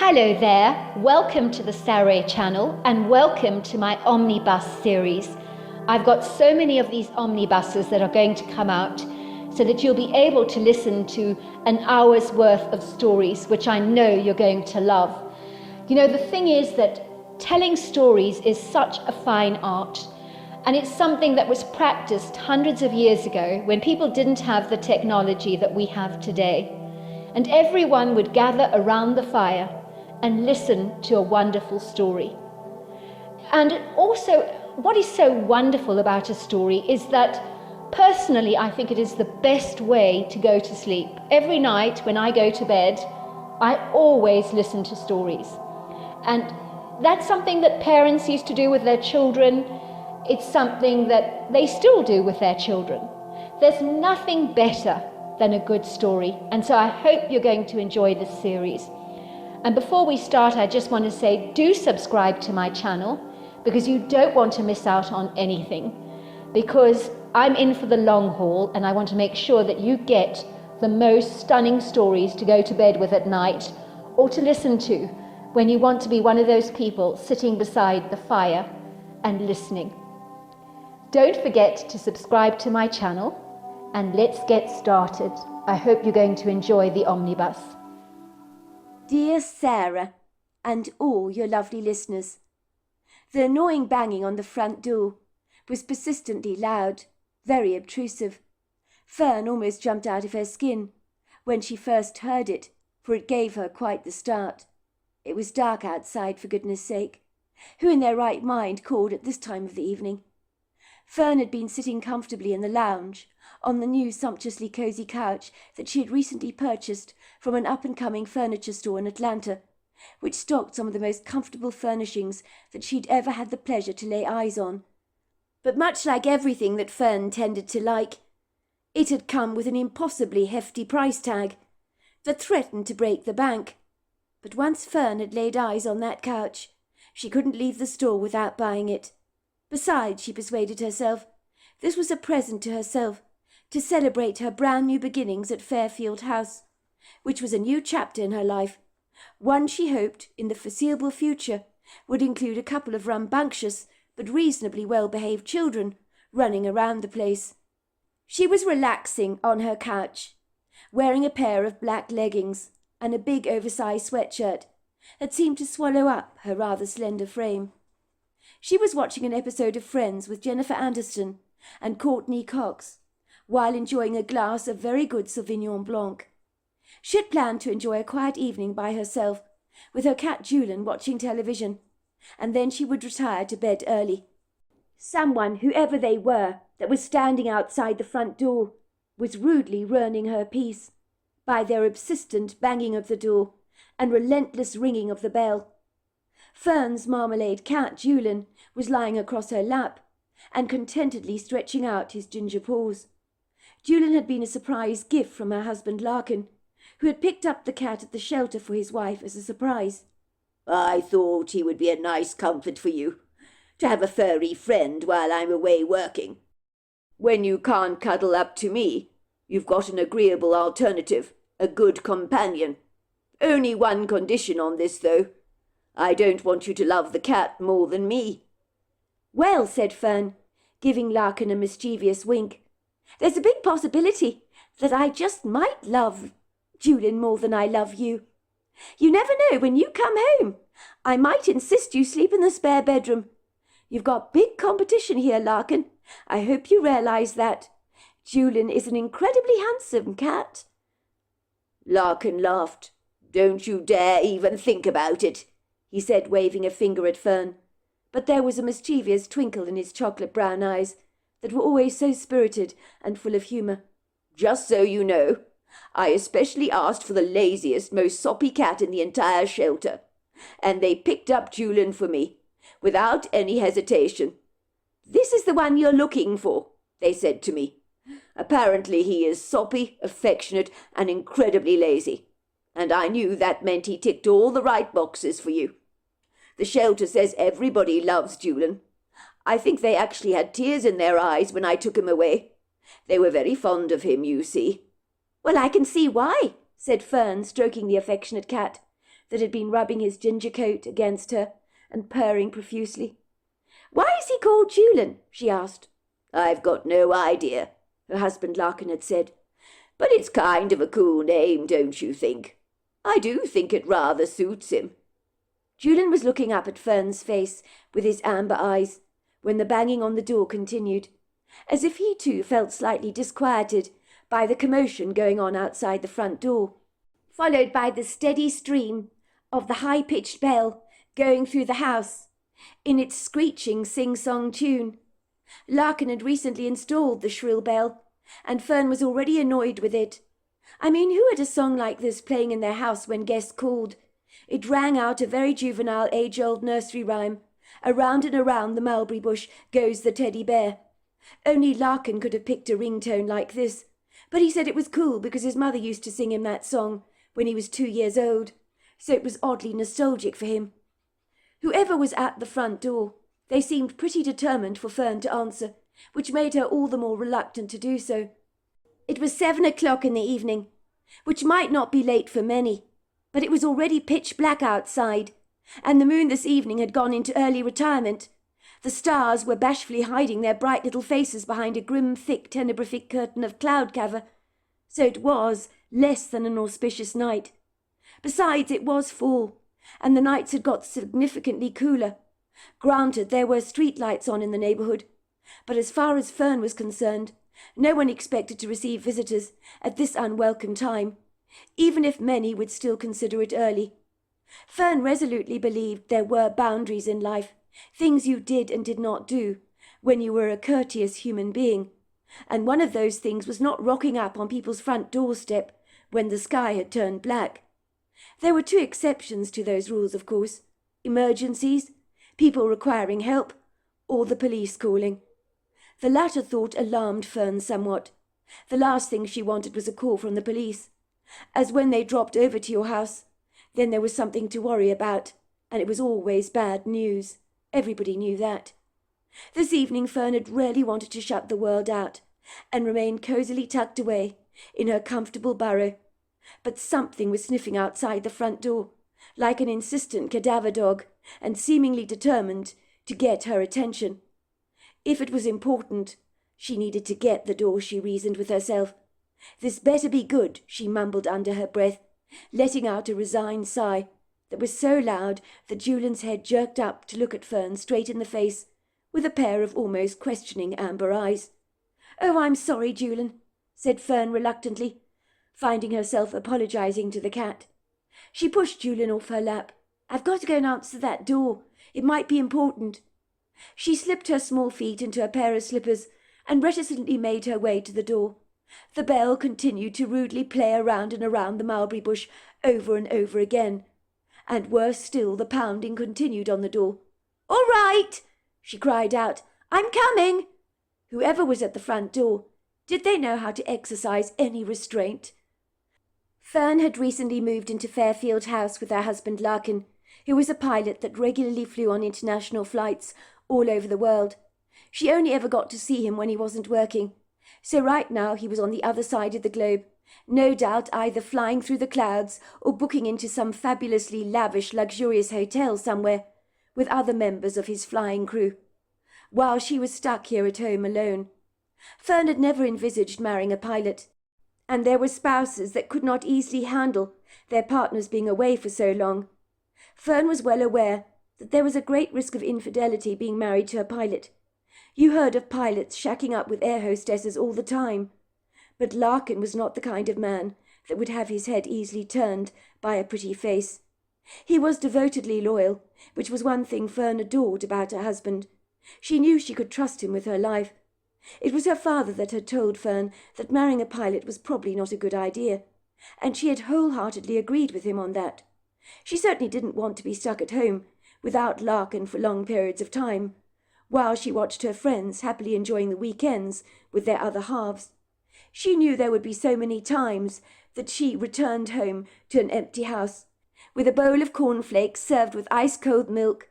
Hello there, welcome to the Saroy channel and welcome to my Omnibus series. I've got so many of these omnibuses that are going to come out so that you'll be able to listen to an hour's worth of stories, which I know you're going to love. You know, the thing is that telling stories is such a fine art, and it's something that was practiced hundreds of years ago when people didn't have the technology that we have today. And everyone would gather around the fire and listen to a wonderful story. And also, what is so wonderful about a story is that personally, I think it is the best way to go to sleep. Every night when I go to bed, I always listen to stories. And that's something that parents used to do with their children. It's something that they still do with their children. There's nothing better than a good story. And so I hope you're going to enjoy this series. And before we start, I just want to say, do subscribe to my channel because you don't want to miss out on anything. Because I'm in for the long haul and I want to make sure that you get the most stunning stories to go to bed with at night or to listen to when you want to be one of those people sitting beside the fire and listening. Don't forget to subscribe to my channel and let's get started. I hope you're going to enjoy the omnibus. Dear Sarah, and all your lovely listeners, the annoying banging on the front door was persistently loud, very obtrusive. Fern almost jumped out of her skin when she first heard it, for it gave her quite the start. It was dark outside, for goodness sake. Who in their right mind called at this time of the evening? Fern had been sitting comfortably in the lounge on the new sumptuously cosy couch that she had recently purchased from an up-and-coming furniture store in Atlanta, which stocked some of the most comfortable furnishings that she'd ever had the pleasure to lay eyes on. But much like everything that Fern tended to like, it had come with an impossibly hefty price tag that threatened to break the bank. But once Fern had laid eyes on that couch, she couldn't leave the store without buying it. Besides, she persuaded herself, this was a present to herself to celebrate her brand new beginnings at Fairfield House, which was a new chapter in her life, one she hoped in the foreseeable future would include a couple of rambunctious but reasonably well-behaved children running around the place. She was relaxing on her couch, wearing a pair of black leggings and a big oversized sweatshirt that seemed to swallow up her rather slender frame. She was watching an episode of Friends with Jennifer Aniston and Courtney Cox, while enjoying a glass of very good Sauvignon Blanc. She had planned to enjoy a quiet evening by herself, with her cat Julian watching television, and then she would retire to bed early. Someone, whoever they were, that was standing outside the front door, was rudely ruining her peace by their persistent banging of the door and relentless ringing of the bell. Fern's marmalade cat, Julian, was lying across her lap and contentedly stretching out his ginger paws. Julian had been a surprise gift from her husband Larkin, who had picked up the cat at the shelter for his wife as a surprise. I thought he would be a nice comfort for you, to have a furry friend while I'm away working. When you can't cuddle up to me, you've got an agreeable alternative, a good companion. Only one condition on this, though. I don't want you to love the cat more than me. Well, said Fern, giving Larkin a mischievous wink, there's a big possibility that I just might love Julian more than I love you. You never know when you come home. I might insist you sleep in the spare bedroom. You've got big competition here, Larkin. I hope you realize that. Julian is an incredibly handsome cat. Larkin laughed. Don't you dare even think about it, he said, waving a finger at Fern. But there was a mischievous twinkle in his chocolate brown eyes that were always so spirited and full of humour. Just so you know, I especially asked for the laziest, most soppy cat in the entire shelter, and they picked up Julian for me, without any hesitation. This is the one you're looking for, they said to me. Apparently he is soppy, affectionate, and incredibly lazy, and I knew that meant he ticked all the right boxes for you. The shelter says everybody loves Julian. I think they actually had tears in their eyes when I took him away. They were very fond of him, you see. Well, I can see why, said Fern, stroking the affectionate cat. that had been rubbing his ginger coat against her and purring profusely. "Why is he called Julian?" she asked. "I've got no idea," her husband Larkin had said. "But it's kind of a cool name, don't you think? I do think it rather suits him." Julian was looking up at Fern's face with his amber eyes when the banging on the door continued, as if he too felt slightly disquieted by the commotion going on outside the front door, followed by the steady stream of the high-pitched bell going through the house in its screeching sing-song tune. Larkin had recently installed the shrill bell, and Fern was already annoyed with it. I mean, who had a song like this playing in their house when guests called? It rang out a very juvenile, age-old nursery rhyme. Around and around the mulberry bush goes the teddy bear. Only Larkin could have picked a ringtone like this, but he said it was cool because his mother used to sing him that song when he was 2 years old, so it was oddly nostalgic for him. Whoever was at the front door, they seemed pretty determined for Fern to answer, which made her all the more reluctant to do so. It was 7 o'clock in the evening, which might not be late for many, but it was already pitch black outside, and the moon this evening had gone into early retirement. The stars were bashfully hiding their bright little faces behind a grim, thick, tenebrific curtain of cloud cover, so it was less than an auspicious night. Besides, it was fall, and the nights had got significantly cooler. Granted, there were street lights on in the neighbourhood, but as far as Fern was concerned, no one expected to receive visitors at this unwelcome time, even if many would still consider it early. Fern resolutely believed there were boundaries in life, things you did and did not do when you were a courteous human being, and one of those things was not rocking up on people's front doorstep when the sky had turned black. There were 2 exceptions to those rules, of course: emergencies, people requiring help, or the police calling. The latter thought alarmed Fern somewhat. The last thing she wanted was a call from the police, as when they dropped over to your house, then there was something to worry about, and it was always bad news. Everybody knew that. This evening Fern had really wanted to shut the world out and remain cosily tucked away in her comfortable burrow, but something was sniffing outside the front door, like an insistent cadaver dog, and seemingly determined to get her attention. If it was important, she needed to get the door, she reasoned with herself. This better be good, she mumbled under her breath, letting out a resigned sigh that was so loud that Julian's head jerked up to look at Fern straight in the face, with a pair of almost questioning amber eyes. "Oh, I'm sorry, Julian," said Fern reluctantly, finding herself apologizing to the cat. She pushed Julian off her lap. "I've got to go and answer that door. It might be important." She slipped her small feet into a pair of slippers and reticently made her way to the door. The bell continued to rudely play around and around the mulberry bush over and over again, and worse still, the pounding continued on the door. "All right," she cried out. "I'm coming." Whoever was at the front door, did they know how to exercise any restraint? Fern had recently moved into Fairfield House with her husband Larkin, who was a pilot that regularly flew on international flights all over the world. She only ever got to see him when he wasn't working, so right now he was on the other side of the globe, no doubt either flying through the clouds or booking into some fabulously lavish, luxurious hotel somewhere with other members of his flying crew, while she was stuck here at home alone. Fern had never envisaged marrying a pilot, and there were spouses that could not easily handle their partners being away for so long. Fern was well aware that there was a great risk of infidelity being married to a pilot. You heard of pilots shacking up with air hostesses all the time, but Larkin was not the kind of man that would have his head easily turned by a pretty face. He was devotedly loyal, which was one thing Fern adored about her husband. She knew she could trust him with her life. It was her father that had told Fern that marrying a pilot was probably not a good idea, and she had wholeheartedly agreed with him on that. She certainly didn't want to be stuck at home without Larkin for long periods of time, while she watched her friends happily enjoying the weekends with their other halves. She knew there would be so many times that she returned home to an empty house, with a bowl of cornflakes served with ice-cold milk,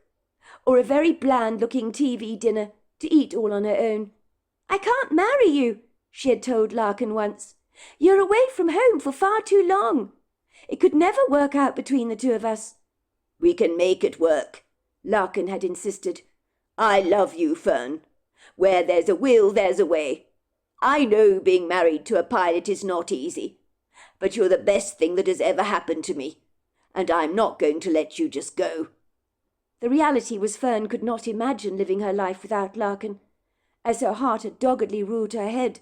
or a very bland-looking TV dinner to eat all on her own. "I can't marry you," she had told Larkin once. "You're away from home for far too long. It could never work out between the two of us." "We can make it work," Larkin had insisted. "I love you, Fern. Where there's a will, there's a way. I know being married to a pilot is not easy, but you're the best thing that has ever happened to me, and I'm not going to let you just go." The reality was Fern could not imagine living her life without Larkin, as her heart had doggedly ruled her head.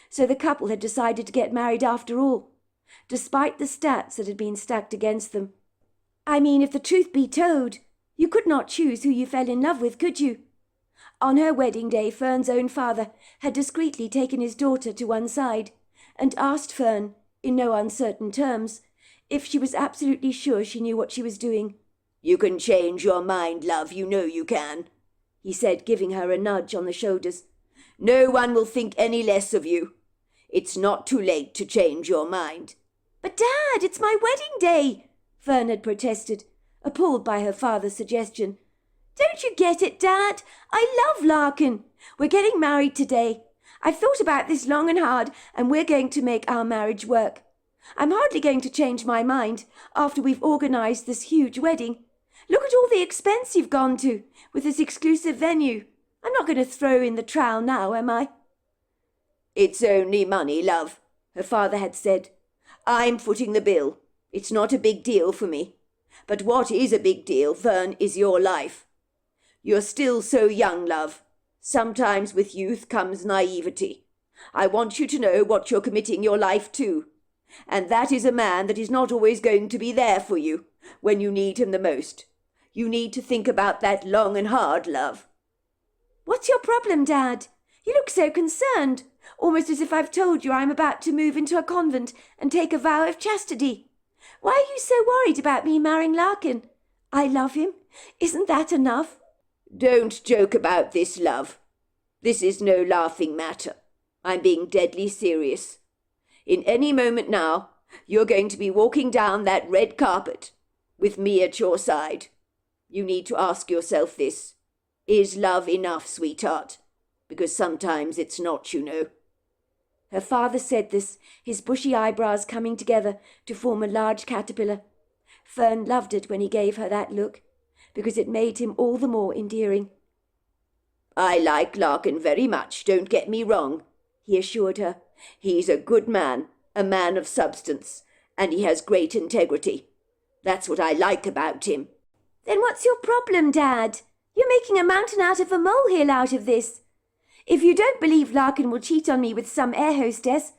So the couple had decided to get married after all, despite the stats that had been stacked against them. I mean, if the truth be told, you could not choose who you fell in love with, could you? On her wedding day, Fern's own father had discreetly taken his daughter to one side and asked Fern, in no uncertain terms, if she was absolutely sure she knew what she was doing. "You can change your mind, love, you know you can," he said, giving her a nudge on the shoulders. "No one will think any less of you. It's not too late to change your mind." "But, Dad, it's my wedding day," Fern had protested, appalled by her father's suggestion. "Don't you get it, Dad? I love Larkin. We're getting married today. I've thought about this long and hard, and we're going to make our marriage work. I'm hardly going to change my mind after we've organised this huge wedding. Look at all the expense you've gone to with this exclusive venue. I'm not going to throw in the trowel now, am I?" "It's only money, love," her father had said. "I'm footing the bill. It's not a big deal for me. But what is a big deal, Fern, is your life. You're still so young, love. Sometimes with youth comes naivety. I want you to know what you're committing your life to. And that is a man that is not always going to be there for you when you need him the most. You need to think about that long and hard, love." "What's your problem, Dad? You look so concerned, almost as if I've told you I'm about to move into a convent and take a vow of chastity. Why are you so worried about me marrying Larkin? I love him. Isn't that enough?" "Don't joke about this, love. This is no laughing matter. I'm being deadly serious. In any moment now, you're going to be walking down that red carpet with me at your side. You need to ask yourself this. Is love enough, sweetheart? Because sometimes it's not, you know." Her father said this, his bushy eyebrows coming together to form a large caterpillar. Fern loved it when he gave her that look, because it made him all the more endearing. "I like Larkin very much, don't get me wrong," he assured her. "He's a good man, a man of substance, and he has great integrity. That's what I like about him." "Then what's your problem, Dad? You're making a mountain out of a molehill out of this. If you don't believe Larkin will cheat on me with some air hostess,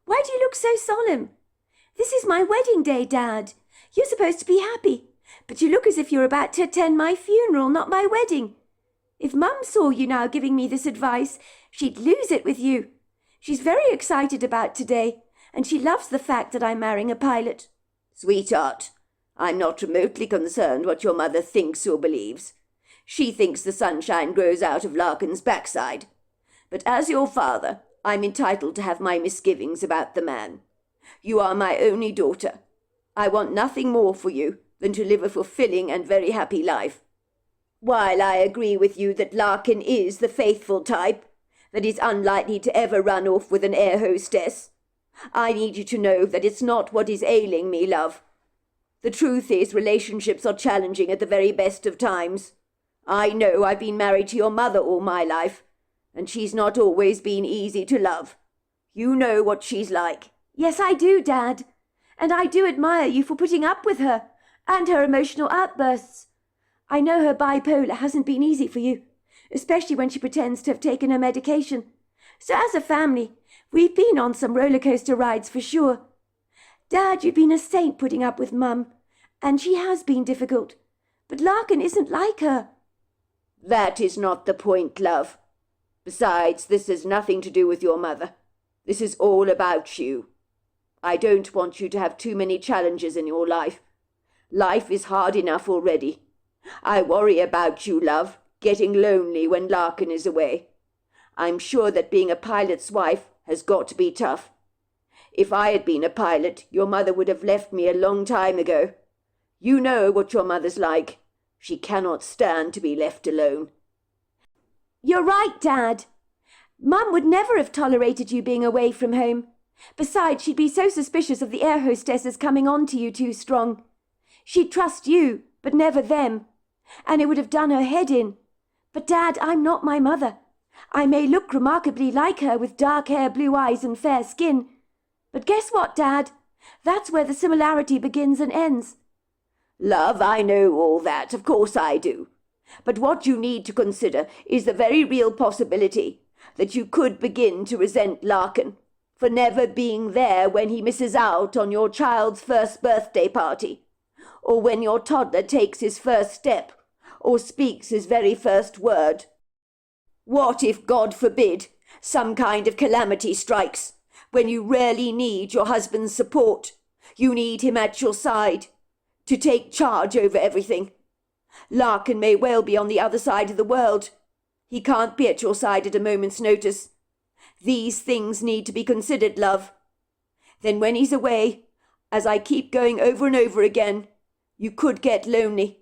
why do you look so solemn? This is my wedding day, Dad. You're supposed to be happy, but you look as if you're about to attend my funeral, not my wedding. If Mum saw you now giving me this advice, she'd lose it with you. She's very excited about today, and she loves the fact that I'm marrying a pilot." "Sweetheart, I'm not remotely concerned what your mother thinks or believes. She thinks the sunshine grows out of Larkin's backside. But as your father, I'm entitled to have my misgivings about the man. You are my only daughter. I want nothing more for you than to live a fulfilling and very happy life. While I agree with you that Larkin is the faithful type, that is unlikely to ever run off with an air hostess, I need you to know that it's not what is ailing me, love. The truth is relationships are challenging at the very best of times. I know I've been married to your mother all my life, and she's not always been easy to love. You know what she's like." "Yes, I do, Dad. And I do admire you for putting up with her and her emotional outbursts. I know her bipolar hasn't been easy for you, especially when she pretends to have taken her medication. So as a family, we've been on some roller coaster rides for sure. Dad, you've been a saint putting up with Mum, and she has been difficult. But Larkin isn't like her." "That is not the point, love. Besides, this has nothing to do with your mother. This is all about you. I don't want you to have too many challenges in your life. Life is hard enough already. I worry about you, love, getting lonely when Larkin is away. I'm sure that being a pilot's wife has got to be tough. If I had been a pilot, your mother would have left me a long time ago. You know what your mother's like. She cannot stand to be left alone." "You're right, Dad. Mum would never have tolerated you being away from home. Besides, she'd be so suspicious of the air hostesses coming on to you too strong. She'd trust you, but never them, and it would have done her head in. But, Dad, I'm not my mother. I may look remarkably like her with dark hair, blue eyes and fair skin. But guess what, Dad? That's where the similarity begins and ends. Love, I know all that, of course I do. But what you need to consider is the very real possibility that you could begin to resent Larkin for never being there when he misses out on your child's first birthday party, or when your toddler takes his first step, or speaks his very first word. What if, God forbid, some kind of calamity strikes, when you really need your husband's support? You need him at your side, to take charge over everything. Larkin may well be on the other side of the world. He can't be at your side at a moment's notice. These things need to be considered, love. Then when he's away, as I keep going over and over again, you could get lonely.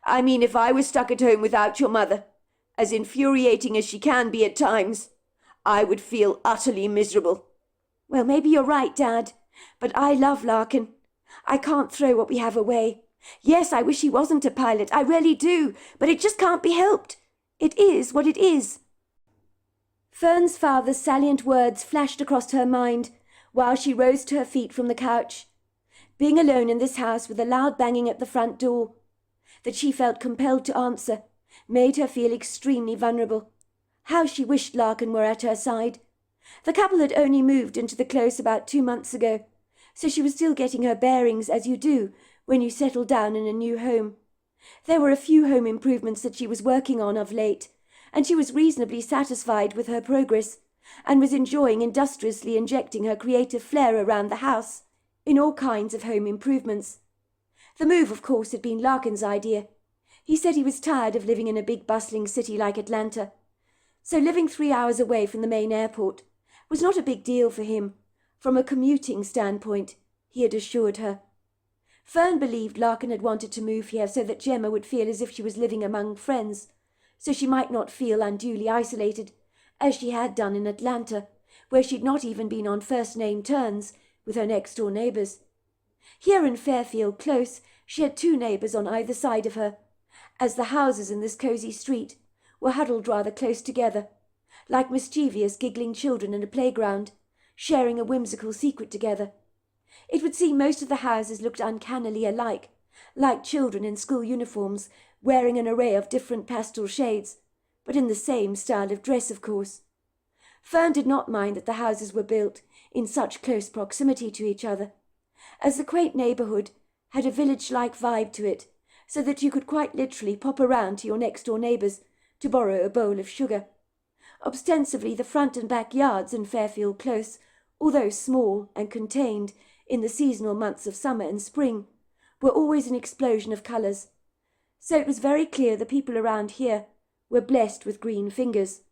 I mean, if I was stuck at home without your mother, as infuriating as she can be at times, I would feel utterly miserable. Well, maybe you're right, Dad, but I love Larkin. I can't throw what we have away. Yes, I wish he wasn't a pilot, I really do, but it just can't be helped. It is what it is. Fern's father's salient words flashed across her mind while she rose to her feet from the couch. Being alone in this house with a loud banging at the front door that she felt compelled to answer made her feel extremely vulnerable. How she wished Larkin were at her side. The couple had only moved into the close about 2 months ago, so she was still getting her bearings as you do when you settle down in a new home. There were a few home improvements that she was working on of late, and she was reasonably satisfied with her progress, and was enjoying industriously injecting her creative flair around the house in all kinds of home improvements. The move, of course, had been Larkin's idea. He said he was tired of living in a big bustling city like Atlanta, so living 3 hours away from the main airport was not a big deal for him, from a commuting standpoint, he had assured her. Fern believed Larkin had wanted to move here so that Gemma would feel as if she was living among friends, so she might not feel unduly isolated, as she had done in Atlanta, where she'd not even been on first-name terms with her next-door neighbours. Here in Fairfield Close she had 2 neighbours on either side of her, as the houses in this cosy street were huddled rather close together, like mischievous giggling children in a playground, sharing a whimsical secret together. It would seem most of the houses looked uncannily alike, like children in school uniforms, wearing an array of different pastel shades, but in the same style of dress, of course. Fern did not mind that the houses were built in such close proximity to each other, as the quaint neighbourhood had a village-like vibe to it, so that you could quite literally pop around to your next-door neighbours to borrow a bowl of sugar. Ostensibly the front and back yards in Fairfield Close, although small and contained in the seasonal months of summer and spring, were always an explosion of colours, so it was very clear the people around here were blessed with green fingers.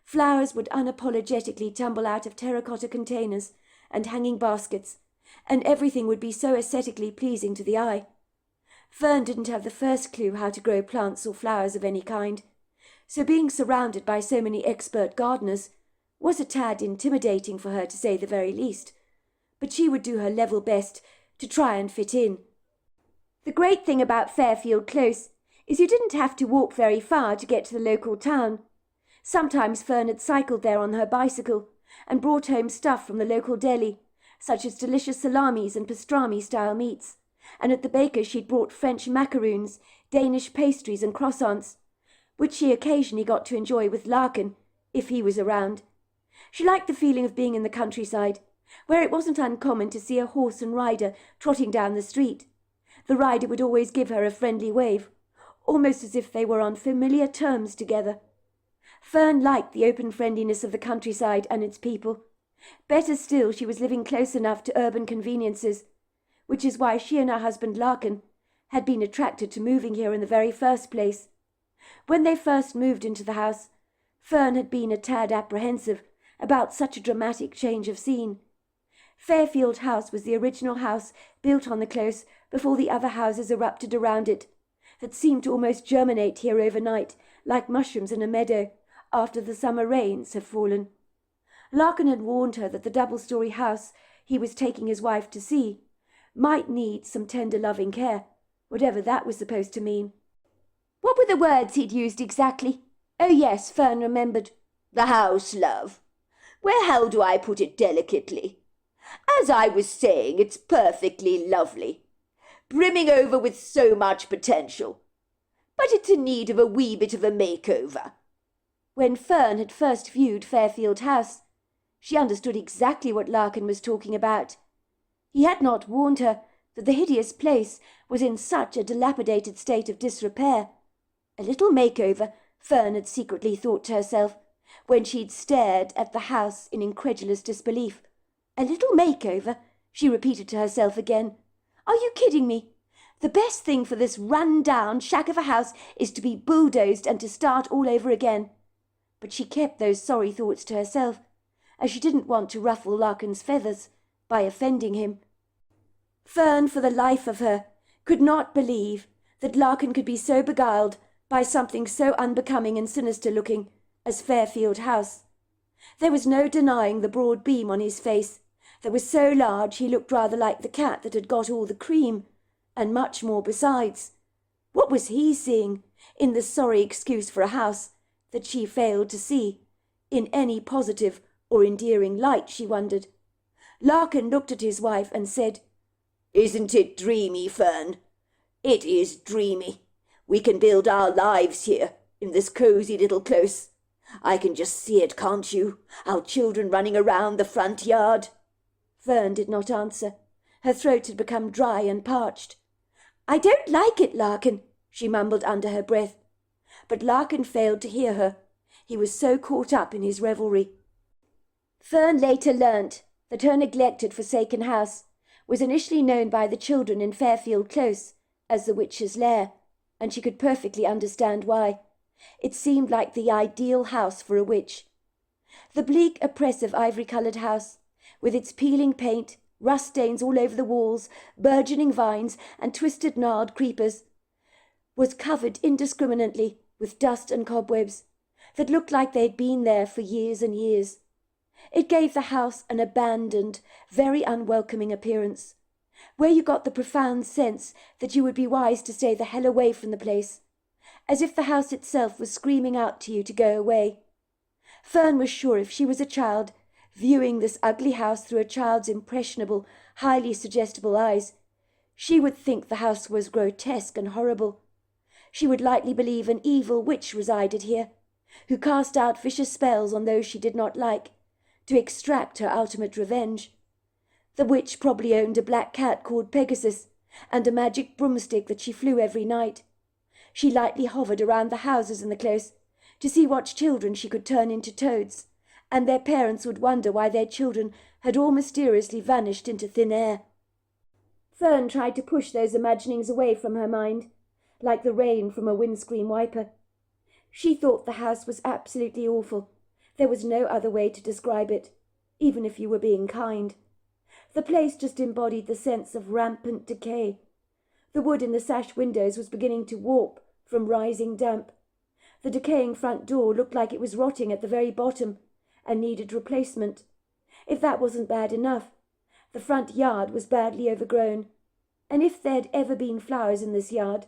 Flowers would unapologetically tumble out of terracotta containers and hanging baskets, and everything would be so aesthetically pleasing to the eye. Fern didn't have the first clue how to grow plants or flowers of any kind, so being surrounded by so many expert gardeners was a tad intimidating for her, to say the very least, but she would do her level best to try and fit in. The great thing about Fairfield Close is you didn't have to walk very far to get to the local town. Sometimes Fern had cycled there on her bicycle and brought home stuff from the local deli, such as delicious salamis and pastrami-style meats, and at the baker's she'd brought French macaroons, Danish pastries and croissants, which she occasionally got to enjoy with Larkin, if he was around. She liked the feeling of being in the countryside, where it wasn't uncommon to see a horse and rider trotting down the street. The rider would always give her a friendly wave, almost as if they were on familiar terms together. Fern liked the open friendliness of the countryside and its people. Better still, she was living close enough to urban conveniences, which is why she and her husband Larkin had been attracted to moving here in the very first place. When they first moved into the house, Fern had been a tad apprehensive about such a dramatic change of scene. Fairfield House was the original house built on the close before the other houses erupted around it, that seemed to almost germinate here overnight, like mushrooms in a meadow, after the summer rains had fallen. Larkin had warned her that the double-story house he was taking his wife to see might need some tender loving care, whatever that was supposed to mean. What were the words he'd used exactly? Oh yes, Fern remembered. The house, love. Well, how do I put it delicately? As I was saying, it's perfectly lovely, brimming over with so much potential. But it's in need of a wee bit of a makeover. When Fern had first viewed Fairfield House, she understood exactly what Larkin was talking about. He had not warned her that the hideous place was in such a dilapidated state of disrepair. A little makeover, Fern had secretly thought to herself, when she'd stared at the house in incredulous disbelief. A little makeover, she repeated to herself again. Are you kidding me? The best thing for this run-down shack of a house is to be bulldozed and to start all over again. But she kept those sorry thoughts to herself, as she didn't want to ruffle Larkin's feathers by offending him. Fern, for the life of her, could not believe that Larkin could be so beguiled by something so unbecoming and sinister-looking as Fairfield House. There was no denying the broad beam on his face that was so large he looked rather like the cat that had got all the cream, and much more besides. What was he seeing in the sorry excuse for a house that she failed to see in any positive or endearing light, she wondered. Larkin looked at his wife and said, Isn't it dreamy, Fern? It is dreamy. We can build our lives here, in this cosy little close. I can just see it, can't you? Our children running around the front yard. Fern did not answer. Her throat had become dry and parched. I don't like it, Larkin, she mumbled under her breath. But Larkin failed to hear her. He was so caught up in his revelry. Fern later learnt that her neglected, forsaken house was initially known by the children in Fairfield Close as the Witch's Lair, and she could perfectly understand why. It seemed like the ideal house for a witch. The bleak, oppressive, ivory-coloured house, with its peeling paint, rust stains all over the walls, burgeoning vines, and twisted gnarled creepers, was covered indiscriminately with dust and cobwebs that looked like they'd been there for years and years. It gave the house an abandoned, very unwelcoming appearance, where you got the profound sense that you would be wise to stay the hell away from the place, as if the house itself was screaming out to you to go away. Fern was sure if she was a child, viewing this ugly house through a child's impressionable, highly suggestible eyes, she would think the house was grotesque and horrible. She would likely believe an evil witch resided here, who cast out vicious spells on those she did not like, to extract her ultimate revenge. The witch probably owned a black cat called Pegasus, and a magic broomstick that she flew every night. She lightly hovered around the houses in the close, to see what children she could turn into toads, and their parents would wonder why their children had all mysteriously vanished into thin air. Fern tried to push those imaginings away from her mind, like the rain from a windscreen wiper. She thought the house was absolutely awful. There was no other way to describe it, even if you were being kind. The place just embodied the sense of rampant decay. The wood in the sash windows was beginning to warp from rising damp. The decaying front door looked like it was rotting at the very bottom and needed replacement. If that wasn't bad enough, the front yard was badly overgrown, and if there'd ever been flowers in this yard,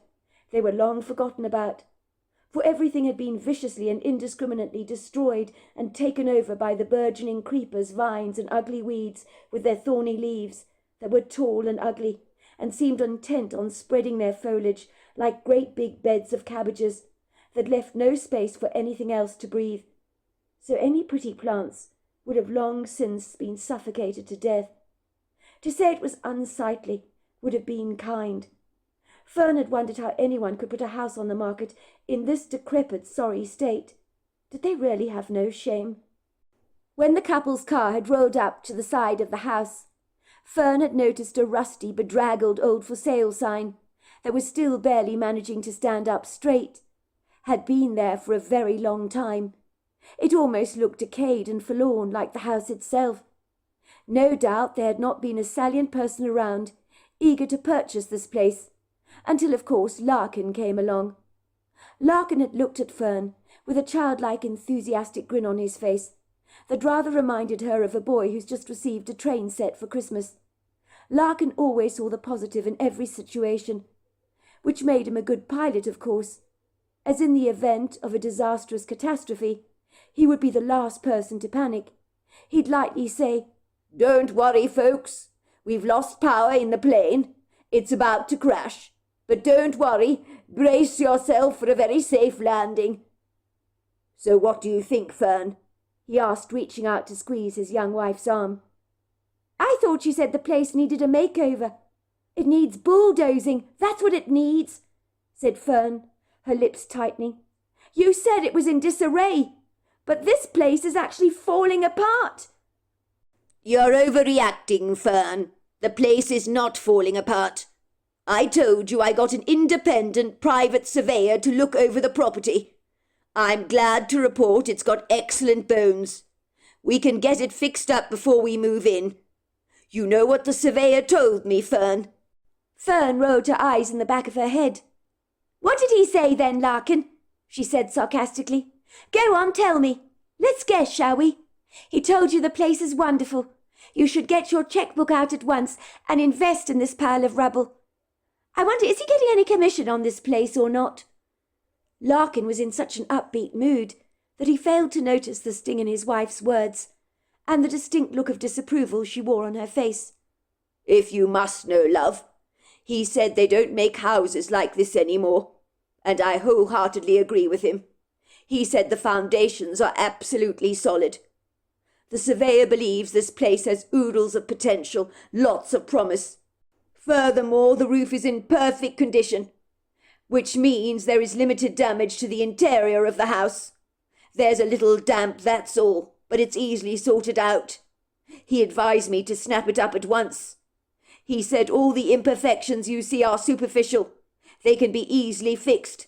they were long forgotten about, for everything had been viciously and indiscriminately destroyed and taken over by the burgeoning creepers, vines, and ugly weeds with their thorny leaves that were tall and ugly, and seemed intent on spreading their foliage like great big beds of cabbages that left no space for anything else to breathe. So any pretty plants would have long since been suffocated to death. To say it was unsightly would have been kind. Fern had wondered how anyone could put a house on the market in this decrepit, sorry state. Did they really have no shame? When the couple's car had rolled up to the side of the house, Fern had noticed a rusty, bedraggled old for sale sign that was still barely managing to stand up straight. Had been there for a very long time. It almost looked decayed and forlorn, like the house itself. No doubt there had not been a salient person around, eager to purchase this place, until, of course, Larkin came along. Larkin had looked at Fern with a childlike, enthusiastic grin on his face, that rather reminded her of a boy who's just received a train set for Christmas. Larkin always saw the positive in every situation, which made him a good pilot, of course, as in the event of a disastrous catastrophe, he would be the last person to panic. He'd lightly say, "Don't worry, folks. We've lost power in the plane. It's about to crash. But don't worry. Brace yourself for a very safe landing." "So what do you think, Fern?" he asked, reaching out to squeeze his young wife's arm. "I thought you said the place needed a makeover. It needs bulldozing, that's what it needs," said Fern, her lips tightening. "You said it was in disarray, but this place is actually falling apart." "You're overreacting, Fern. The place is not falling apart. I told you I got an independent private surveyor to look over the property. I'm glad to report it's got excellent bones. We can get it fixed up before we move in. You know what the surveyor told me, Fern?" Fern rolled her eyes in the back of her head. "What did he say then, Larkin?" she said sarcastically. "Go on, tell me. Let's guess, shall we? He told you the place is wonderful. You should get your checkbook out at once and invest in this pile of rubble. I wonder, is he getting any commission on this place or not?" Larkin was in such an upbeat mood that he failed to notice the sting in his wife's words and the distinct look of disapproval she wore on her face. "If you must know, love, he said they don't make houses like this anymore, and I wholeheartedly agree with him. He said the foundations are absolutely solid. The surveyor believes this place has oodles of potential, lots of promise. Furthermore, the roof is in perfect condition, which means there is limited damage to the interior of the house. There's a little damp, that's all, but it's easily sorted out. He advised me to snap it up at once. He said all the imperfections you see are superficial. They can be easily fixed."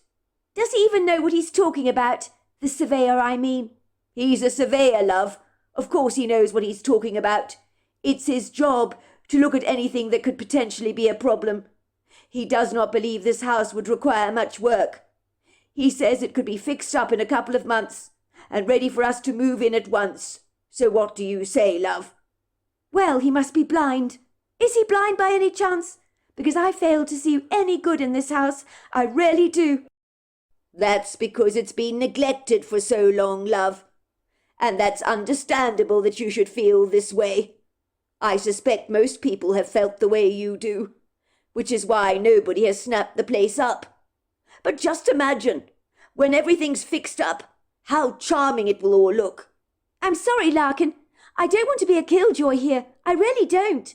"Does he even know what he's talking about? The surveyor, I mean." "He's a surveyor, love. Of course he knows what he's talking about. It's his job to look at anything that could potentially be a problem. He does not believe this house would require much work. He says it could be fixed up in a couple of months and ready for us to move in at once. So what do you say, love?" "Well, he must be blind. Is he blind by any chance? Because I fail to see any good in this house. I really do." "That's because it's been neglected for so long, love. And that's understandable that you should feel this way. I suspect most people have felt the way you do, which is why nobody has snapped the place up. But just imagine, when everything's fixed up, how charming it will all look." "I'm sorry, Larkin. I don't want to be a killjoy here. I really don't.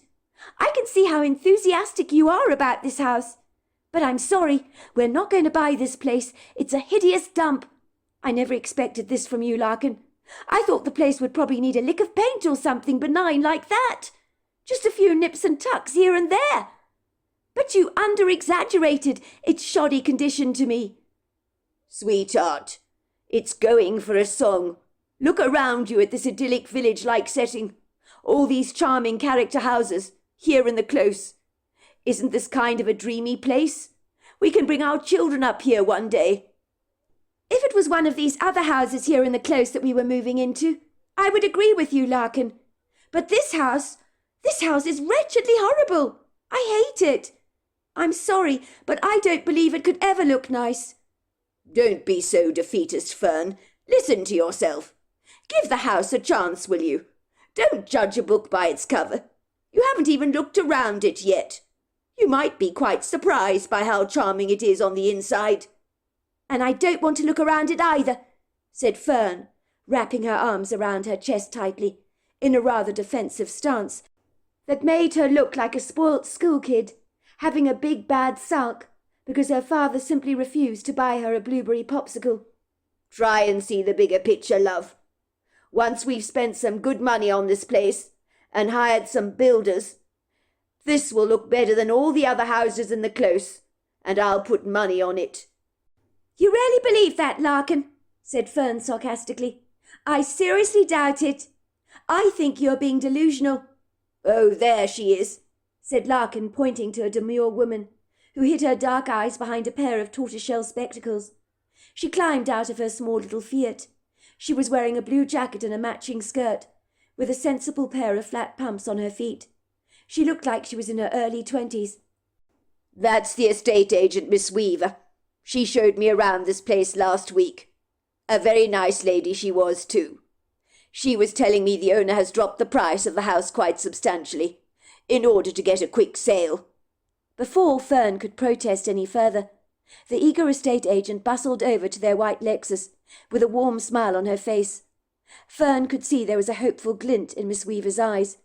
I can see how enthusiastic you are about this house. But I'm sorry, we're not going to buy this place. It's a hideous dump. I never expected this from you, Larkin. I thought the place would probably need a lick of paint or something benign like that. Just a few nips and tucks here and there. But you under-exaggerated its shoddy condition to me." "Sweetheart, it's going for a song. Look around you at this idyllic village-like setting. All these charming character houses, here in the close. Isn't this kind of a dreamy place? We can bring our children up here one day." "If it was one of these other houses here in the close that we were moving into, I would agree with you, Larkin. But this house is wretchedly horrible. I hate it. I'm sorry, but I don't believe it could ever look nice." "Don't be so defeatist, Fern. Listen to yourself. Give the house a chance, will you? Don't judge a book by its cover. You haven't even looked around it yet. You might be quite surprised by how charming it is on the inside." "And I don't want to look around it either," said Fern, wrapping her arms around her chest tightly, in a rather defensive stance that made her look like a spoilt schoolkid, having a big bad sulk because her father simply refused to buy her a blueberry popsicle. "Try and see the bigger picture, love. Once we've spent some good money on this place and hired some builders, this will look better than all the other houses in the close, and I'll put money on it." "You really believe that, Larkin?" said Fern sarcastically. "I seriously doubt it. I think you're being delusional." "Oh, there she is," said Larkin, pointing to a demure woman who hid her dark eyes behind a pair of tortoiseshell spectacles. She climbed out of her small little Fiat. She was wearing a blue jacket and a matching skirt, with a sensible pair of flat pumps on her feet. She looked like she was in her early 20s. That's the estate agent, Miss Weaver. She showed me around this place last week. A very nice lady she was, too. She was telling me the owner has dropped the price of the house quite substantially, in order to get a quick sale. Before Fern could protest any further, the eager estate agent bustled over to their white Lexus, with a warm smile on her face. Fern could see there was a hopeful glint in Miss Weaver's eyes,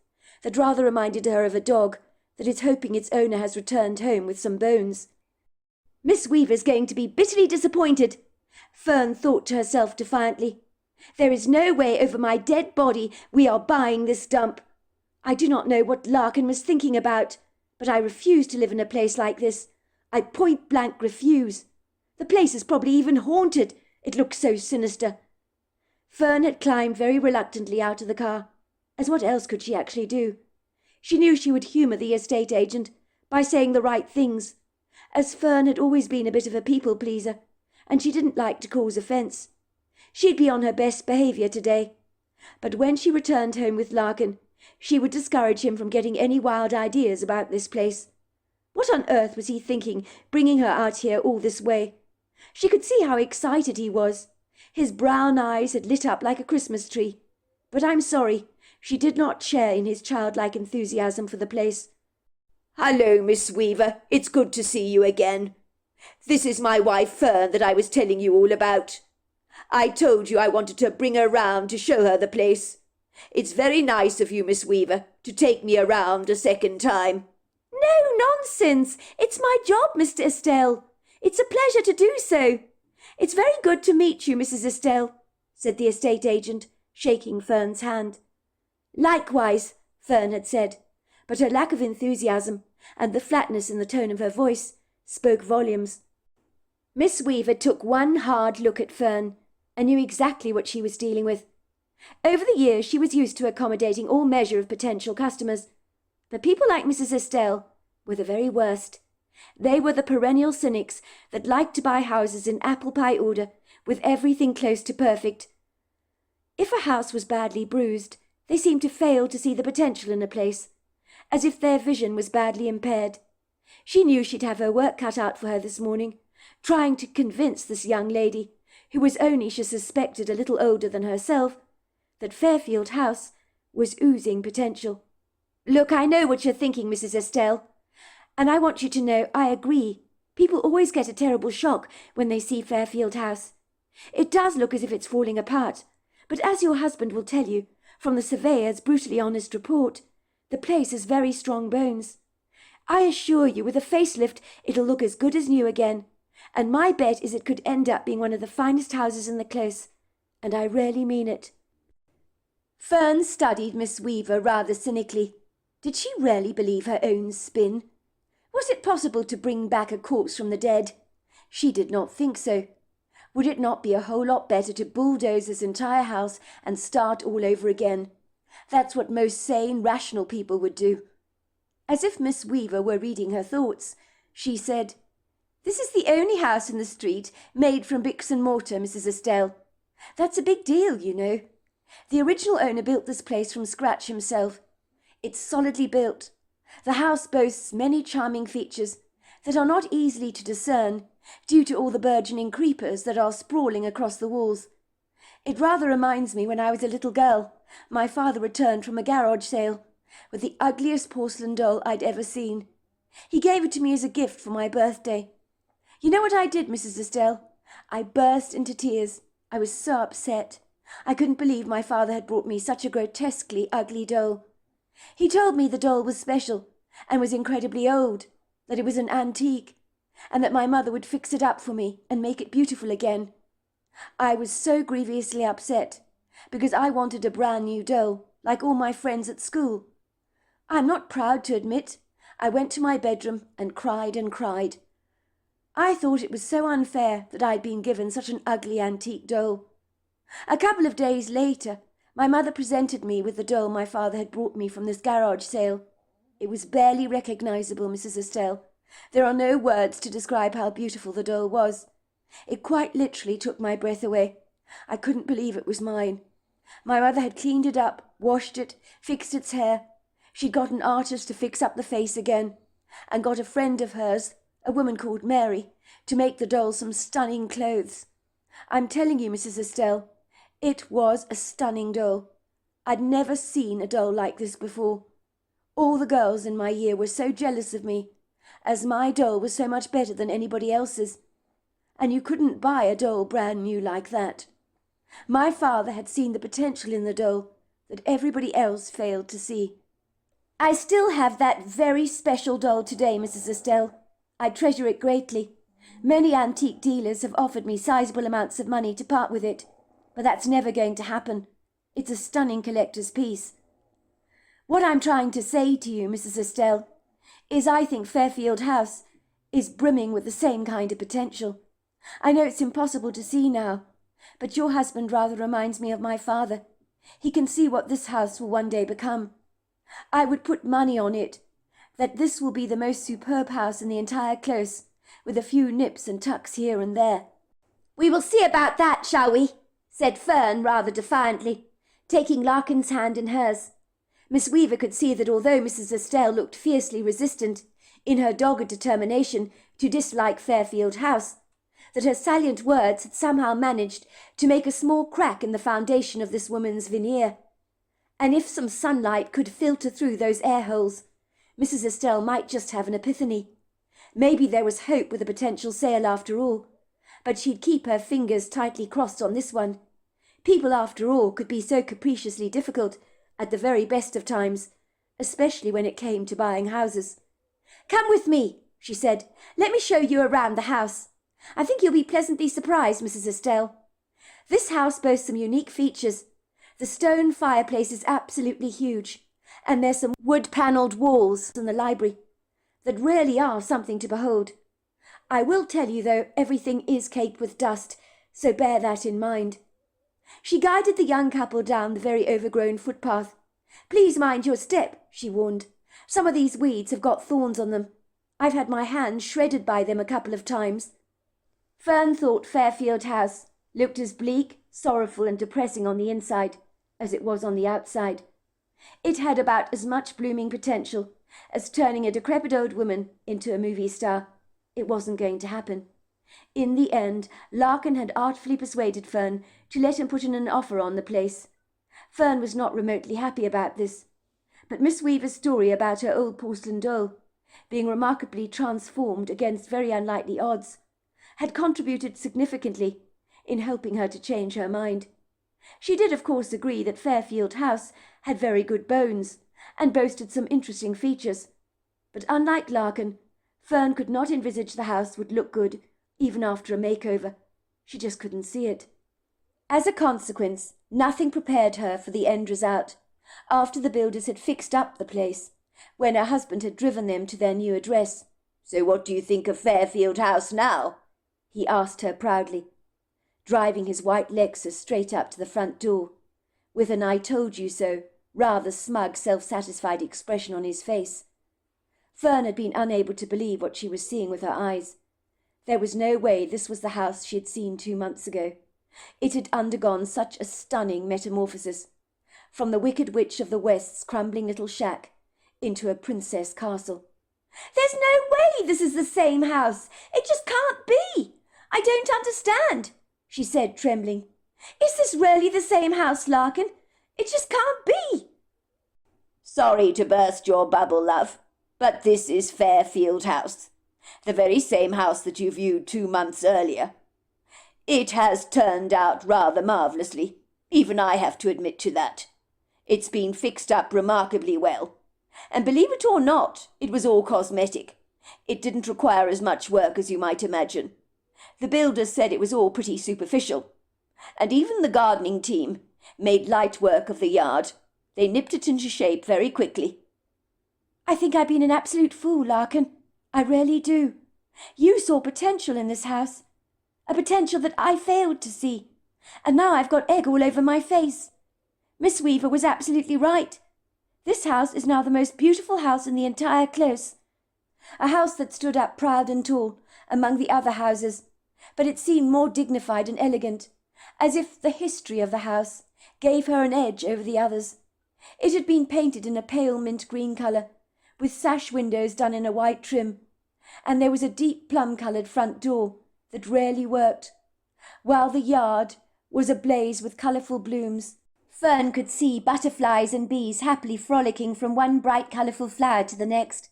that rather reminded her of a dog that is hoping its owner has returned home with some bones. Miss Weaver's going to be bitterly disappointed, Fern thought to herself defiantly. There is no way over my dead body we are buying this dump. I do not know what Larkin was thinking about, but I refuse to live in a place like this. I point blank refuse. The place is probably even haunted. It looks so sinister. Fern had climbed very reluctantly out of the car, as what else could she actually do? She knew she would humour the estate agent by saying the right things, as Fern had always been a bit of a people-pleaser, and she didn't like to cause offence. She'd be on her best behaviour today, but when she returned home with Larkin, she would discourage him from getting any wild ideas about this place. What on earth was he thinking, bringing her out here all this way? She could see how excited he was. His brown eyes had lit up like a Christmas tree. But I'm sorry, she did not share in his childlike enthusiasm for the place. Hello, Miss Weaver. It's good to see you again. This is my wife Fern that I was telling you all about. I told you I wanted to bring her round to show her the place. It's very nice of you, Miss Weaver, to take me around a second time. No nonsense. It's my job, Mr. Estelle. It's a pleasure to do so. It's very good to meet you, Mrs. Estelle, said the estate agent, shaking Fern's hand. Likewise, Fern had said, but her lack of enthusiasm and the flatness in the tone of her voice spoke volumes. Miss Weaver took one hard look at Fern and knew exactly what she was dealing with. Over the years she was used to accommodating all measure of potential customers, but people like Mrs. Estelle were the very worst. They were the perennial cynics that liked to buy houses in apple pie order, with everything close to perfect. If a house was badly bruised, they seemed to fail to see the potential in a place, as if their vision was badly impaired. She knew she'd have her work cut out for her this morning, trying to convince this young lady, who was only, she suspected, a little older than herself, that Fairfield House was oozing potential. Look, I know what you're thinking, Mrs. Estelle, and I want you to know I agree. People always get a terrible shock when they see Fairfield House. It does look as if it's falling apart, but as your husband will tell you, from the surveyor's brutally honest report, the place has very strong bones. I assure you, with a facelift, it'll look as good as new again, and my bet is it could end up being one of the finest houses in the close, and I really mean it. Fern studied Miss Weaver rather cynically. Did she really believe her own spin? Was it possible to bring back a corpse from the dead? She did not think so. Would it not be a whole lot better to bulldoze this entire house and start all over again? That's what most sane, rational people would do. As if Miss Weaver were reading her thoughts, she said, "This is the only house in the street made from bricks and mortar, Mrs. Estelle. That's a big deal, you know. The original owner built this place from scratch himself. It's solidly built. The house boasts many charming features that are not easily to discern due to all the burgeoning creepers that are sprawling across the walls. It rather reminds me when I was a little girl. My father returned from a garage sale with the ugliest porcelain doll I'd ever seen. He gave it to me as a gift for my birthday. You know what I did, Mrs. Estelle? I burst into tears. I was so upset. I couldn't believe my father had brought me such a grotesquely ugly doll. He told me the doll was special and was incredibly old, that it was an antique, and that my mother would fix it up for me and make it beautiful again. I was so grievously upset because I wanted a brand new doll, like all my friends at school. I'm not proud to admit I went to my bedroom and cried and cried. I thought it was so unfair that I'd been given such an ugly antique doll. A couple of days later, my mother presented me with the doll my father had brought me from this garage sale. It was barely recognizable, Mrs. Estelle. There are no words to describe how beautiful the doll was. It quite literally took my breath away. I couldn't believe it was mine. My mother had cleaned it up, washed it, fixed its hair. She'd got an artist to fix up the face again, and got a friend of hers, a woman called Mary, to make the doll some stunning clothes. I'm telling you, Mrs. Estelle, it was a stunning doll. I'd never seen a doll like this before. All the girls in my year were so jealous of me, as my doll was so much better than anybody else's. And you couldn't buy a doll brand new like that. My father had seen the potential in the doll that everybody else failed to see. I still have that very special doll today, Mrs. Estelle. I treasure it greatly. Many antique dealers have offered me sizable amounts of money to part with it, but that's never going to happen. It's a stunning collector's piece. What I'm trying to say to you, Mrs. Estelle, is I think Fairfield House is brimming with the same kind of potential. I know it's impossible to see now, but your husband rather reminds me of my father. He can see what this house will one day become. I would put money on it that this will be the most superb house in the entire close, with a few nips and tucks here and there. We will see about that, shall we? Said Fern rather defiantly, taking Larkin's hand in hers. Miss Weaver could see that although Mrs. Estelle looked fiercely resistant in her dogged determination to dislike Fairfield House, that her salient words had somehow managed to make a small crack in the foundation of this woman's veneer. And if some sunlight could filter through those air holes, Mrs. Estelle might just have an epiphany. Maybe there was hope with a potential sale after all, but she'd keep her fingers tightly crossed on this one. People, after all, could be so capriciously difficult at the very best of times, especially when it came to buying houses. "Come with me," she said. "Let me show you around the house. I think you'll be pleasantly surprised, Mrs. Estelle. This house boasts some unique features. The stone fireplace is absolutely huge, and there's some wood-panelled walls in the library that really are something to behold. I will tell you, though, everything is caked with dust, so bear that in mind." She guided the young couple down the very overgrown footpath. "Please mind your step," she warned. "Some of these weeds have got thorns on them. I've had my hands shredded by them a couple of times." Fern thought Fairfield House looked as bleak, sorrowful and depressing on the inside as it was on the outside. It had about as much blooming potential as turning a decrepit old woman into a movie star. It wasn't going to happen. In the end, Larkin had artfully persuaded Fern to let him put in an offer on the place. Fern was not remotely happy about this, but Miss Weaver's story about her old porcelain doll being remarkably transformed against very unlikely odds had contributed significantly in helping her to change her mind. She did, of course, agree that Fairfield House had very good bones and boasted some interesting features, but unlike Larkin, Fern could not envisage the house would look good even after a makeover. She just couldn't see it. As a consequence, nothing prepared her for the end result after the builders had fixed up the place, when her husband had driven them to their new address. "So what do you think of Fairfield House now?" he asked her proudly, driving his white Lexus straight up to the front door, with an "I told you so" rather smug, self-satisfied expression on his face. Fern had been unable to believe what she was seeing with her eyes. There was no way this was the house she had seen 2 months ago. It had undergone such a stunning metamorphosis, from the Wicked Witch of the West's crumbling little shack into a princess castle. "There's no way this is the same house. It just can't be. I don't understand," she said, trembling. "Is this really the same house, Larkin? It just can't be." "Sorry to burst your bubble, love, but this is Fairfield House, the very same house that you viewed 2 months earlier. It has turned out rather marvellously. Even I have to admit to that. It's been fixed up remarkably well. And believe it or not, it was all cosmetic. It didn't require as much work as you might imagine. The builders said it was all pretty superficial. And even the gardening team made light work of the yard. They nipped it into shape very quickly." "I think I've been an absolute fool, Larkin. I really do. You saw potential in this house, a potential that I failed to see, and now I've got egg all over my face. Miss Weaver was absolutely right. This house is now the most beautiful house in the entire close. A house that stood up proud and tall among the other houses, but it seemed more dignified and elegant, as if the history of the house gave her an edge over the others. It had been painted in a pale mint green colour, with sash windows done in a white trim, and there was a deep plum-coloured front door that rarely worked, while the yard was ablaze with colourful blooms. Fern could see butterflies and bees happily frolicking from one bright colourful flower to the next,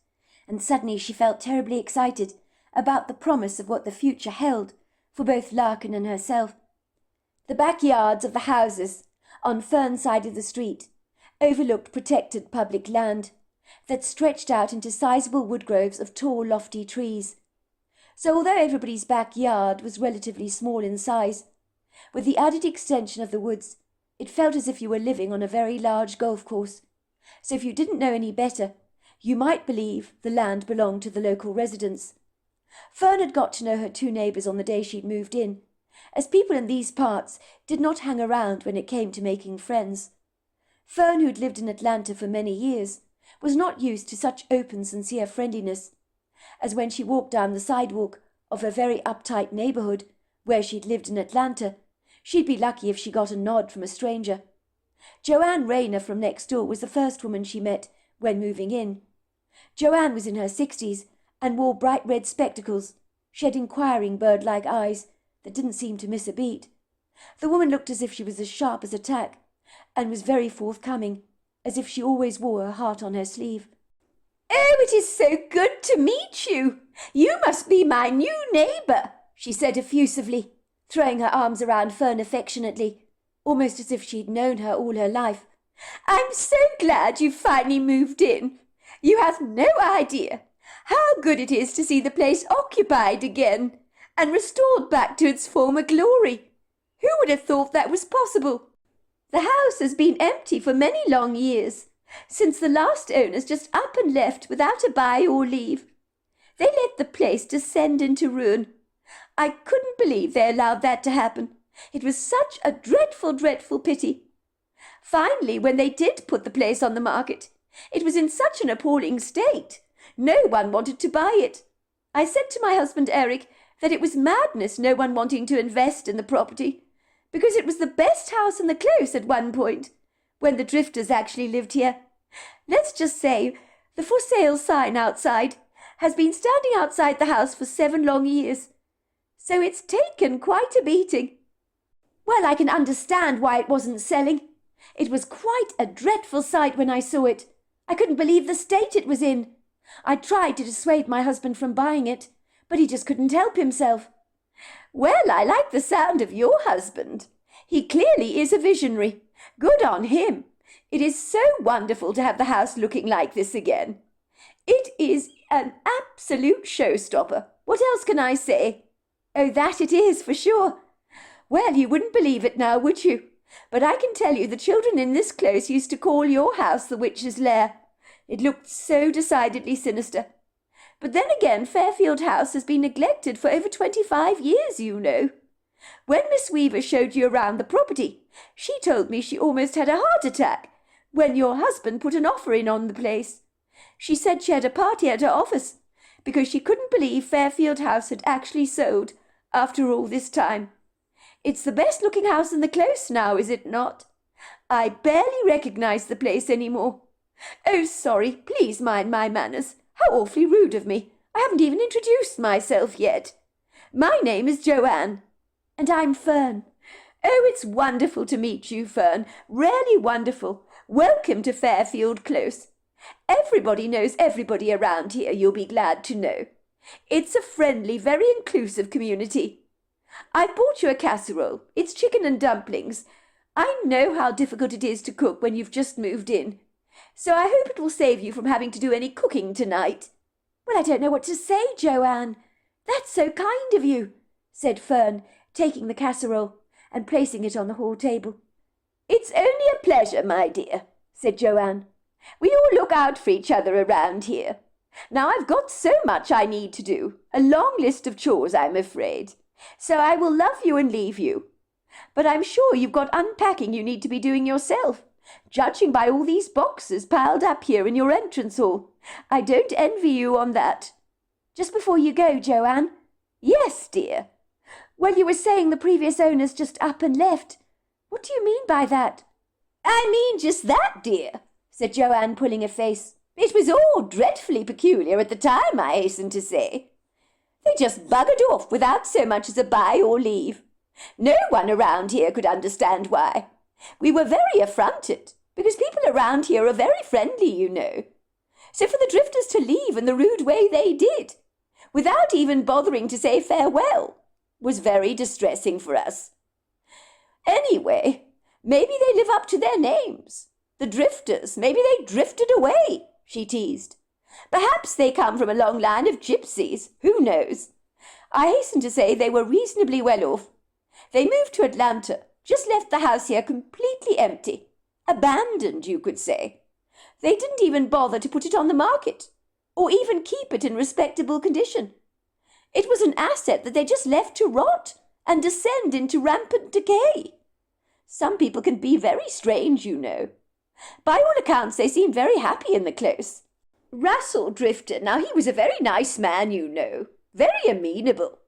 and suddenly she felt terribly excited about the promise of what the future held for both Larkin and herself. The backyards of the houses on Fern's side of the street overlooked protected public land that stretched out into sizable woodgroves of tall, lofty trees. So although everybody's backyard was relatively small in size, with the added extension of the woods, it felt as if you were living on a very large golf course. So if you didn't know any better, you might believe the land belonged to the local residents. Fern had got to know her two neighbours on the day she'd moved in, as people in these parts did not hang around when it came to making friends. Fern, who'd lived in Atlanta for many years, was not used to such open, sincere friendliness, as when she walked down the sidewalk of her very uptight neighbourhood, where she'd lived in Atlanta, she'd be lucky if she got a nod from a stranger. Joanne Rayner from next door was the first woman she met when moving in. Joanne was in her 60s and wore bright red spectacles. She had inquiring bird-like eyes that didn't seem to miss a beat. The woman looked as if she was as sharp as a tack, and was very forthcoming, as if she always wore her heart on her sleeve. "Oh, it is so good to meet you. You must be my new neighbour," she said effusively, throwing her arms around Fern affectionately, almost as if she'd known her all her life. "I'm so glad you've finally moved in. You have no idea how good it is to see the place occupied again and restored back to its former glory. Who would have thought that was possible? The house has been empty for many long years, since the last owners just up and left without a buy or leave. They let the place descend into ruin. I couldn't believe they allowed that to happen. It was such a dreadful, dreadful pity. Finally, when they did put the place on the market, it was in such an appalling state. No one wanted to buy it. I said to my husband Eric that it was madness no one wanting to invest in the property, because it was the best house in the close at one point, when the drifters actually lived here. Let's just say the for sale sign outside has been standing outside the house for 7 long years, so it's taken quite a beating." "Well, I can understand why it wasn't selling. It was quite a dreadful sight when I saw it. I couldn't believe the state it was in. I tried to dissuade my husband from buying it, but he just couldn't help himself." "Well, I like the sound of your husband. He clearly is a visionary. Good on him. It is so wonderful to have the house looking like this again. It is an absolute showstopper. What else can I say?" "Oh, that it is, for sure." "Well, you wouldn't believe it now, would you? But I can tell you the children in this close used to call your house the witch's lair. It looked so decidedly sinister. But then again, Fairfield House has been neglected for over 25 years, you know. When Miss Weaver showed you around the property, she told me she almost had a heart attack when your husband put an offer in on the place. She said she had a party at her office because she couldn't believe Fairfield House had actually sold after all this time. It's the best-looking house in the close now, is it not? I barely recognize the place any more. Oh, sorry, please mind my manners. How awfully rude of me. I haven't even introduced myself yet. My name is Joanne." "And I'm Fern." "Oh, it's wonderful to meet you, Fern. Really wonderful. Welcome to Fairfield Close. Everybody knows everybody around here, you'll be glad to know. It's a friendly, very inclusive community. I bought you a casserole. It's chicken and dumplings. I know how difficult it is to cook when you've just moved in, so I hope it will save you from having to do any cooking tonight." "Well, I don't know what to say, Joanne. That's so kind of you," said Fern, taking the casserole and placing it on the hall table. "It's only a pleasure, my dear," said Joanne. "We all look out for each other around here. Now I've got so much I need to do, a long list of chores, I'm afraid, so I will love you and leave you. But I'm sure you've got unpacking you need to be doing yourself, judging by all these boxes piled up here in your entrance hall. I don't envy you on that." "Just before you go, Joanne." "Yes, dear." Well, you were saying the previous owners just up and left. What do you mean by that? I mean just that, dear, said Joanne, pulling a face. It was all dreadfully peculiar at the time, I hasten to say. They just buggered off without so much as a bye or leave. No one around here could understand why. We were very affronted, because people around here are very friendly, you know. So for the drifters to leave in the rude way they did, without even bothering to say farewell, was very distressing for us. Anyway, maybe they live up to their names. The drifters, maybe they drifted away, she teased. Perhaps they come from a long line of gypsies, who knows? I hasten to say they were reasonably well off. They moved to Atlanta, just left the house here completely empty. Abandoned, you could say. They didn't even bother to put it on the market, or even keep it in respectable condition. It was an asset that they just left to rot and descend into rampant decay. Some people can be very strange, you know. By all accounts, they seemed very happy in the close. Russell Drifter, now he was a very nice man, you know, very amenable.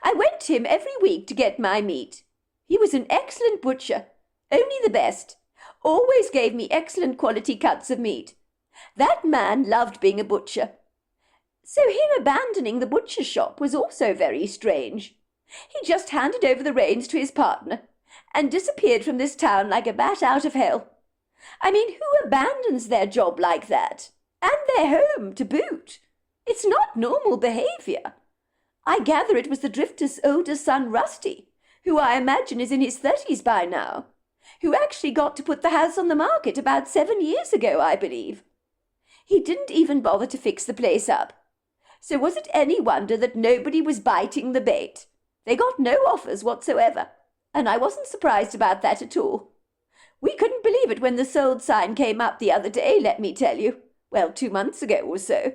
I went to him every week to get my meat. He was an excellent butcher, only the best, always gave me excellent quality cuts of meat. That man loved being a butcher. So him abandoning the butcher shop was also very strange. He just handed over the reins to his partner and disappeared from this town like a bat out of hell. I mean, who abandons their job like that? And their home, to boot? It's not normal behaviour. I gather it was the drifter's older son, Rusty, who I imagine is in his 30s by now, who actually got to put the house on the market about 7 years ago, I believe. He didn't even bother to fix the place up. So was it any wonder that nobody was biting the bait? They got no offers whatsoever, and I wasn't surprised about that at all. We couldn't believe it when the sold sign came up the other day, let me tell you. Well, 2 months ago or so.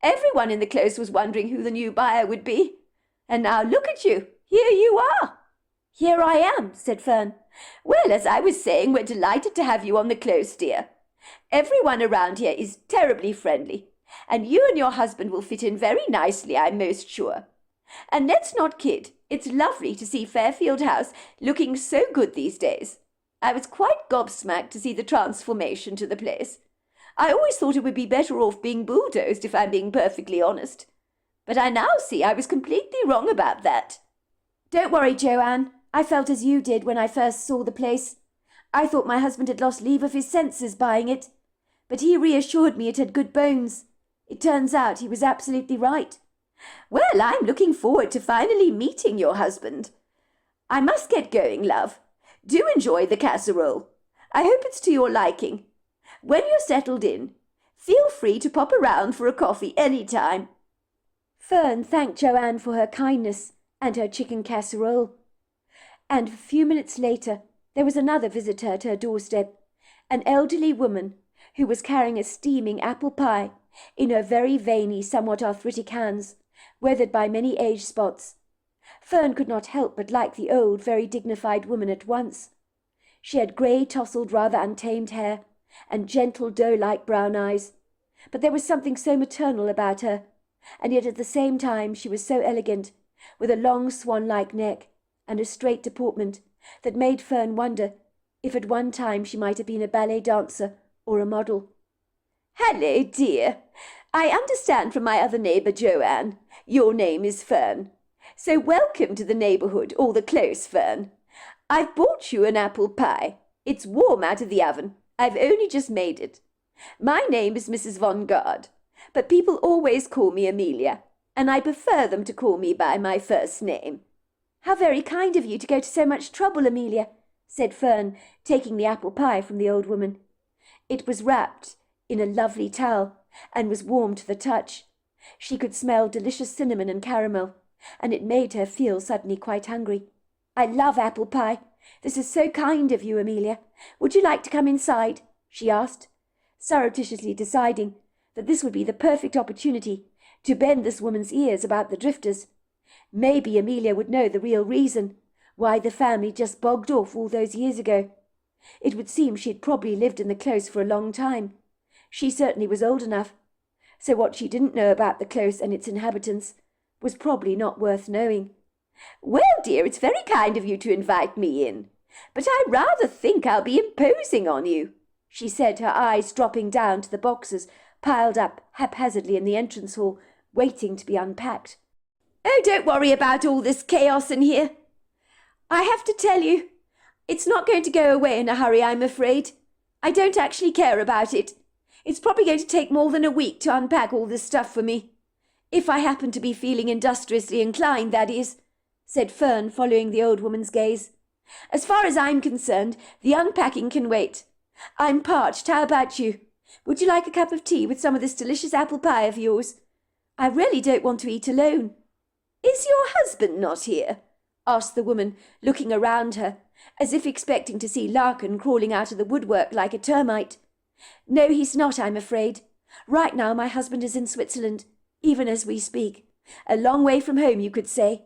Everyone in the close was wondering who the new buyer would be. And now look at you. Here you are. Here I am, said Fern. Well, as I was saying, we're delighted to have you on the close, dear. Everyone around here is terribly friendly, and you and your husband will fit in very nicely, I'm most sure. And let's not kid, it's lovely to see Fairfield House looking so good these days. I was quite gobsmacked to see the transformation to the place. I always thought it would be better off being bulldozed, if I'm being perfectly honest. But I now see I was completely wrong about that. Don't worry, Joanne. I felt as you did when I first saw the place. I thought my husband had lost leave of his senses buying it, but he reassured me it had good bones. It turns out he was absolutely right. Well, I'm looking forward to finally meeting your husband. I must get going, love. Do enjoy the casserole. I hope it's to your liking. When you're settled in, feel free to pop around for a coffee any time. Fern thanked Joanne for her kindness and her chicken casserole. And a few minutes later, there was another visitor at her doorstep, an elderly woman who was carrying a steaming apple pie in her very veiny, somewhat arthritic hands, weathered by many age spots. Fern could not help but like the old, very dignified woman at once. She had grey, tousled, rather untamed hair, and gentle, doe-like brown eyes, but there was something so maternal about her, and yet at the same time she was so elegant, with a long swan-like neck and a straight deportment, that made Fern wonder if at one time she might have been a ballet dancer or a model. "Hello, dear. I understand from my other neighbour, Joanne, your name is Fern. So welcome to the neighbourhood, or the close, Fern. I've bought you an apple pie. It's warm out of the oven. I've only just made it. My name is Mrs. Von Gard, but people always call me Amelia, and I prefer them to call me by my first name." "How very kind of you to go to so much trouble, Amelia," said Fern, taking the apple pie from the old woman. It was wrapped in a lovely towel, and was warm to the touch. She could smell delicious cinnamon and caramel, and it made her feel suddenly quite hungry. "I love apple pie. This is so kind of you, Amelia. Would you like to come inside?" she asked, surreptitiously deciding that this would be the perfect opportunity to bend this woman's ears about the drifters. Maybe Amelia would know the real reason why the family just bogged off all those years ago. It would seem she had probably lived in the close for a long time. She certainly was old enough, so what she didn't know about the close and its inhabitants was probably not worth knowing. Well, dear, it's very kind of you to invite me in, but I rather think I'll be imposing on you, she said, her eyes dropping down to the boxes piled up haphazardly in the entrance hall, waiting to be unpacked. Oh, don't worry about all this chaos in here. I have to tell you, it's not going to go away in a hurry, I'm afraid. I don't actually care about it. It's probably going to take more than a week to unpack all this stuff for me. If I happen to be feeling industriously inclined, that is, said Fern, following the old woman's gaze. As far as I'm concerned, the unpacking can wait. I'm parched. How about you? Would you like a cup of tea with some of this delicious apple pie of yours? I really don't want to eat alone. Is your husband not here? Asked the woman, looking around her, as if expecting to see Larkin crawling out of the woodwork like a termite. No, he's not, I'm afraid. Right now my husband is in Switzerland, even as we speak. A long way from home, you could say.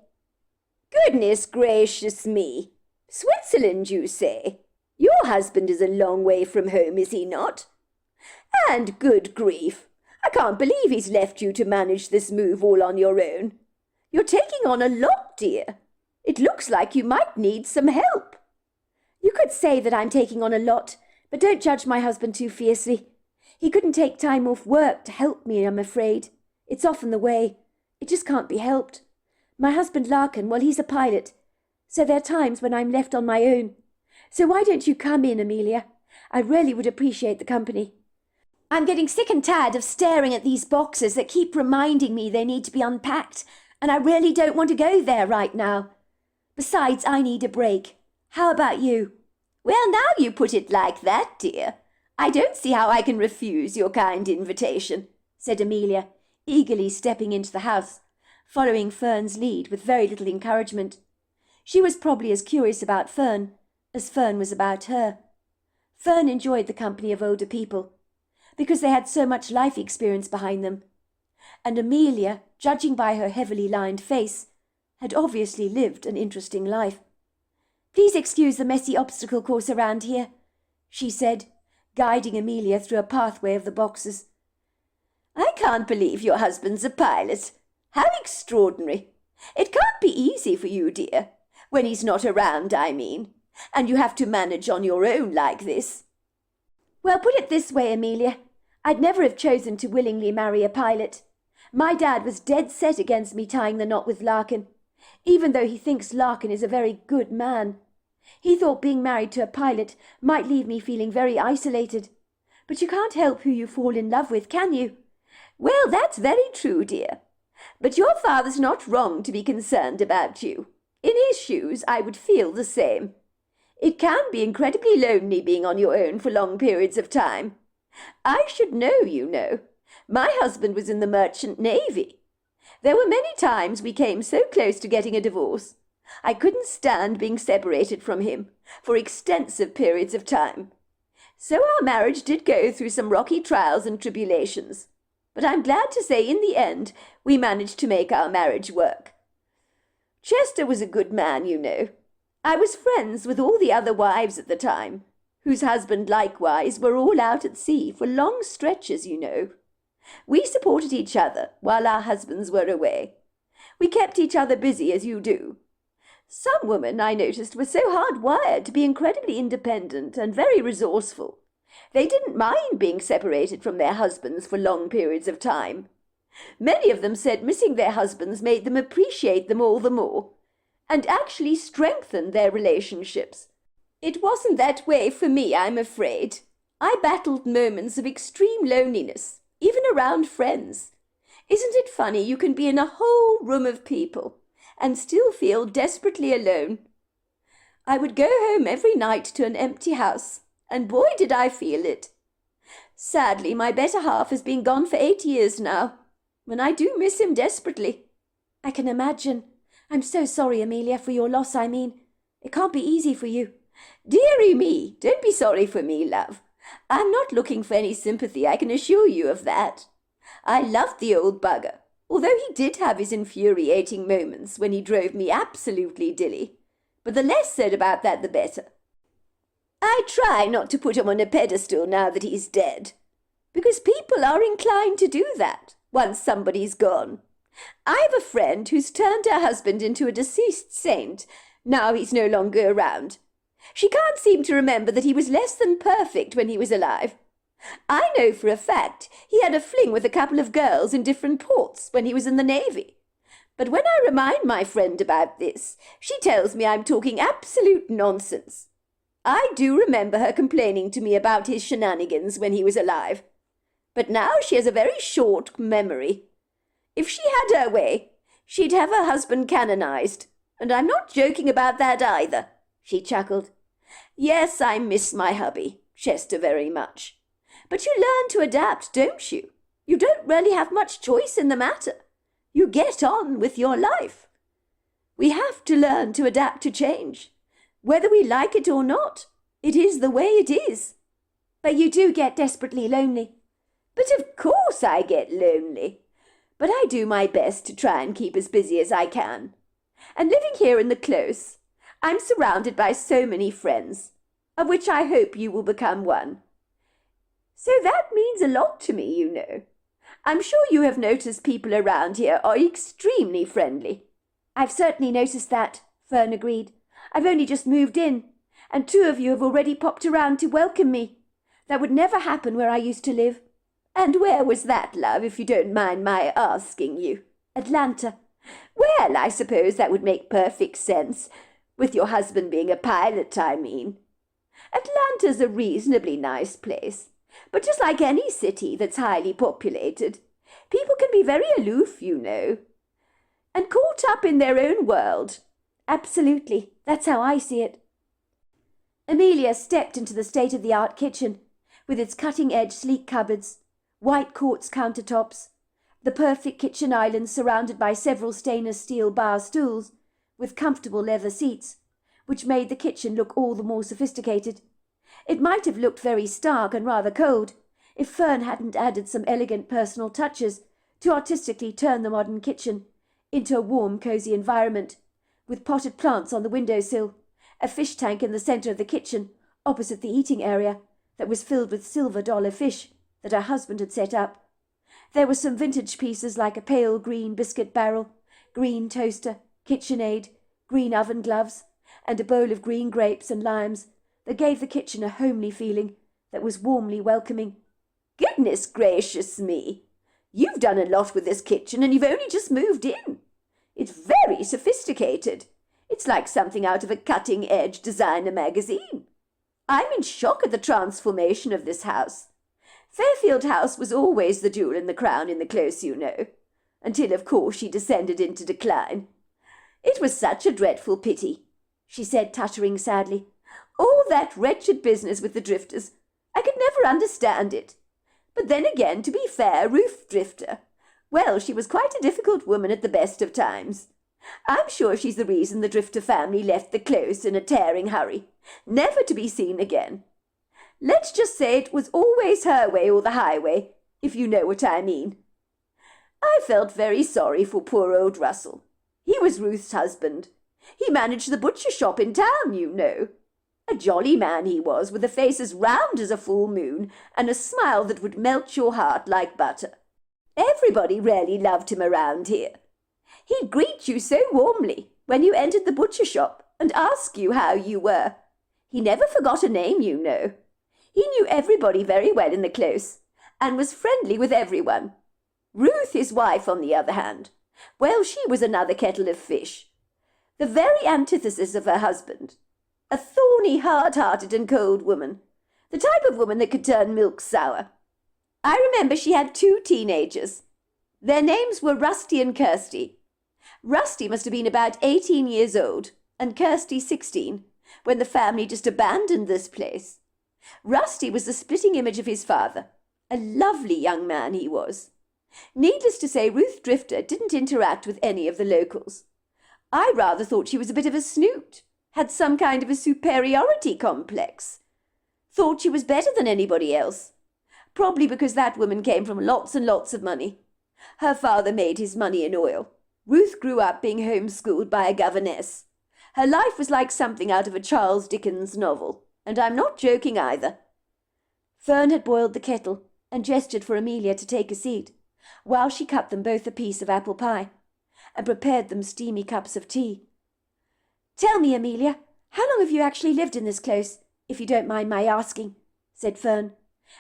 Goodness gracious me! Switzerland, you say? Your husband is a long way from home, is he not? And good grief! I can't believe he's left you to manage this move all on your own. You're taking on a lot, dear. It looks like you might need some help. You could say that I'm taking on a lot, but don't judge my husband too fiercely. He couldn't take time off work to help me, I'm afraid. It's often the way. It just can't be helped. My husband Larkin, well, he's a pilot, so there are times when I'm left on my own. So why don't you come in, Amelia? I really would appreciate the company. I'm getting sick and tired of staring at these boxes that keep reminding me they need to be unpacked, and I really don't want to go there right now. Besides, I need a break. How about you? Well, now you put it like that, dear, I don't see how I can refuse your kind invitation, said Amelia, eagerly stepping into the house, following Fern's lead with very little encouragement. She was probably as curious about Fern as Fern was about her. Fern enjoyed the company of older people, because they had so much life experience behind them, and Amelia, judging by her heavily lined face, had obviously lived an interesting life. Please excuse the messy obstacle course around here, she said, guiding Amelia through a pathway of the boxes. I can't believe your husband's a pilot. How extraordinary. It can't be easy for you, dear, when he's not around, I mean, and you have to manage on your own like this. Well, put it this way, Amelia. I'd never have chosen to willingly marry a pilot. My dad was dead set against me tying the knot with Larkin, even though he thinks Larkin is a very good man. He thought being married to a pilot might leave me feeling very isolated. But you can't help who you fall in love with, can you? Well, that's very true, dear. But your father's not wrong to be concerned about you. In his shoes, I would feel the same. It can be incredibly lonely being on your own for long periods of time. I should know, you know. My husband was in the Merchant Navy. There were many times we came so close to getting a divorce. I couldn't stand being separated from him for extensive periods of time. So our marriage did go through some rocky trials and tribulations. But I'm glad to say in the end we managed to make our marriage work. Chester was a good man, you know. I was friends with all the other wives at the time, whose husbands likewise were all out at sea for long stretches, you know. We supported each other while our husbands were away. We kept each other busy as you do. Some women, I noticed, were so hard-wired to be incredibly independent and very resourceful. They didn't mind being separated from their husbands for long periods of time. Many of them said missing their husbands made them appreciate them all the more, and actually strengthened their relationships. It wasn't that way for me, I'm afraid. I battled moments of extreme loneliness, even around friends. Isn't it funny you can be in a whole room of people and still feel desperately alone? I would go home every night to an empty house, and boy did I feel it. Sadly, my better half has been gone for 8 years now, and I do miss him desperately. I can imagine. I'm so sorry, Amelia, for your loss, I mean. It can't be easy for you. Dearie me, don't be sorry for me, love. I'm not looking for any sympathy, I can assure you of that. I loved the old bugger, although he did have his infuriating moments when he drove me absolutely dilly. But the less said about that, the better. I try not to put him on a pedestal now that he's dead, because people are inclined to do that once somebody's gone. I have a friend who's turned her husband into a deceased saint. Now he's no longer around. She can't seem to remember that he was less than perfect when he was alive. I know for a fact he had a fling with a couple of girls in different ports when he was in the Navy. But when I remind my friend about this, she tells me I'm talking absolute nonsense. I do remember her complaining to me about his shenanigans when he was alive. But now she has a very short memory. If she had her way, she'd have her husband canonized. And I'm not joking about that either, she chuckled. Yes, I miss my hubby, Chester, very much. But you learn to adapt, don't you? You don't really have much choice in the matter. You get on with your life. We have to learn to adapt to change. Whether we like it or not, it is the way it is. But you do get desperately lonely. But of course I get lonely. But I do my best to try and keep as busy as I can. And living here in the close, I'm surrounded by so many friends, of which I hope you will become one. So that means a lot to me, you know. I'm sure you have noticed people around here are extremely friendly. I've certainly noticed that, Fern agreed. I've only just moved in, and 2 of you have already popped around to welcome me. That would never happen where I used to live. And where was that, love, if you don't mind my asking you? Atlanta. Well, I suppose that would make perfect sense, with your husband being a pilot, I mean. Atlanta's a reasonably nice place, but just like any city that's highly populated, people can be very aloof, you know, and caught up in their own world. Absolutely, that's how I see it. Amelia stepped into the state-of-the-art kitchen, with its cutting-edge sleek cupboards, white quartz countertops, the perfect kitchen island surrounded by several stainless steel bar stools, with comfortable leather seats, which made the kitchen look all the more sophisticated. It might have looked very stark and rather cold, if Fern hadn't added some elegant personal touches to artistically turn the modern kitchen into a warm, cosy environment, with potted plants on the windowsill, a fish tank in the centre of the kitchen, opposite the eating area, that was filled with silver dollar fish that her husband had set up. There were some vintage pieces like a pale green biscuit barrel, green toaster, KitchenAid, green oven gloves, and a bowl of green grapes and limes that gave the kitchen a homely feeling that was warmly welcoming. Goodness gracious me! You've done a lot with this kitchen and you've only just moved in. It's very sophisticated. It's like something out of a cutting-edge designer magazine. I'm in shock at the transformation of this house. Fairfield House was always the jewel in the crown in the close, you know, until, of course, she descended into decline. It was such a dreadful pity, she said, tuttering sadly. All that wretched business with the drifters. I could never understand it. But then again, to be fair, Ruth Drifter, well, she was quite a difficult woman at the best of times. I'm sure she's the reason the Drifter family left the close in a tearing hurry, never to be seen again. Let's just say it was always her way or the highway, if you know what I mean. I felt very sorry for poor old Russell. He was Ruth's husband. He managed the butcher shop in town, you know. A jolly man he was, with a face as round as a full moon, and a smile that would melt your heart like butter. Everybody really loved him around here. He'd greet you so warmly when you entered the butcher shop and ask you how you were. He never forgot a name, you know. He knew everybody very well in the close, and was friendly with everyone. Ruth, his wife, on the other hand, well, she was another kettle of fish. The very antithesis of her husband. A thorny, hard-hearted and cold woman. The type of woman that could turn milk sour. I remember she had 2 teenagers. Their names were Rusty and Kirsty. Rusty must have been about 18 years old, and Kirsty 16, when the family just abandoned this place. Rusty was the spitting image of his father. A lovely young man he was. Needless to say, Ruth Drifter didn't interact with any of the locals. I rather thought she was a bit of a snoot, had some kind of a superiority complex. Thought she was better than anybody else. Probably because that woman came from lots and lots of money. Her father made his money in oil. Ruth grew up being homeschooled by a governess. Her life was like something out of a Charles Dickens novel, and I'm not joking either. Fern had boiled the kettle and gestured for Amelia to take a seat, while she cut them both a piece of apple pie and prepared them steamy cups of tea. "Tell me, Amelia, how long have you actually lived in this close, if you don't mind my asking?" said Fern,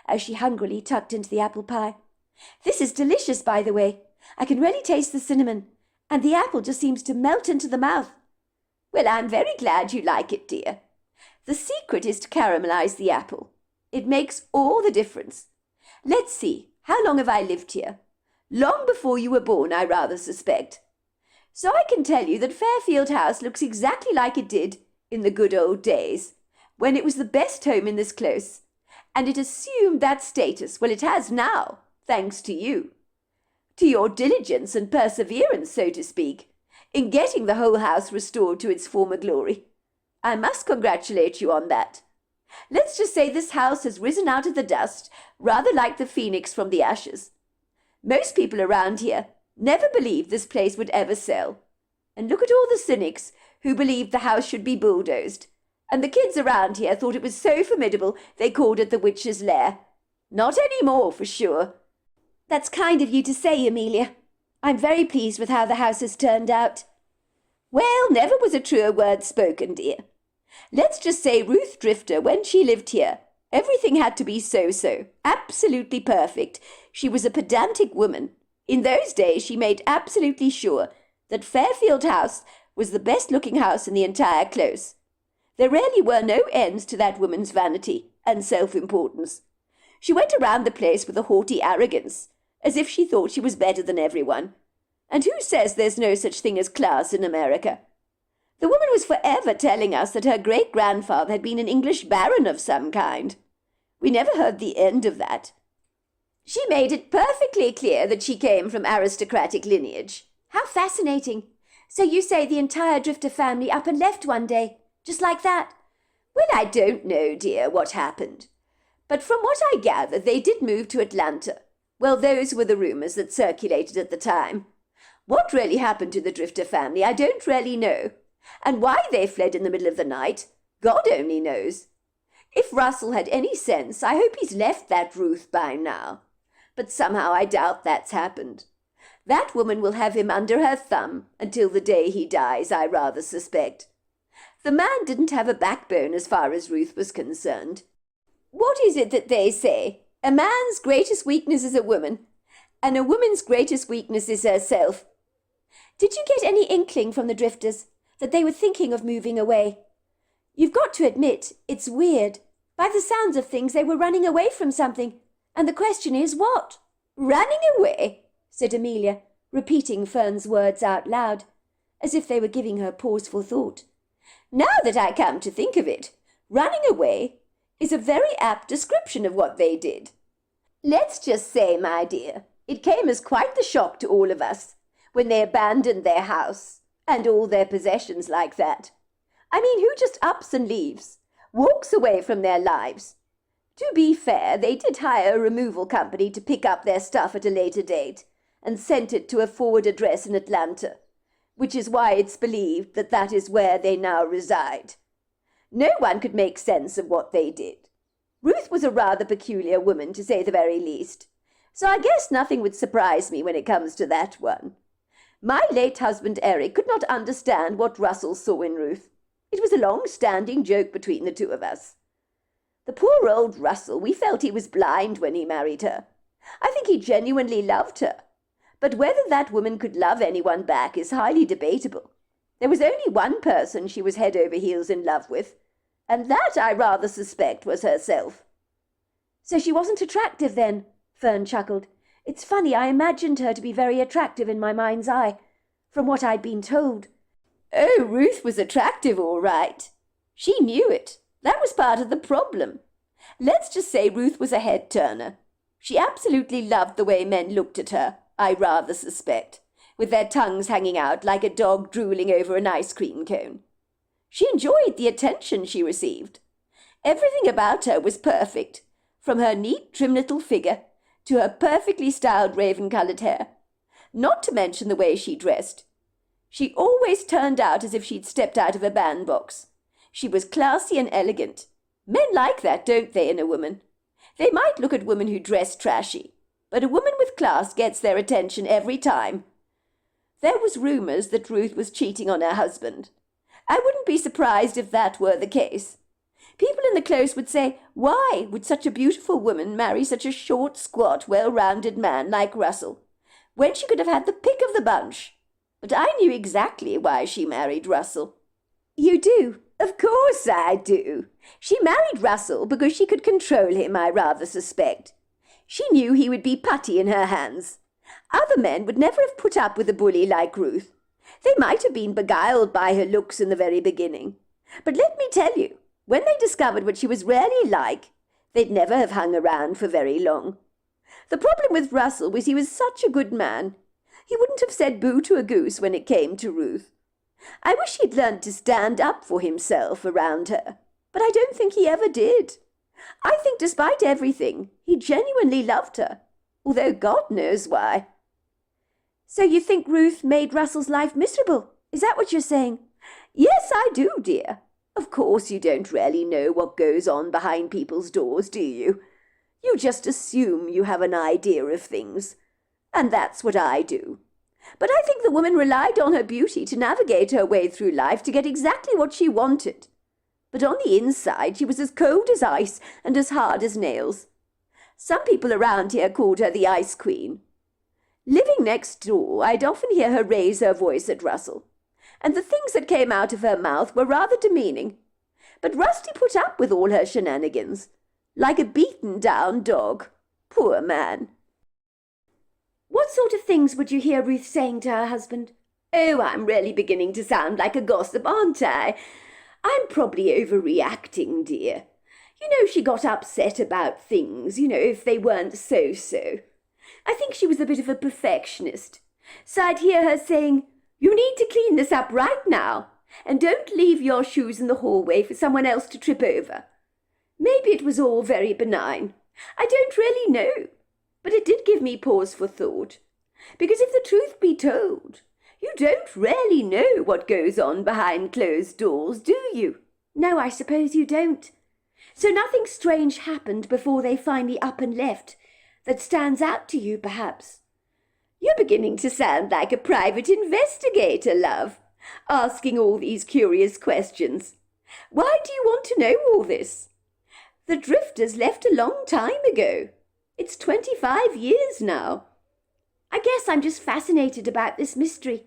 as she hungrily tucked into the apple pie. "This is delicious, by the way. I can really taste the cinnamon, and the apple just seems to melt into the mouth." "Well, I'm very glad you like it, dear. The secret is to caramelize the apple. It makes all the difference. Let's see, how long have I lived here? Long before you were born, I rather suspect. So I can tell you that Fairfield House looks exactly like it did in the good old days, when it was the best home in this close, and it assumed that status. Well, it has now, thanks to you. To your diligence and perseverance, so to speak, in getting the whole house restored to its former glory. I must congratulate you on that. Let's just say this house has risen out of the dust, rather like the phoenix from the ashes. Most people around here never believed this place would ever sell. And look at all the cynics who believed the house should be bulldozed. And the kids around here thought it was so formidable they called it the witch's lair. Not any more, for sure." "That's kind of you to say, Amelia. I'm very pleased with how the house has turned out." "Well, never was a truer word spoken, dear. Let's just say Ruth Drifter, when she lived here, everything had to be so-so, absolutely perfect. She was a pedantic woman. In those days she made absolutely sure that Fairfield House was the best-looking house in the entire close. There really were no ends to that woman's vanity and self-importance. She went around the place with a haughty arrogance, as if she thought she was better than everyone. And who says there's no such thing as class in America? The woman was forever telling us that her great-grandfather had been an English baron of some kind. We never heard the end of that. She made it perfectly clear that she came from aristocratic lineage." "How fascinating. So you say the entire Drifter family up and left one day, just like that?" "Well, I don't know, dear, what happened. But from what I gather, they did move to Atlanta. Well, those were the rumors that circulated at the time. What really happened to the Drifter family, I don't really know. And why they fled in the middle of the night, God only knows. If Russell had any sense, I hope he's left that Ruth by now. But somehow I doubt that's happened. That woman will have him under her thumb until the day he dies, I rather suspect. The man didn't have a backbone as far as Ruth was concerned. What is it that they say? A man's greatest weakness is a woman, and a woman's greatest weakness is herself." "Did you get any inkling from the Drifters that they were thinking of moving away? You've got to admit, it's weird. By the sounds of things, they were running away from something. And the question is, what?" "Running away?" said Amelia, repeating Fern's words out loud, as if they were giving her pause for thought. "Now that I come to think of it, running away is a very apt description of what they did. Let's just say, my dear, it came as quite the shock to all of us when they abandoned their house and all their possessions like that. I mean, who just ups and leaves, walks away from their lives? To be fair, they did hire a removal company to pick up their stuff at a later date and sent it to a forward address in Atlanta, which is why it's believed that that is where they now reside. No one could make sense of what they did. Ruth was a rather peculiar woman, to say the very least, so I guess nothing would surprise me when it comes to that one. My late husband Eric could not understand what Russell saw in Ruth. It was a long-standing joke between the two of us. The poor old Russell, we felt he was blind when he married her. I think he genuinely loved her. But whether that woman could love anyone back is highly debatable. There was only one person she was head over heels in love with, and that I rather suspect was herself." "So she wasn't attractive then?" Fern chuckled. "It's funny, I imagined her to be very attractive in my mind's eye, from what I'd been told." "Oh, Ruth was attractive, all right. She knew it. That was part of the problem. Let's just say Ruth was a head-turner. She absolutely loved the way men looked at her, I rather suspect, with their tongues hanging out like a dog drooling over an ice cream cone. She enjoyed the attention she received. Everything about her was perfect, from her neat, trim little figure to her perfectly styled raven-coloured hair, not to mention the way she dressed. She always turned out as if she'd stepped out of a bandbox. She was classy and elegant. Men like that, don't they, in a woman? They might look at women who dress trashy, but a woman with class gets their attention every time. There was rumours that Ruth was cheating on her husband. I wouldn't be surprised if that were the case. People in the close would say, why would such a beautiful woman marry such a short, squat, well-rounded man like Russell, when she could have had the pick of the bunch? But I knew exactly why she married Russell. You do? Of course I do. She married Russell because she could control him, I rather suspect. She knew he would be putty in her hands. Other men would never have put up with a bully like Ruth. They might have been beguiled by her looks in the very beginning. But let me tell you, when they discovered what she was really like, they'd never have hung around for very long. The problem with Russell was he was such a good man. He wouldn't have said boo to a goose when it came to Ruth. I wish he'd learned to stand up for himself around her, but I don't think he ever did. I think despite everything, he genuinely loved her, although God knows why. So you think Ruth made Russell's life miserable? Is that what you're saying? Yes, I do, dear. Of course you don't really know what goes on behind people's doors, do you? You just assume you have an idea of things. And that's what I do. But I think the woman relied on her beauty to navigate her way through life to get exactly what she wanted. But on the inside she was as cold as ice and as hard as nails. Some people around here called her the Ice Queen. Living next door, I'd often hear her raise her voice at Russell, and the things that came out of her mouth were rather demeaning. But Rusty put up with all her shenanigans, like a beaten-down dog. Poor man. What sort of things would you hear Ruth saying to her husband? Oh, I'm really beginning to sound like a gossip, aren't I? I'm probably overreacting, dear. You know, she got upset about things, if they weren't so-so. I think she was a bit of a perfectionist. So I'd hear her saying, you need to clean this up right now, and don't leave your shoes in the hallway for someone else to trip over. Maybe it was all very benign. I don't really know. But it did give me pause for thought. Because if the truth be told, you don't really know what goes on behind closed doors, do you? No, I suppose you don't. So nothing strange happened before they finally up and left that stands out to you, perhaps? You're beginning to sound like a private investigator, love, asking all these curious questions. Why do you want to know all this? The drifters left a long time ago. It's 25 years now. I guess I'm just fascinated about this mystery.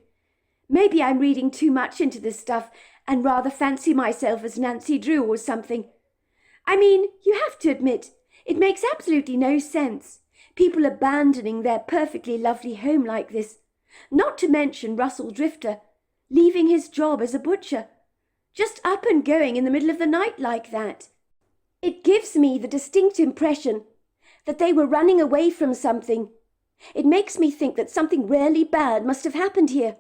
Maybe I'm reading too much into this stuff and rather fancy myself as Nancy Drew or something. I mean, you have to admit, it makes absolutely no sense. People abandoning their perfectly lovely home like this. Not to mention Russell Drifter, leaving his job as a butcher. Just up and going in the middle of the night like that. It gives me the distinct impression that they were running away from something. It makes me think that something really bad must have happened here.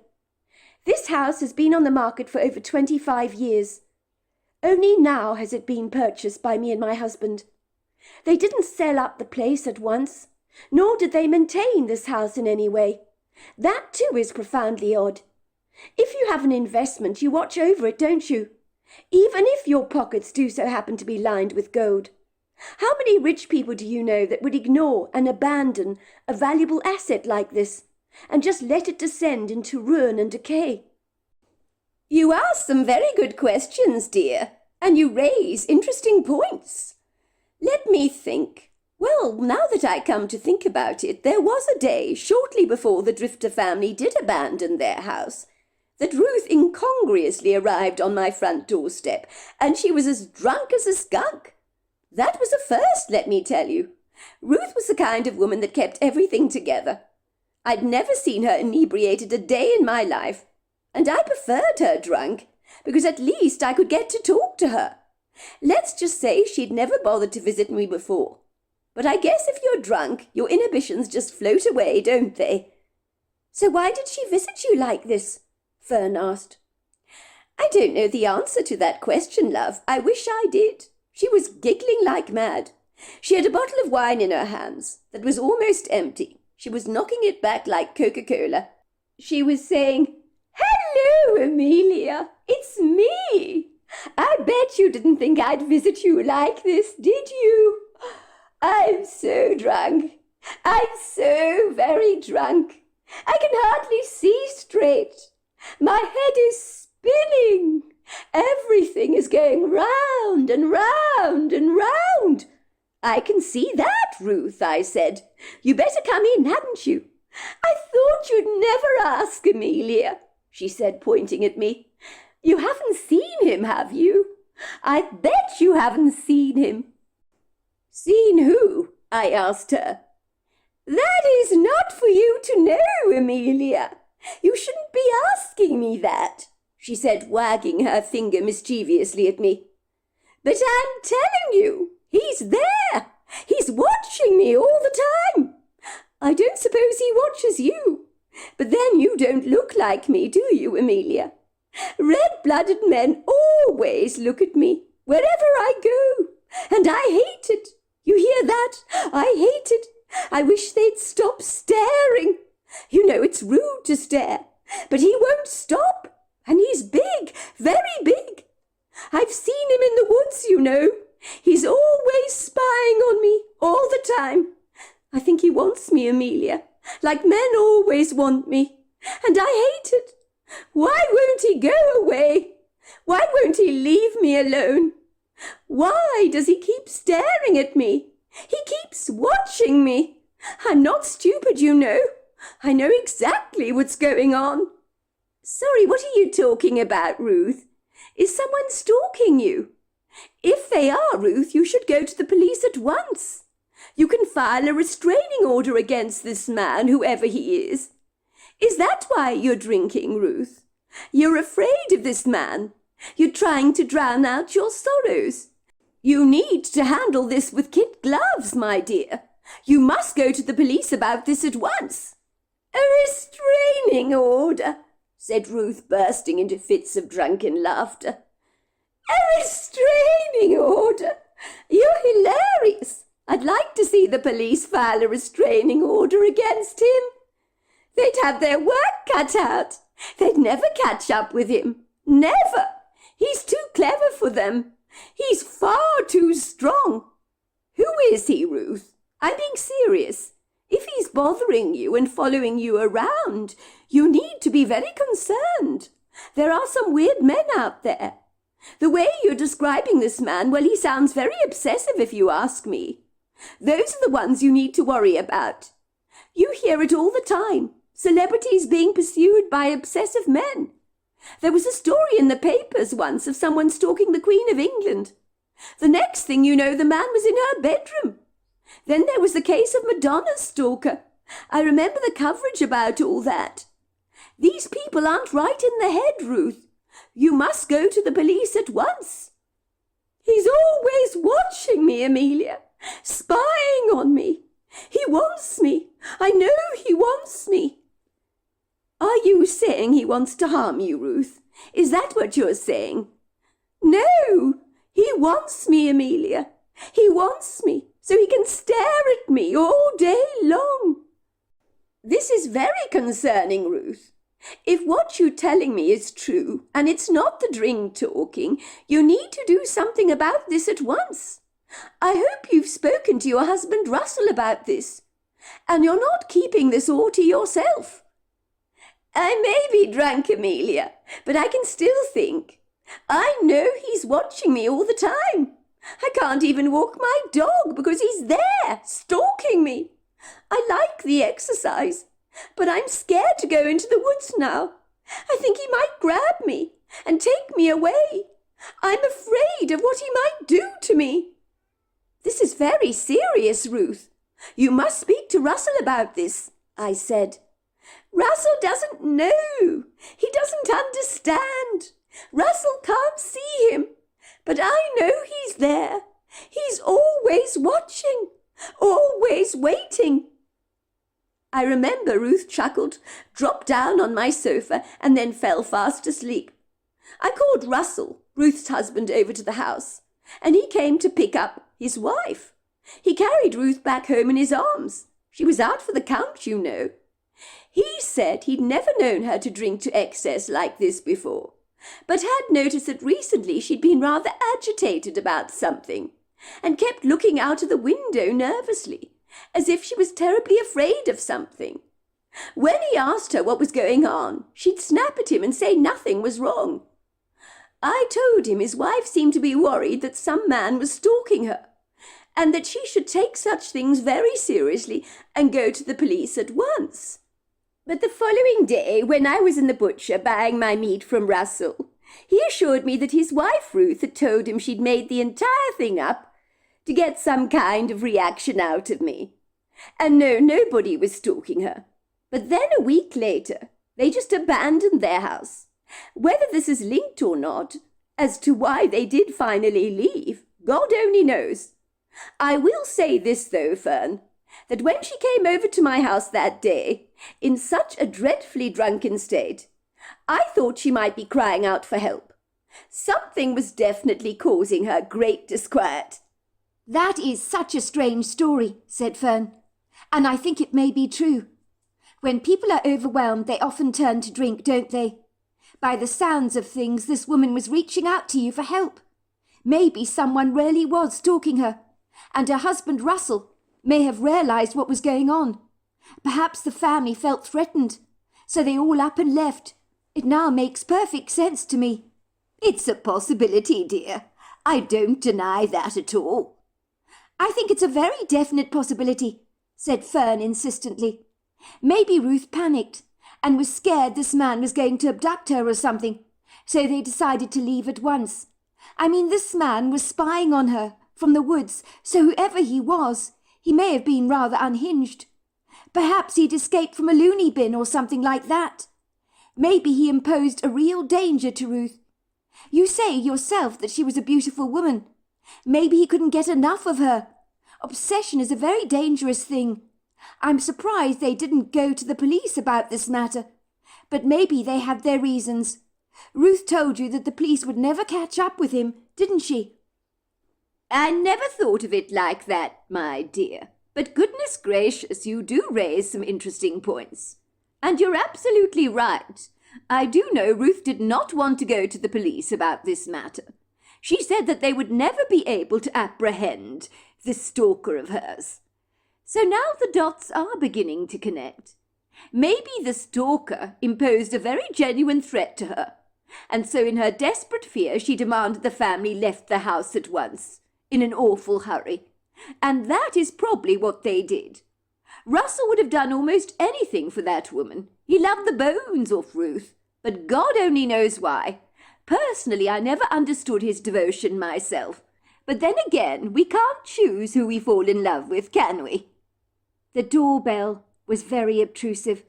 This house has been on the market for over 25 years. Only now has it been purchased by me and my husband. They didn't sell up the place at once, nor did they maintain this house in any way. That too is profoundly odd. If you have an investment, you watch over it, don't you? Even if your pockets do so happen to be lined with gold. How many rich people do you know that would ignore and abandon a valuable asset like this and just let it descend into ruin and decay? You ask some very good questions, dear, and you raise interesting points. Let me think. Well, now that I come to think about it, there was a day, shortly before the Drifter family did abandon their house, that Ruth incongruously arrived on my front doorstep, and she was as drunk as a skunk. That was a first, let me tell you. Ruth was the kind of woman that kept everything together. I'd never seen her inebriated a day in my life, and I preferred her drunk, because at least I could get to talk to her. Let's just say she'd never bothered to visit me before. But I guess if you're drunk, your inhibitions just float away, don't they? So why did she visit you like this? Fern asked. I don't know the answer to that question, love. I wish I did. She was giggling like mad. She had a bottle of wine in her hands that was almost empty. She was knocking it back like Coca-Cola. She was saying, "Hello, Amelia. It's me. I bet you didn't think I'd visit you like this, did you? I'm so drunk. I'm so very drunk. I can hardly see straight. My head is spinning. Everything is going round and round and round. I can see that, Ruth, I said. You better come in, hadn't you? I thought you'd never ask, Amelia, she said, pointing at me. You haven't seen him, have you? I bet you haven't seen him. Seen who? I asked her. That is not for you to know, Amelia. You shouldn't be asking me that, she said, wagging her finger mischievously at me. But I'm telling you, he's there. He's watching me all the time. I don't suppose he watches you. But then you don't look like me, do you, Amelia? Red-blooded men always look at me, wherever I go. And I hate it. You hear that? I hate it. I wish they'd stop staring. You know it's rude to stare, but he won't stop. And he's big, very big. I've seen him in the woods, you know. He's always spying on me, all the time. I think he wants me, Amelia, like men always want me. And I hate it. Why won't he go away? Why won't he leave me alone? Why does he keep staring at me? He keeps watching me. I'm not stupid, you know. I know exactly what's going on. Sorry, what are you talking about, Ruth? Is someone stalking you? If they are, Ruth, you should go to the police at once. You can file a restraining order against this man, whoever he is. Is that why you're drinking, Ruth? You're afraid of this man. You're trying to drown out your sorrows. You need to handle this with kid gloves, my dear. You must go to the police about this at once. A restraining order, said Ruth, bursting into fits of drunken laughter. A restraining order? You're hilarious. I'd like to see the police file a restraining order against him. They'd have their work cut out. They'd never catch up with him. Never. He's too clever for them. He's far too strong. Who is he, Ruth? I'm being serious. If he's bothering you and following you around, you need to be very concerned. There are some weird men out there. The way you're describing this man, well, he sounds very obsessive if you ask me. Those are the ones you need to worry about. You hear it all the time. Celebrities being pursued by obsessive men. There was a story in the papers once of someone stalking the Queen of England. The next thing you know, the man was in her bedroom. Then there was the case of Madonna's stalker. I remember the coverage about all that. These people aren't right in the head, Ruth. You must go to the police at once. He's always watching me, Amelia, spying on me. He wants me. I know he wants me. Are you saying he wants to harm you, Ruth? Is that what you're saying? No, he wants me, Amelia. He wants me so he can stare at me all day long. This is very concerning, Ruth. If what you're telling me is true, and it's not the drink talking, you need to do something about this at once. I hope you've spoken to your husband Russell about this, and you're not keeping this all to yourself. I may be drunk, Amelia, but I can still think. I know he's watching me all the time. I can't even walk my dog because he's there, stalking me. I like the exercise, but I'm scared to go into the woods now. I think he might grab me and take me away. I'm afraid of what he might do to me. This is very serious, Ruth. You must speak to Russell about this, I said. Russell doesn't know. He doesn't understand. Russell can't see him. But I know he's there. He's always watching, always waiting. I remember Ruth chuckled, dropped down on my sofa, and then fell fast asleep. I called Russell, Ruth's husband, over to the house, and he came to pick up his wife. He carried Ruth back home in his arms. She was out for the count, you know. He said he'd never known her to drink to excess like this before, but had noticed that recently she'd been rather agitated about something, and kept looking out of the window nervously, as if she was terribly afraid of something. When he asked her what was going on, she'd snap at him and say nothing was wrong. I told him his wife seemed to be worried that some man was stalking her, and that she should take such things very seriously and go to the police at once. But the following day, when I was in the butcher buying my meat from Russell, he assured me that his wife Ruth had told him she'd made the entire thing up to get some kind of reaction out of me. And no, nobody was stalking her. But then a week later, they just abandoned their house. Whether this is linked or not, as to why they did finally leave, God only knows. I will say this, though, Fern, that when she came over to my house that day, in such a dreadfully drunken state, I thought she might be crying out for help. Something was definitely causing her great disquiet. That is such a strange story, said Fern, and I think it may be true. When people are overwhelmed, they often turn to drink, don't they? By the sounds of things, this woman was reaching out to you for help. Maybe someone really was stalking her, and her husband Russell may have realized what was going on. Perhaps the family felt threatened, so they all up and left. It now makes perfect sense to me. It's a possibility, dear. I don't deny that at all. I think it's a very definite possibility, said Fern insistently. Maybe Ruth panicked and was scared this man was going to abduct her or something, so they decided to leave at once. I mean, this man was spying on her from the woods, so whoever he was, he may have been rather unhinged. Perhaps he'd escaped from a loony bin or something like that. Maybe he imposed a real danger to Ruth. You say yourself that she was a beautiful woman. Maybe he couldn't get enough of her. Obsession is a very dangerous thing. I'm surprised they didn't go to the police about this matter. But maybe they had their reasons. Ruth told you that the police would never catch up with him, didn't she? I never thought of it like that, my dear. But goodness gracious, you do raise some interesting points. And you're absolutely right. I do know Ruth did not want to go to the police about this matter. She said that they would never be able to apprehend this stalker of hers. So now the dots are beginning to connect. Maybe the stalker imposed a very genuine threat to her, and so in her desperate fear she demanded the family left the house at once, in an awful hurry. And that is probably what they did. Russell would have done almost anything for that woman. He loved the bones off Ruth, but God only knows why. Personally, I never understood his devotion myself. But then again, we can't choose who we fall in love with, can we? The doorbell was very obtrusive.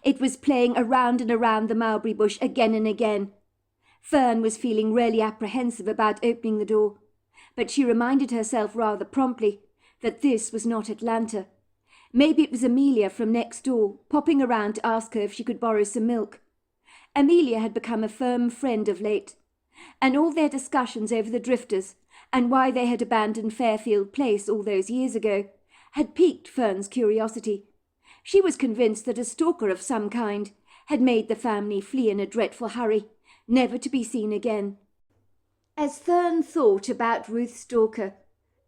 It was playing around and around the mulberry bush again and again. Fern was feeling really apprehensive about opening the door, but she reminded herself rather promptly that this was not Atlanta. Maybe it was Amelia from next door, popping around to ask her if she could borrow some milk. Amelia had become a firm friend of late, and all their discussions over the drifters and why they had abandoned Fairfield Place all those years ago had piqued Fern's curiosity. She was convinced that a stalker of some kind had made the family flee in a dreadful hurry, never to be seen again. As Fern thought about Ruth Stalker,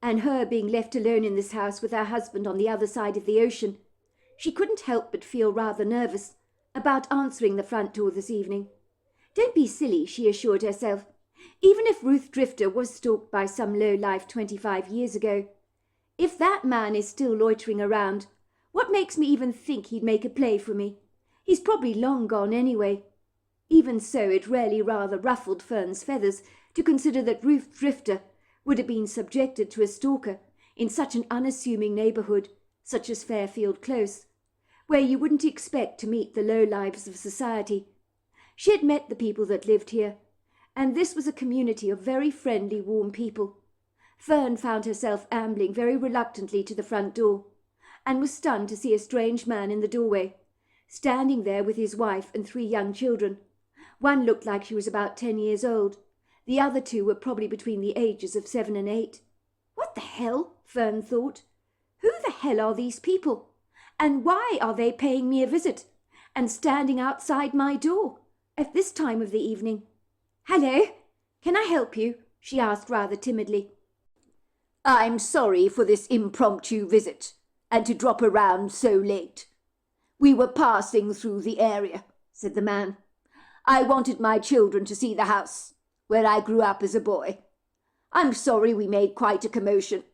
and her being left alone in this house with her husband on the other side of the ocean, she couldn't help but feel rather nervous about answering the front door this evening. Don't be silly, she assured herself. Even if Ruth Drifter was stalked by some low-life 25 years ago, if that man is still loitering around, what makes me even think he'd make a play for me? He's probably long gone anyway. Even so, it really rather ruffled Fern's feathers to consider that Ruth Drifter would have been subjected to a stalker in such an unassuming neighbourhood, such as Fairfield Close, where you wouldn't expect to meet the low lives of society. She had met the people that lived here, and this was a community of very friendly, warm people. Fern found herself ambling very reluctantly to the front door, and was stunned to see a strange man in the doorway, standing there with his wife and 3 young children. One looked like she was about 10 years old. The other 2 were probably between the ages of 7 and 8. What the hell? Fern thought. Who the hell are these people? And why are they paying me a visit and standing outside my door at this time of the evening? Hello, can I help you? She asked rather timidly. I'm sorry for this impromptu visit. and to drop around so late. We were passing through the area," said the man. "I wanted my children to see the house, where I grew up as a boy. I'm sorry we made quite a commotion,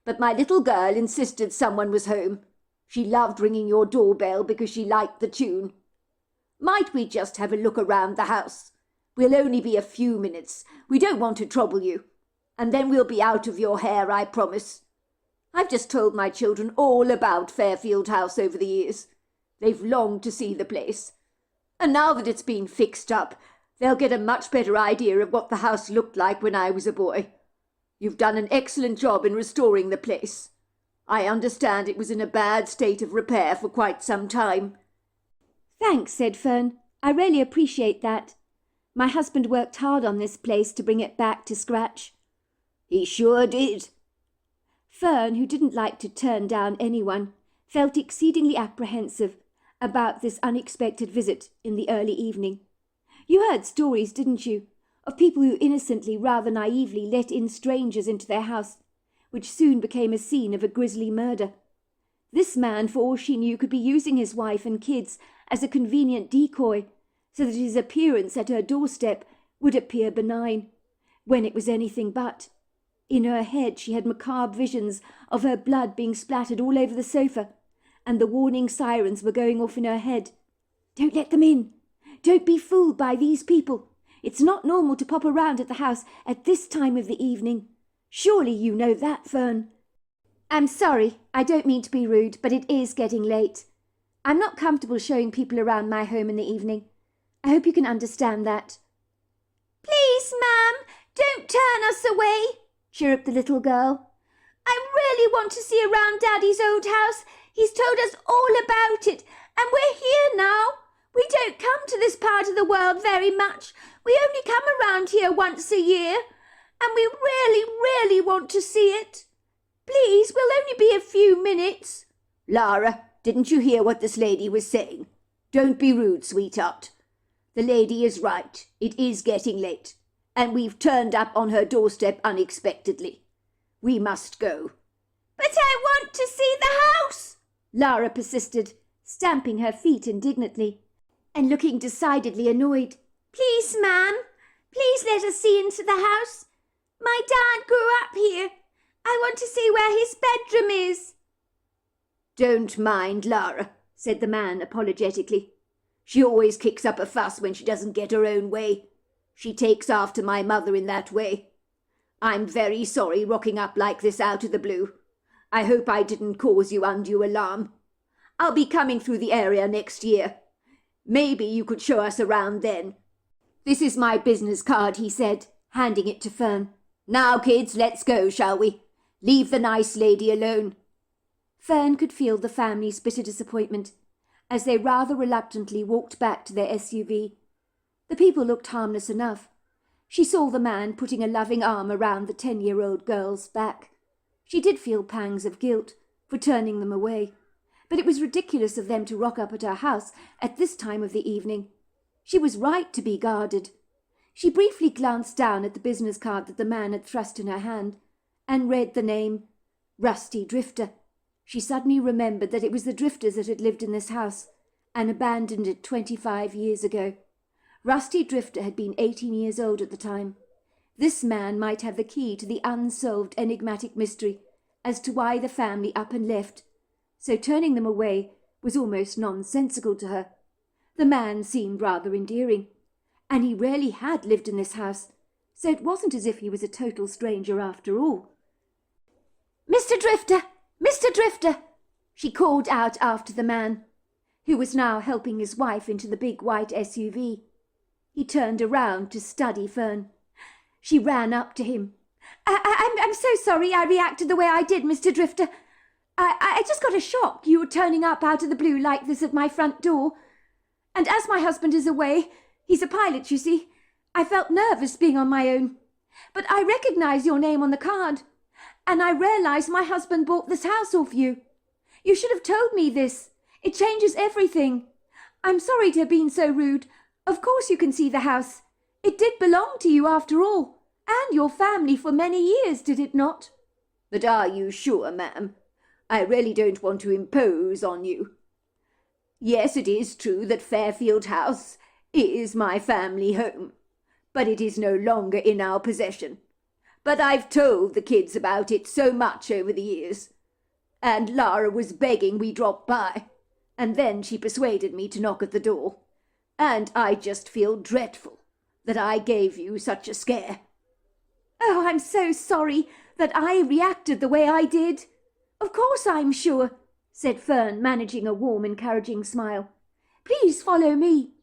but my little girl insisted someone was home. She loved ringing your doorbell because she liked the tune. Might we just have a look around the house? We'll only be a few minutes. We don't want to trouble you. And then we'll be out of your hair, I promise. I've just told my children all about Fairfield House over the years. They've longed to see the place. And now that it's been fixed up, they'll get a much better idea of what the house looked like when I was a boy. You've done an excellent job in restoring the place. I understand it was in a bad state of repair for quite some time." "Thanks," said Fern. "I really appreciate that. My husband worked hard on this place to bring it back to scratch." "He sure did." Fern, who didn't like to turn down anyone, felt exceedingly apprehensive about this unexpected visit in the early evening. You heard stories, didn't you, of people who innocently, rather naively, let in strangers into their house, which soon became a scene of a grisly murder. This man, for all she knew, could be using his wife and kids as a convenient decoy, so that his appearance at her doorstep would appear benign, when it was anything but. In her head she had macabre visions of her blood being splattered all over the sofa, and the warning sirens were going off in her head. "Don't let them in. Don't be fooled by these people. It's not normal to pop around at the house at this time of the evening. Surely you know that, Fern." "I'm sorry, I don't mean to be rude, but it is getting late. I'm not comfortable showing people around my home in the evening. I hope you can understand that." "Please, ma'am, don't turn us away," chirruped the little girl. "I really want to see around Daddy's old house. He's told us all about it, and we're here now. We don't come to this part of the world very much. We only come around here once a year, and we really, really want to see it. Please, we'll only be a few minutes." "Lara, didn't you hear what this lady was saying? Don't be rude, sweetheart. The lady is right. It is getting late, and we've turned up on her doorstep unexpectedly. We must go." "But I want to see the house," Lara persisted, stamping her feet indignantly and looking decidedly annoyed. "Please, ma'am, please let us see into the house. My dad grew up here. I want to see where his bedroom is." "Don't mind Lara," said the man apologetically. "She always kicks up a fuss when she doesn't get her own way. She takes after my mother in that way. I'm very sorry rocking up like this out of the blue. I hope I didn't cause you undue alarm. I'll be coming through the area next year. Maybe you could show us around then. This is my business card," he said, handing it to Fern. "Now, kids, let's go, shall we? Leave the nice lady alone." Fern could feel the family's bitter disappointment as they rather reluctantly walked back to their SUV. The people looked harmless enough. She saw the man putting a loving arm around the 10-year-old girl's back. She did feel pangs of guilt for turning them away, but it was ridiculous of them to rock up at her house at this time of the evening. She was right to be guarded. She briefly glanced down at the business card that the man had thrust in her hand and read the name Rusty Drifter. She suddenly remembered that it was the Drifters that had lived in this house and abandoned it 25 years ago. Rusty Drifter had been 18 years old at the time. This man might have the key to the unsolved enigmatic mystery as to why the family up and left, so turning them away was almost nonsensical to her. The man seemed rather endearing, and he really had lived in this house, so it wasn't as if he was a total stranger after all. "Mr. Drifter! Mr. Drifter!" she called out after the man, who was now helping his wife into the big white SUV. He turned around to study Fern. She ran up to him. I'm so sorry I reacted the way I did, Mr. Drifter. I just got a shock, you were turning up out of the blue like this at my front door. And as my husband is away, he's a pilot, you see, I felt nervous being on my own. But I recognise your name on the card, and I realised my husband bought this house off you. You should have told me this. It changes everything. I'm sorry to have been so rude. Of course you can see the house. It did belong to you after all, and your family for many years, did it not?" "But are you sure, ma'am? I really don't want to impose on you. Yes, it is true that Fairfield House is my family home, but it is no longer in our possession. But I've told the kids about it so much over the years, and Lara was begging we drop by, and then she persuaded me to knock at the door, and I just feel dreadful that I gave you such a scare." "Oh, I'm so sorry that I reacted the way I did. Of course I'm sure," said Fern, managing a warm, encouraging smile. "Please follow me."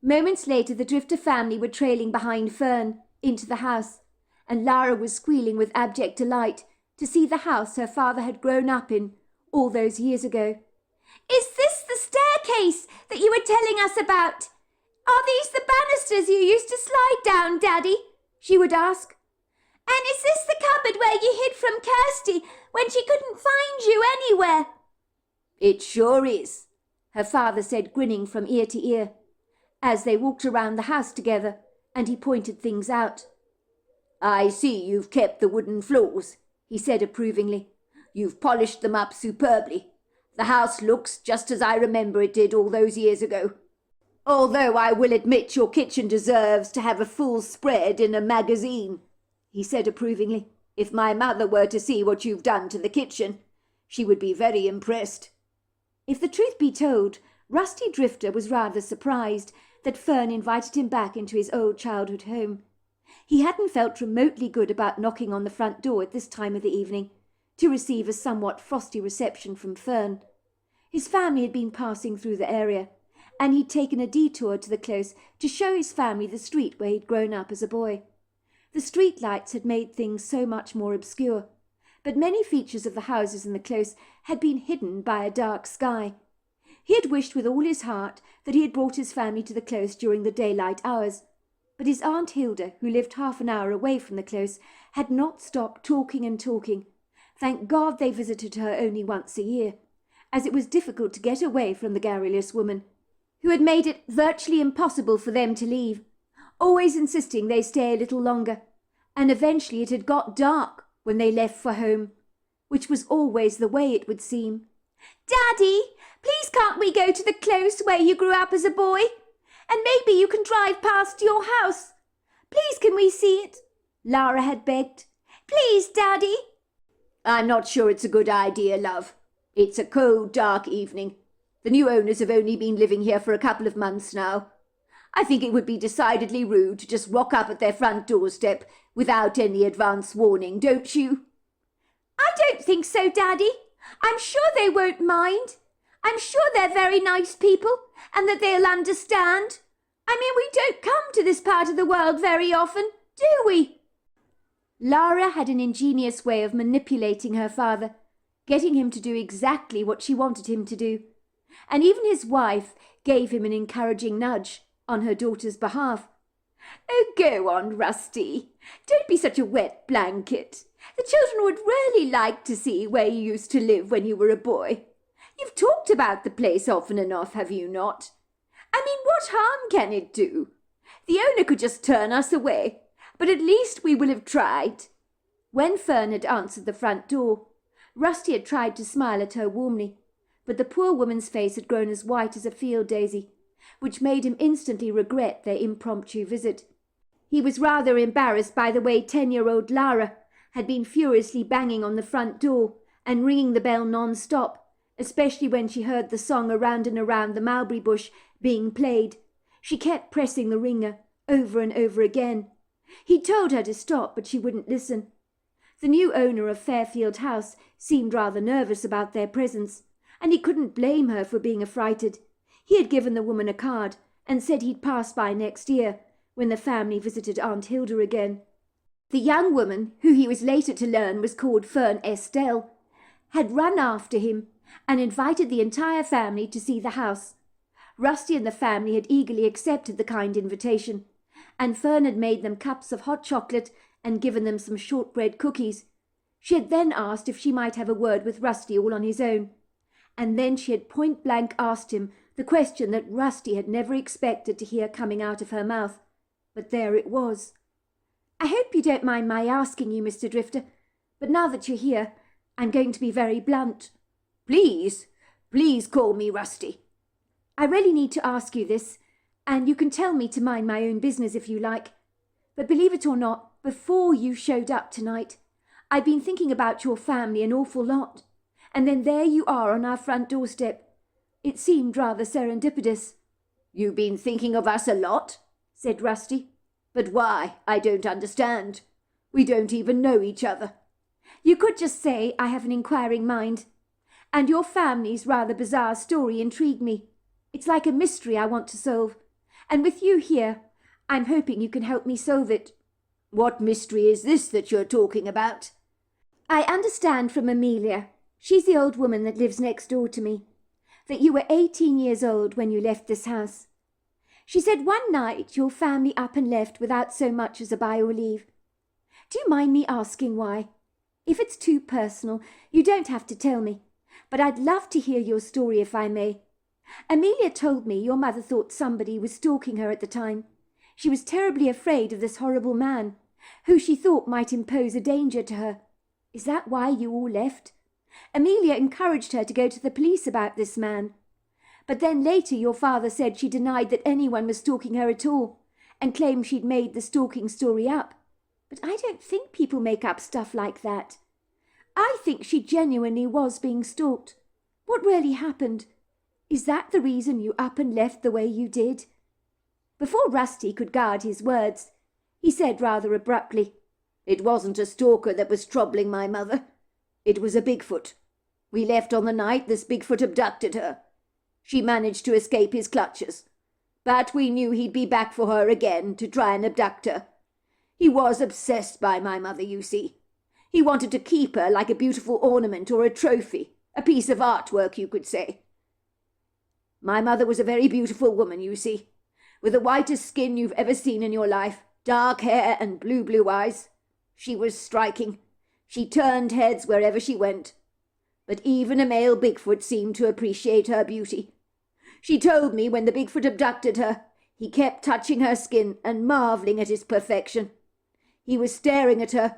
Moments later, the Drifter family were trailing behind Fern into the house, and Lara was squealing with abject delight to see the house her father had grown up in all those years ago. "Is this the staircase that you were telling us about? Are these the banisters you used to slide down, Daddy?" she would ask. "And is this the cupboard where you hid from Kirsty when she couldn't find you anywhere?" "It sure is," her father said, grinning from ear to ear, as they walked around the house together, and he pointed things out. "I see you've kept the wooden floors," he said approvingly. "You've polished them up superbly. The house looks just as I remember it did all those years ago. Although I will admit your kitchen deserves to have a full spread in a magazine," he said approvingly. "If my mother were to see what you've done to the kitchen, she would be very impressed." If the truth be told, Rusty Drifter was rather surprised that Fern invited him back into his old childhood home. He hadn't felt remotely good about knocking on the front door at this time of the evening, to receive a somewhat frosty reception from Fern. His family had been passing through the area, and he'd taken a detour to the close to show his family the street where he'd grown up as a boy. The street lights had made things so much more obscure, but many features of the houses in the close had been hidden by a dark sky. He had wished with all his heart that he had brought his family to the close during the daylight hours, but his Aunt Hilda, who lived half an hour away from the close, had not stopped talking and talking. Thank God they visited her only once a year, as it was difficult to get away from the garrulous woman, who had made it virtually impossible for them to leave, always insisting they stay a little longer, and eventually it had got dark when they left for home, which was always the way it would seem. "Daddy, please can't we go to the close where you grew up as a boy? And maybe you can drive past your house. Please can we see it?" Lara had begged. "Please, Daddy." "I'm not sure it's a good idea, love. It's a cold, dark evening. The new owners have only been living here for a couple of months now. I think it would be decidedly rude to just rock up at their front doorstep without any advance warning, don't you?" "I don't think so, Daddy. I'm sure they won't mind. I'm sure they're very nice people, and that they'll understand. I mean, we don't come to this part of the world very often, do we?" Lara had an ingenious way of manipulating her father, getting him to do exactly what she wanted him to do, and even his wife gave him an encouraging nudge on her daughter's behalf. "Oh, go on, Rusty. Don't be such a wet blanket. The children would really like to see where you used to live when you were a boy. You've talked about the place often enough, have you not? I mean, what harm can it do? The owner could just turn us away, but at least we will have tried." When Fern had answered the front door, Rusty had tried to smile at her warmly, but the poor woman's face had grown as white as a field daisy, which made him instantly regret their impromptu visit. He was rather embarrassed by the way 10-year-old Lara had been furiously banging on the front door and ringing the bell non-stop, especially when she heard the song Around and Around the Mulberry Bush being played. She kept pressing the ringer over and over again. He told her to stop, but she wouldn't listen. The new owner of Fairfield House seemed rather nervous about their presence, and he couldn't blame her for being affrighted. He had given the woman a card and said he'd pass by next year when the family visited Aunt Hilda again. The young woman, who he was later to learn was called Fern Estelle, had run after him and invited the entire family to see the house. Rusty and the family had eagerly accepted the kind invitation, and Fern had made them cups of hot chocolate and given them some shortbread cookies. She had then asked if she might have a word with Rusty all on his own, and then she had point-blank asked him the question that Rusty had never expected to hear coming out of her mouth. But there it was. "I hope you don't mind my asking you, Mr. Drifter, but now that you're here, I'm going to be very blunt. Please call me Rusty. I really need to ask you this, and you can tell me to mind my own business if you like. But believe it or not, before you showed up tonight, I'd been thinking about your family an awful lot. And then there you are on our front doorstep. It seemed rather serendipitous. You've been thinking of us a lot, said Rusty. But why? I don't understand. We don't even know each other. You could just say I have an inquiring mind. And your family's rather bizarre story intrigued me. It's like a mystery I want to solve. And with you here, I'm hoping you can help me solve it. What mystery is this that you're talking about? I understand from Amelia, she's the old woman that lives next door to me, that you were 18 years old when you left this house. She said one night your family up and left without so much as a bye or leave. Do you mind me asking why? If it's too personal, you don't have to tell me, but I'd love to hear your story if I may. Amelia told me your mother thought somebody was stalking her at the time. She was terribly afraid of this horrible man, who she thought might impose a danger to her. Is that why you all left? Amelia encouraged her to go to the police about this man. But then later your father said she denied that anyone was stalking her at all, and claimed she'd made the stalking story up. But I don't think people make up stuff like that. I think she genuinely was being stalked. What really happened? Is that the reason you up and left the way you did? Before Rusty could guard his words, he said rather abruptly, It wasn't a stalker that was troubling my mother. It was a Bigfoot. We left on the night this Bigfoot abducted her. She managed to escape his clutches, but we knew he'd be back for her again to try and abduct her. He was obsessed by my mother, you see. He wanted to keep her like a beautiful ornament or a trophy, a piece of artwork, you could say. My mother was a very beautiful woman, you see, with the whitest skin you've ever seen in your life, dark hair and blue eyes. She was striking. She turned heads wherever she went. But even a male Bigfoot seemed to appreciate her beauty. She told me when the Bigfoot abducted her, he kept touching her skin and marvelling at its perfection. He was staring at her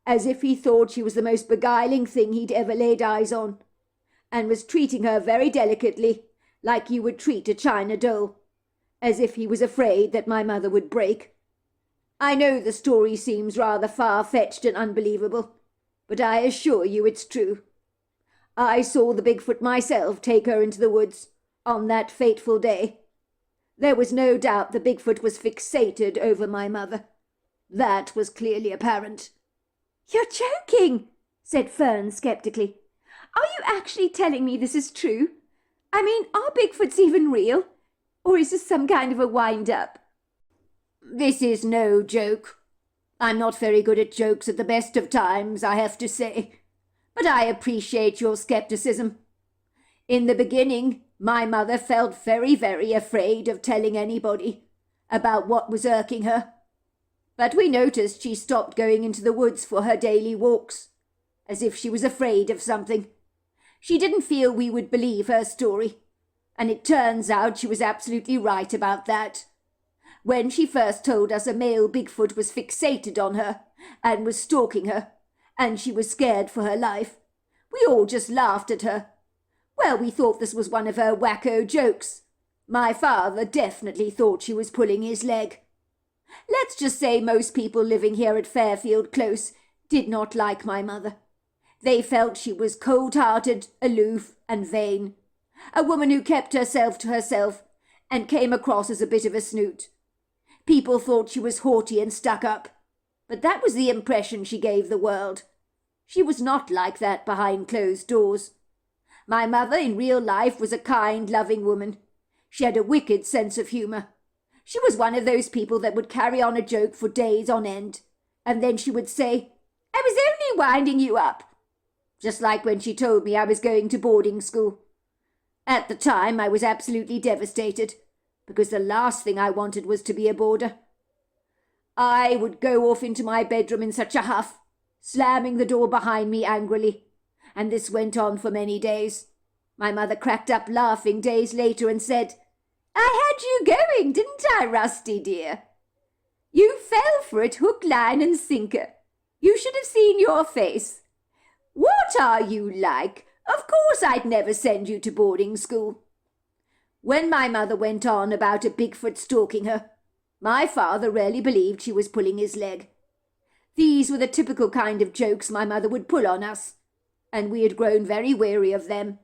as if he thought she was the most beguiling thing he'd ever laid eyes on, and was treating her very delicately, like you would treat a china doll, as if he was afraid that my mother would break. I know the story seems rather far-fetched and unbelievable, but I assure you it's true. I saw the Bigfoot myself take her into the woods on that fateful day. There was no doubt the Bigfoot was fixated over my mother. That was clearly apparent. You're joking, said Fern sceptically. Are you actually telling me this is true? I mean, are Bigfoots even real? Or is this some kind of a wind-up? This is no joke. I'm not very good at jokes at the best of times, I have to say. But I appreciate your skepticism. In the beginning, my mother felt very, very afraid of telling anybody about what was irking her. But we noticed she stopped going into the woods for her daily walks, as if she was afraid of something. She didn't feel we would believe her story, and it turns out she was absolutely right about that. When she first told us a male Bigfoot was fixated on her and was stalking her, and she was scared for her life, we all just laughed at her. Well, we thought this was one of her wacko jokes. My father definitely thought she was pulling his leg. Let's just say most people living here at Fairfield Close did not like my mother. They felt she was cold-hearted, aloof, and vain. A woman who kept herself to herself and came across as a bit of a snoot. People thought she was haughty and stuck up, but that was the impression she gave the world. She was not like that behind closed doors. My mother in real life was a kind, loving woman. She had a wicked sense of humour. She was one of those people that would carry on a joke for days on end, and then she would say, "I was only winding you up." Just like when she told me I was going to boarding school. At the time, I was absolutely devastated, because the last thing I wanted was to be a boarder. I would go off into my bedroom in such a huff, slamming the door behind me angrily, and this went on for many days. My mother cracked up laughing days later and said, "I had you going, didn't I, Rusty dear? You fell for it hook, line and sinker. You should have seen your face. What are you like? Of course I'd never send you to boarding school. When my mother went on about a Bigfoot stalking her, my father rarely believed she was pulling his leg. These were the typical kind of jokes my mother would pull on us, and we had grown very weary of them.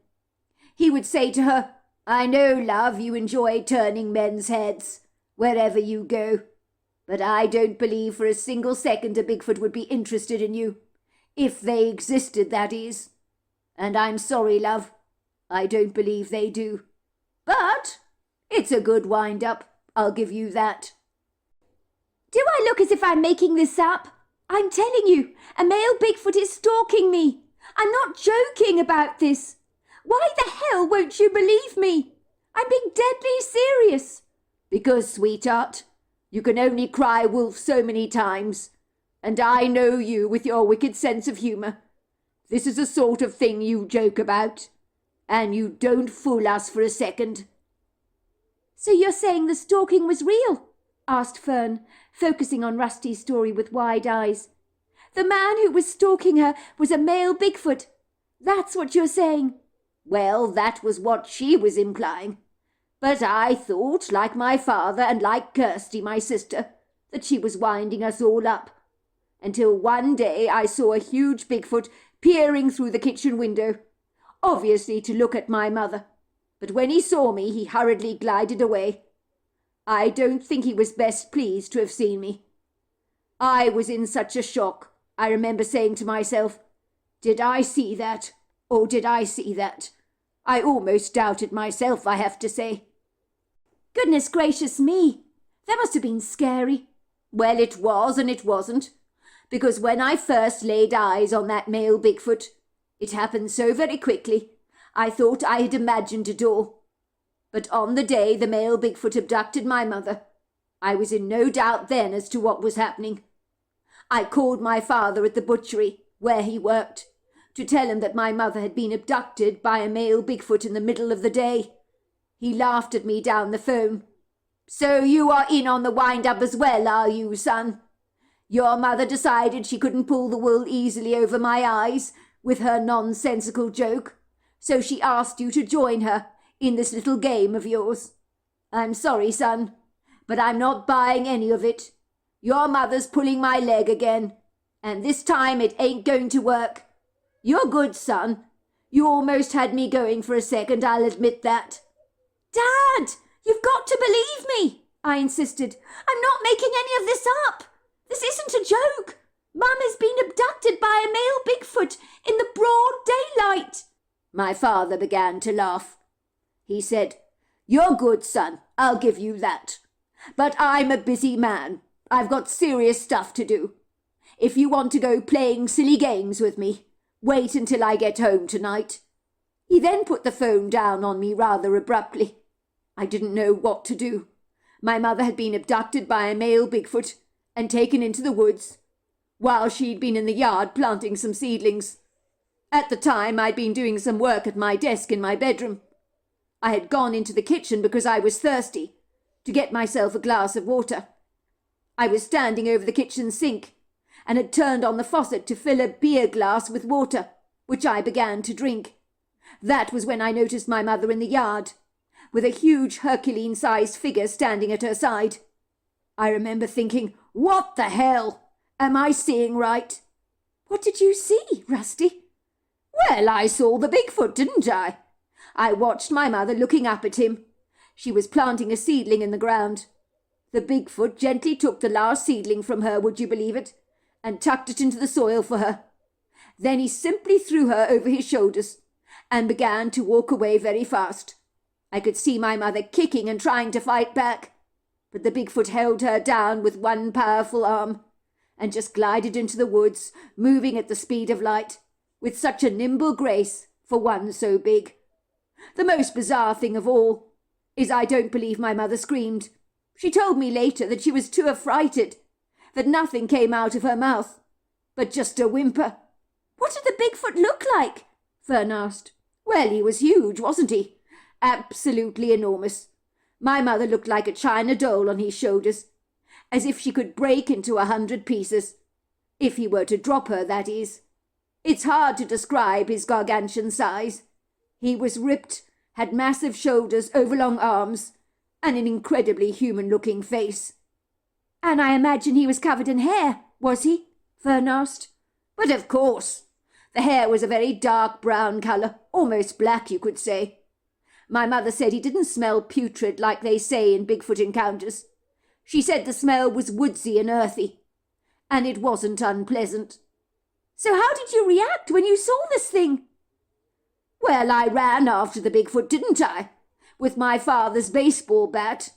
He would say to her, "I know, love, you enjoy turning men's heads wherever you go, but I don't believe for a single second a Bigfoot would be interested in you, if they existed, that is. And I'm sorry, love, I don't believe they do. But it's a good wind-up, I'll give you that." Do I look as if I'm making this up? I'm telling you, a male Bigfoot is stalking me. I'm not joking about this. Why the hell won't you believe me? I'm being deadly serious. Because, sweetheart, you can only cry wolf so many times, and I know you with your wicked sense of humour. This is the sort of thing you joke about, and you don't fool us for a second. So you're saying the stalking was real? Asked Fern, focusing on Rusty's story with wide eyes. The man who was stalking her was a male Bigfoot. That's what you're saying. Well, that was what she was implying. But I thought, like my father and like Kirsty, my sister, that she was winding us all up. Until one day I saw a huge Bigfoot peering through the kitchen window, obviously to look at my mother. But when he saw me, he hurriedly glided away. I don't think he was best pleased to have seen me. I was in such a shock, I remember saying to myself, "Did I see that? Or did I see that?" I almost doubted myself, I have to say. Goodness gracious me! That must have been scary. Well, it was and it wasn't, because when I first laid eyes on that male Bigfoot, it happened so very quickly, I thought I had imagined it all. But on the day the male Bigfoot abducted my mother, I was in no doubt then as to what was happening. I called my father at the butchery, where he worked, to tell him that my mother had been abducted by a male Bigfoot in the middle of the day. He laughed at me down the phone. "So you are in on the wind-up as well, are you, son? Your mother decided she couldn't pull the wool easily over my eyes with her nonsensical joke, so she asked you to join her in this little game of yours. I'm sorry, son, but I'm not buying any of it. Your mother's pulling my leg again, and this time it ain't going to work. You're good, son. You almost had me going for a second, I'll admit that." Dad, you've got to believe me, I insisted. I'm not making any of this up. This isn't a joke. Mum has been abducted by a male Bigfoot in the broad daylight. My father began to laugh. He said, "You're good, son, I'll give you that. But I'm a busy man. I've got serious stuff to do. If you want to go playing silly games with me, wait until I get home tonight." He then put the phone down on me rather abruptly. I didn't know what to do. My mother had been abducted by a male Bigfoot and taken into the woods, while she'd been in the yard planting some seedlings. At the time, I'd been doing some work at my desk in my bedroom. I had gone into the kitchen because I was thirsty, to get myself a glass of water. I was standing over the kitchen sink, and had turned on the faucet to fill a beer glass with water, which I began to drink. That was when I noticed my mother in the yard, with a huge Herculean-sized figure standing at her side. I remember thinking, "What the hell? Am I seeing right?" What did you see, Rusty? Well, I saw the Bigfoot, didn't I? I watched my mother looking up at him. She was planting a seedling in the ground. The Bigfoot gently took the last seedling from her, would you believe it, and tucked it into the soil for her. Then he simply threw her over his shoulders and began to walk away very fast. I could see my mother kicking and trying to fight back, but the Bigfoot held her down with one powerful arm and just glided into the woods, moving at the speed of light, with such a nimble grace for one so big. The most bizarre thing of all is I don't believe my mother screamed. She told me later that she was too affrighted, that nothing came out of her mouth, but just a whimper. What did the Bigfoot look like? Fern asked. Well, he was huge, wasn't he? Absolutely enormous. My mother looked like a china doll on his shoulders, as if she could break into 100 pieces. If he were to drop her, that is. It's hard to describe his gargantuan size. He was ripped, had massive shoulders, overlong arms, and an incredibly human-looking face. And I imagine he was covered in hair, was he? Fern asked. But of course. The hair was a very dark brown colour, almost black, you could say. My mother said he didn't smell putrid like they say in Bigfoot encounters. She said the smell was woodsy and earthy, and it wasn't unpleasant. So how did you react when you saw this thing? Well, I ran after the Bigfoot, didn't I? With my father's baseball bat.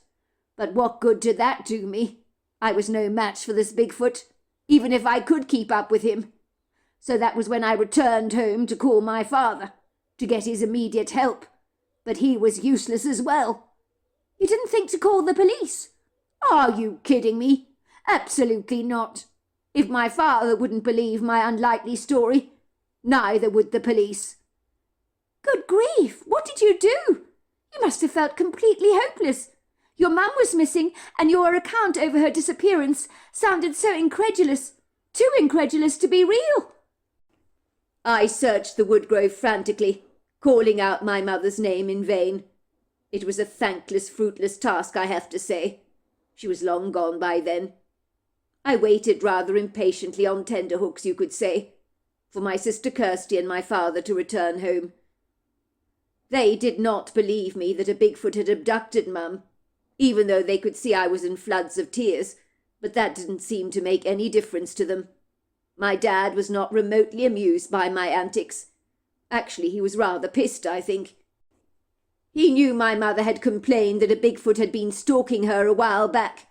But what good did that do me? I was no match for this Bigfoot, even if I could keep up with him. So that was when I returned home to call my father, to get his immediate help. But he was useless as well. You didn't think to call the police? Are you kidding me? Absolutely not. If my father wouldn't believe my unlikely story, neither would the police. Good grief, what did you do? You must have felt completely hopeless. Your mum was missing, and your account over her disappearance sounded so incredulous, too incredulous to be real. I searched the woodgrove frantically, calling out my mother's name in vain. It was a thankless, fruitless task, I have to say. She was long gone by then. I waited rather impatiently on tenterhooks, you could say, for my sister Kirsty and my father to return home. They did not believe me that a Bigfoot had abducted Mum, even though they could see I was in floods of tears, but that didn't seem to make any difference to them. My dad was not remotely amused by my antics. Actually, he was rather pissed, I think. He knew my mother had complained that a Bigfoot had been stalking her a while back.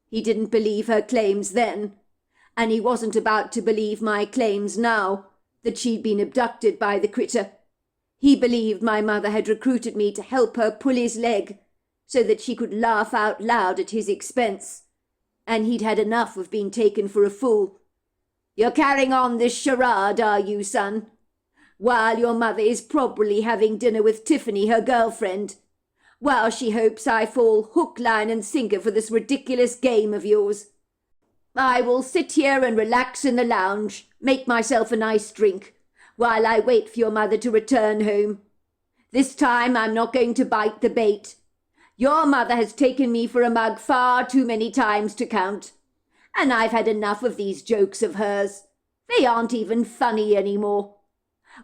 He didn't believe her claims then, and he wasn't about to believe my claims now, that she'd been abducted by the critter. He believed my mother had recruited me to help her pull his leg, so that she could laugh out loud at his expense, and he'd had enough of being taken for a fool. You're carrying on this charade, are you, son? While your mother is probably having dinner with Tiffany, her girlfriend, while she hopes I fall hook, line and sinker for this ridiculous game of yours. I will sit here and relax in the lounge, make myself a nice drink, while I wait for your mother to return home. This time I'm not going to bite the bait. Your mother has taken me for a mug far too many times to count, and I've had enough of these jokes of hers. They aren't even funny anymore.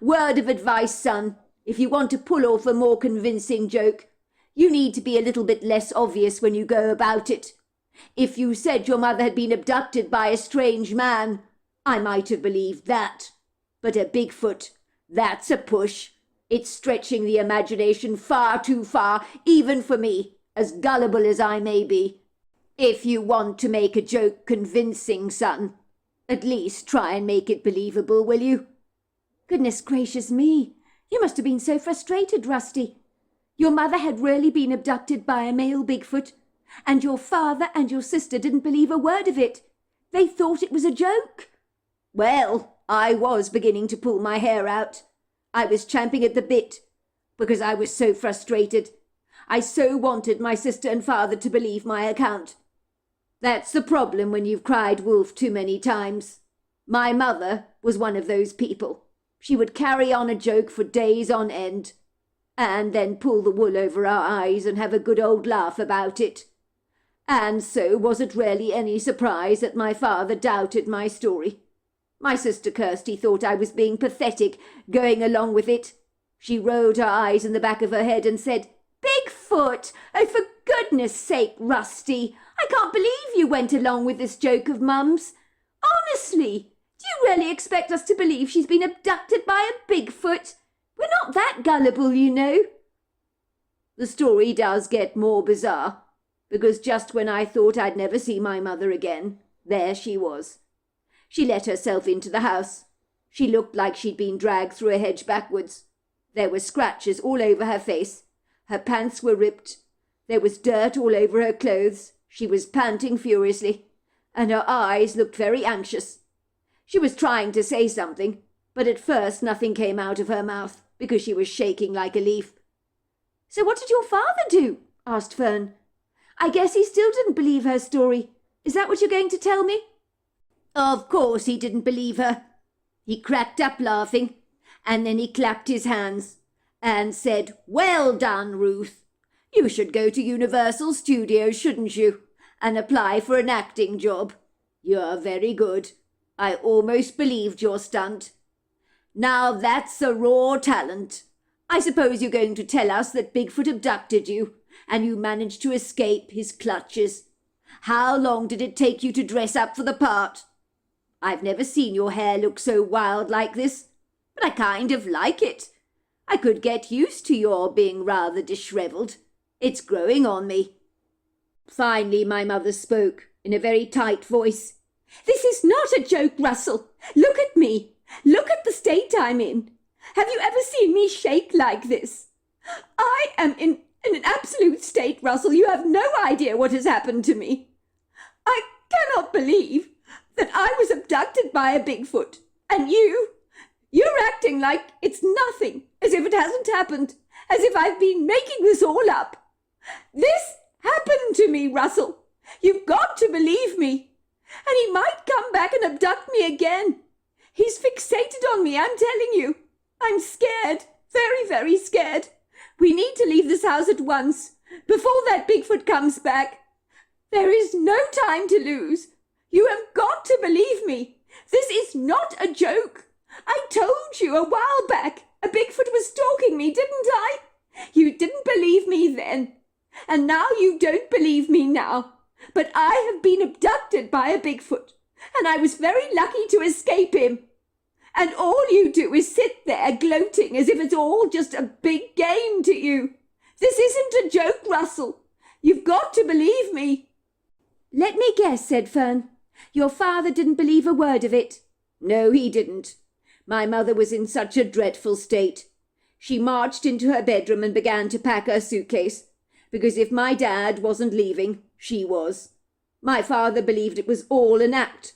Word of advice, son, if you want to pull off a more convincing joke, you need to be a little bit less obvious when you go about it. If you said your mother had been abducted by a strange man, I might have believed that. But a Bigfoot, that's a push. It's stretching the imagination far too far, even for me, as gullible as I may be. If you want to make a joke convincing, son, at least try and make it believable, will you? Goodness gracious me, you must have been so frustrated, Rusty. Your mother had really been abducted by a male Bigfoot, and your father and your sister didn't believe a word of it. They thought it was a joke. Well, I was beginning to pull my hair out. I was champing at the bit, because I was so frustrated. I so wanted my sister and father to believe my account. That's the problem when you've cried wolf too many times. My mother was one of those people. She would carry on a joke for days on end, and then pull the wool over our eyes and have a good old laugh about it. And so was it really any surprise that my father doubted my story? My sister Kirsty thought I was being pathetic, going along with it. She rolled her eyes in the back of her head and said, "Bigfoot! Oh, for goodness sake, Rusty! I can't believe you went along with this joke of Mum's. Honestly, do you really expect us to believe she's been abducted by a Bigfoot? We're not that gullible, you know." The story does get more bizarre, because just when I thought I'd never see my mother again, there she was. She let herself into the house. She looked like she'd been dragged through a hedge backwards. There were scratches all over her face. Her pants were ripped. There was dirt all over her clothes. She was panting furiously, and her eyes looked very anxious. She was trying to say something, but at first nothing came out of her mouth, because she was shaking like a leaf. "So what did your father do?" asked Fern. "I guess he still didn't believe her story. Is that what you're going to tell me?" Of course he didn't believe her. He cracked up laughing, and then he clapped his hands and said, "Well done, Ruth. You should go to Universal Studios, shouldn't you, and apply for an acting job. You're very good. I almost believed your stunt. Now that's a raw talent. I suppose you're going to tell us that Bigfoot abducted you, and you managed to escape his clutches. How long did it take you to dress up for the part? I've never seen your hair look so wild like this, but I kind of like it. I could get used to your being rather dishevelled. It's growing on me." Finally, my mother spoke in a very tight voice. "This is not a joke, Russell. Look at me. Look at the state I'm in. Have you ever seen me shake like this? I am in an absolute state, Russell. You have no idea what has happened to me. I cannot believe that I was abducted by a Bigfoot. And you're acting like it's nothing, as if it hasn't happened, as if I've been making this all up. This happened to me, Russell. You've got to believe me. And he might come back and abduct me again. He's fixated on me, I'm telling you. I'm scared, very, very scared. We need to leave this house at once, before that Bigfoot comes back. There is no time to lose. You have got to believe me. This is not a joke. I told you a while back a Bigfoot was stalking me, didn't I? You didn't believe me then. And now you don't believe me now. But I have been abducted by a Bigfoot, and I was very lucky to escape him. And all you do is sit there gloating as if it's all just a big game to you. This isn't a joke, Russell. You've got to believe me." "Let me guess," said Fern. "Your father didn't believe a word of it." No, he didn't. My mother was in such a dreadful state. She marched into her bedroom and began to pack her suitcase, because if my dad wasn't leaving, she was. My father believed it was all an act.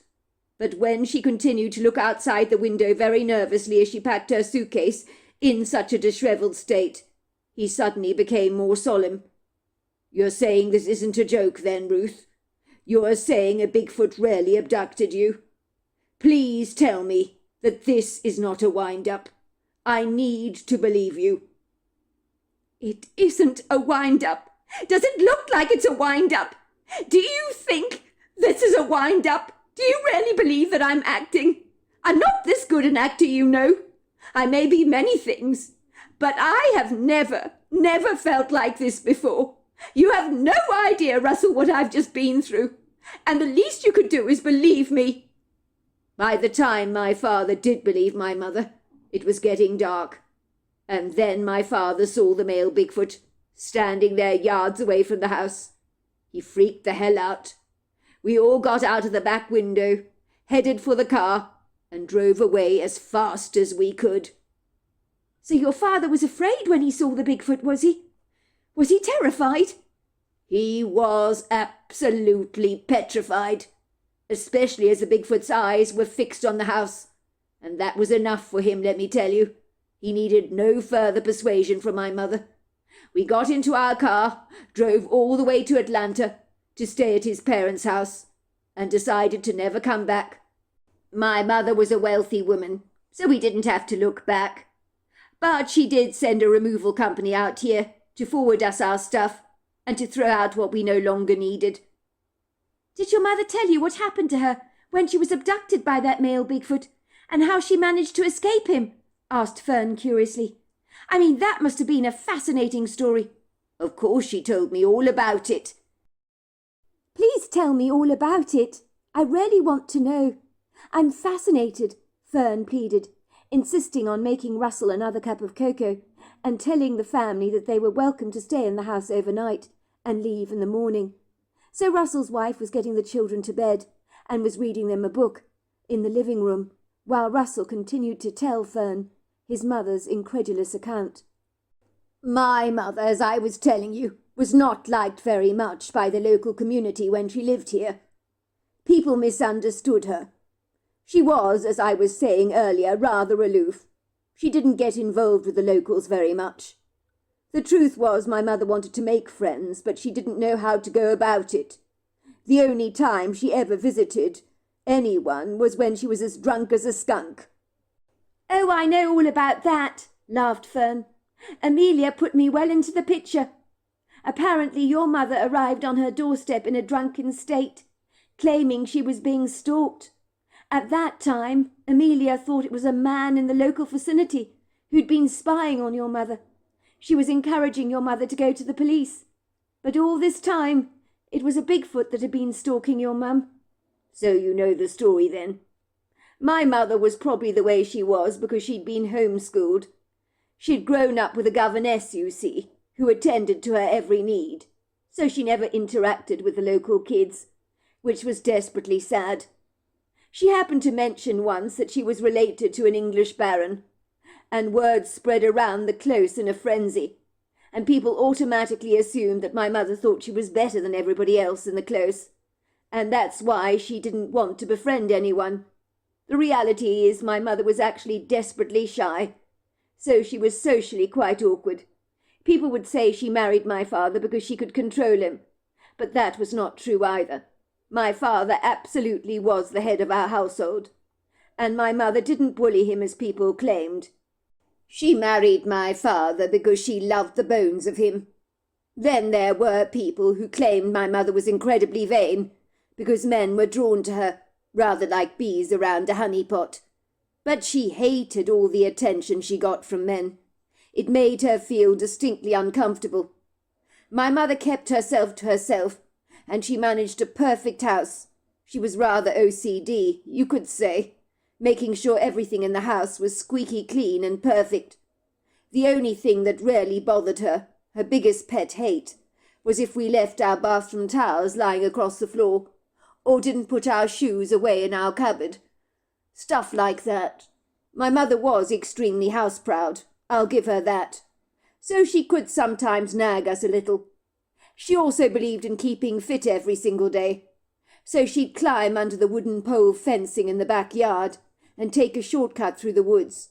But when she continued to look outside the window very nervously as she packed her suitcase in such a dishevelled state, he suddenly became more solemn. "You're saying this isn't a joke then, Ruth? You're saying a Bigfoot really abducted you? Please tell me that this is not a wind-up. I need to believe you." "It isn't a wind-up. Does it look like it's a wind-up? Do you think this is a wind-up? Do you really believe that I'm acting? I'm not this good an actor, you know. I may be many things, but I have never felt like this before. You have no idea, Russell, what I've just been through, and the least you could do is believe me." By the time my father did believe my mother, it was getting dark, and then my father saw the male Bigfoot standing there yards away from the house. He freaked the hell out. We all got out of the back window, headed for the car, and drove away as fast as we could. "So your father was afraid when he saw the Bigfoot, was he? Was he terrified?" He was absolutely petrified, especially as the Bigfoot's eyes were fixed on the house, and that was enough for him, let me tell you. He needed no further persuasion from my mother. We got into our car, drove all the way to Atlanta to stay at his parents' house, and decided to never come back. My mother was a wealthy woman, so we didn't have to look back. But she did send a removal company out here to forward us our stuff and to throw out what we no longer needed. "Did your mother tell you what happened to her when she was abducted by that male Bigfoot, and how she managed to escape him?" asked Fern curiously. "I mean, that must have been a fascinating story." "Of course she told me all about it." "Please tell me all about it. I really want to know. I'm fascinated," Fern pleaded, insisting on making Russell another cup of cocoa and telling the family that they were welcome to stay in the house overnight and leave in the morning. So Russell's wife was getting the children to bed and was reading them a book in the living room, while Russell continued to tell Fern his mother's incredulous account. My mother, as I was telling you, was not liked very much by the local community when she lived here. People misunderstood her. She was, as I was saying earlier, rather aloof. She didn't get involved with the locals very much. The truth was my mother wanted to make friends, but she didn't know how to go about it. The only time she ever visited anyone was when she was as drunk as a skunk. "Oh, I know all about that," laughed Fern. "Amelia put me well into the picture. Apparently your mother arrived on her doorstep in a drunken state, claiming she was being stalked. At that time, Amelia thought it was a man in the local vicinity who'd been spying on your mother. She was encouraging your mother to go to the police. But all this time, it was a Bigfoot that had been stalking your mum." "So you know the story then?" "My mother was probably the way she was because she'd been homeschooled. She'd grown up with a governess, you see, who attended to her every need, so she never interacted with the local kids, which was desperately sad. She happened to mention once that she was related to an English baron, and word spread around the close in a frenzy, and people automatically assumed that my mother thought she was better than everybody else in the close, and that's why she didn't want to befriend anyone. The reality is my mother was actually desperately shy, so she was socially quite awkward. People would say she married my father because she could control him, but that was not true either. My father absolutely was the head of our household, and my mother didn't bully him as people claimed. She married my father because she loved the bones of him. Then there were people who claimed my mother was incredibly vain because men were drawn to her, rather like bees around a honeypot. But she hated all the attention she got from men. It made her feel distinctly uncomfortable. My mother kept herself to herself, and she managed a perfect house. She was rather OCD, you could say, making sure everything in the house was squeaky clean and perfect. The only thing that really bothered her, her biggest pet hate, was if we left our bathroom towels lying across the floor, or didn't put our shoes away in our cupboard. Stuff like that. My mother was extremely house-proud, I'll give her that. So she could sometimes nag us a little. She also believed in keeping fit every single day. So she'd climb under the wooden pole fencing in the backyard and take a shortcut through the woods.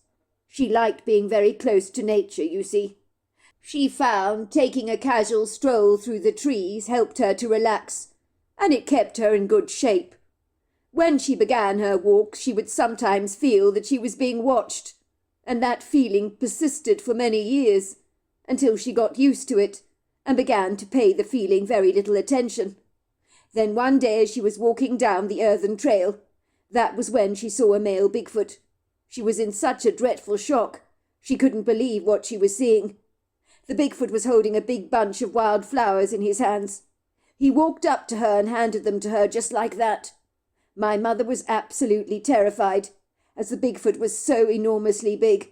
She liked being very close to nature, you see. She found taking a casual stroll through the trees helped her to relax, and it kept her in good shape. When she began her walks, she would sometimes feel that she was being watched, and that feeling persisted for many years, until she got used to it and began to pay the feeling very little attention. Then one day as she was walking down the earthen trail, that was when she saw a male Bigfoot. She was in such a dreadful shock, she couldn't believe what she was seeing. The Bigfoot was holding a big bunch of wild flowers in his hands. He walked up to her and handed them to her just like that. My mother was absolutely terrified, as the Bigfoot was so enormously big.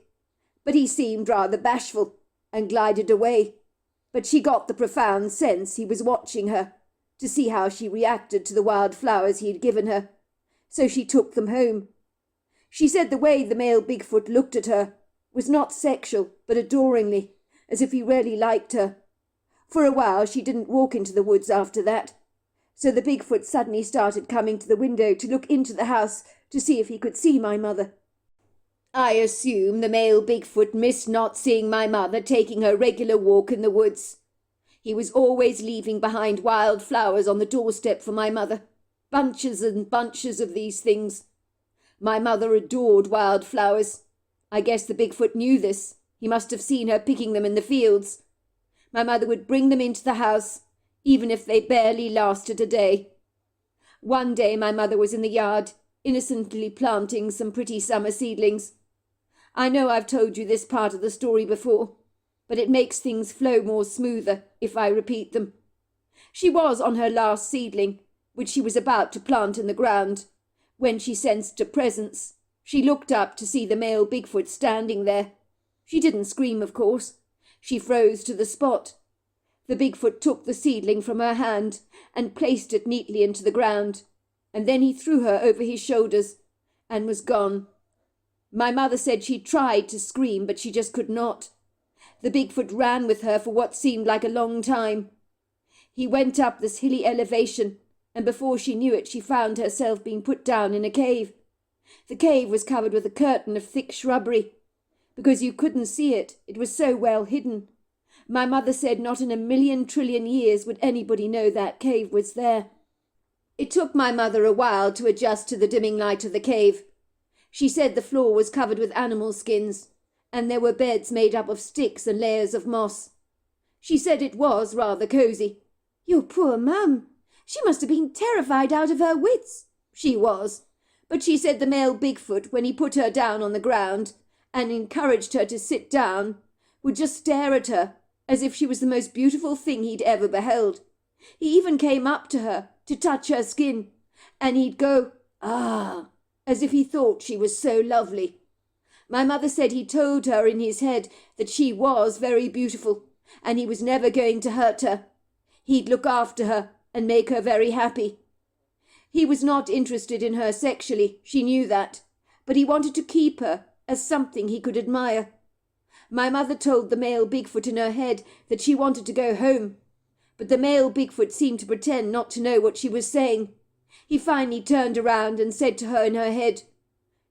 But he seemed rather bashful and glided away. But she got the profound sense he was watching her, to see how she reacted to the wild flowers he had given her. So she took them home. She said the way the male Bigfoot looked at her was not sexual, but adoringly, as if he really liked her. For a while she didn't walk into the woods after that. So the Bigfoot suddenly started coming to the window to look into the house to see if he could see my mother. I assume the male Bigfoot missed not seeing my mother taking her regular walk in the woods. He was always leaving behind wild flowers on the doorstep for my mother, bunches and bunches of these things. My mother adored wild flowers. I guess the Bigfoot knew this. He must have seen her picking them in the fields. My mother would bring them into the house, even if they barely lasted a day. One day my mother was in the yard, innocently planting some pretty summer seedlings. I know I've told you this part of the story before, but it makes things flow more smoother if I repeat them. She was on her last seedling, which she was about to plant in the ground, when she sensed a presence. She looked up to see the male Bigfoot standing there. She didn't scream, of course. She froze to the spot. The Bigfoot took the seedling from her hand and placed it neatly into the ground, and then he threw her over his shoulders and was gone. My mother said she tried to scream, but she just could not. The Bigfoot ran with her for what seemed like a long time. He went up this hilly elevation, and before she knew it, she found herself being put down in a cave. The cave was covered with a curtain of thick shrubbery, because you couldn't see it. It was so well hidden. My mother said not in a million trillion years would anybody know that cave was there. It took my mother a while to adjust to the dimming light of the cave. She said the floor was covered with animal skins, and there were beds made up of sticks and layers of moss. She said it was rather cosy. Your poor mum. She must have been terrified out of her wits. She was, but she said the male Bigfoot, when he put her down on the ground and encouraged her to sit down, would just stare at her as if she was the most beautiful thing he'd ever beheld. He even came up to her to touch her skin, and he'd go, "Ah," as if he thought she was so lovely. My mother said he told her in his head that she was very beautiful, and he was never going to hurt her. He'd look after her and make her very happy. He was not interested in her sexually, she knew that, but he wanted to keep her as something he could admire. My mother told the male Bigfoot in her head that she wanted to go home, but the male Bigfoot seemed to pretend not to know what she was saying. He finally turned around and said to her in her head,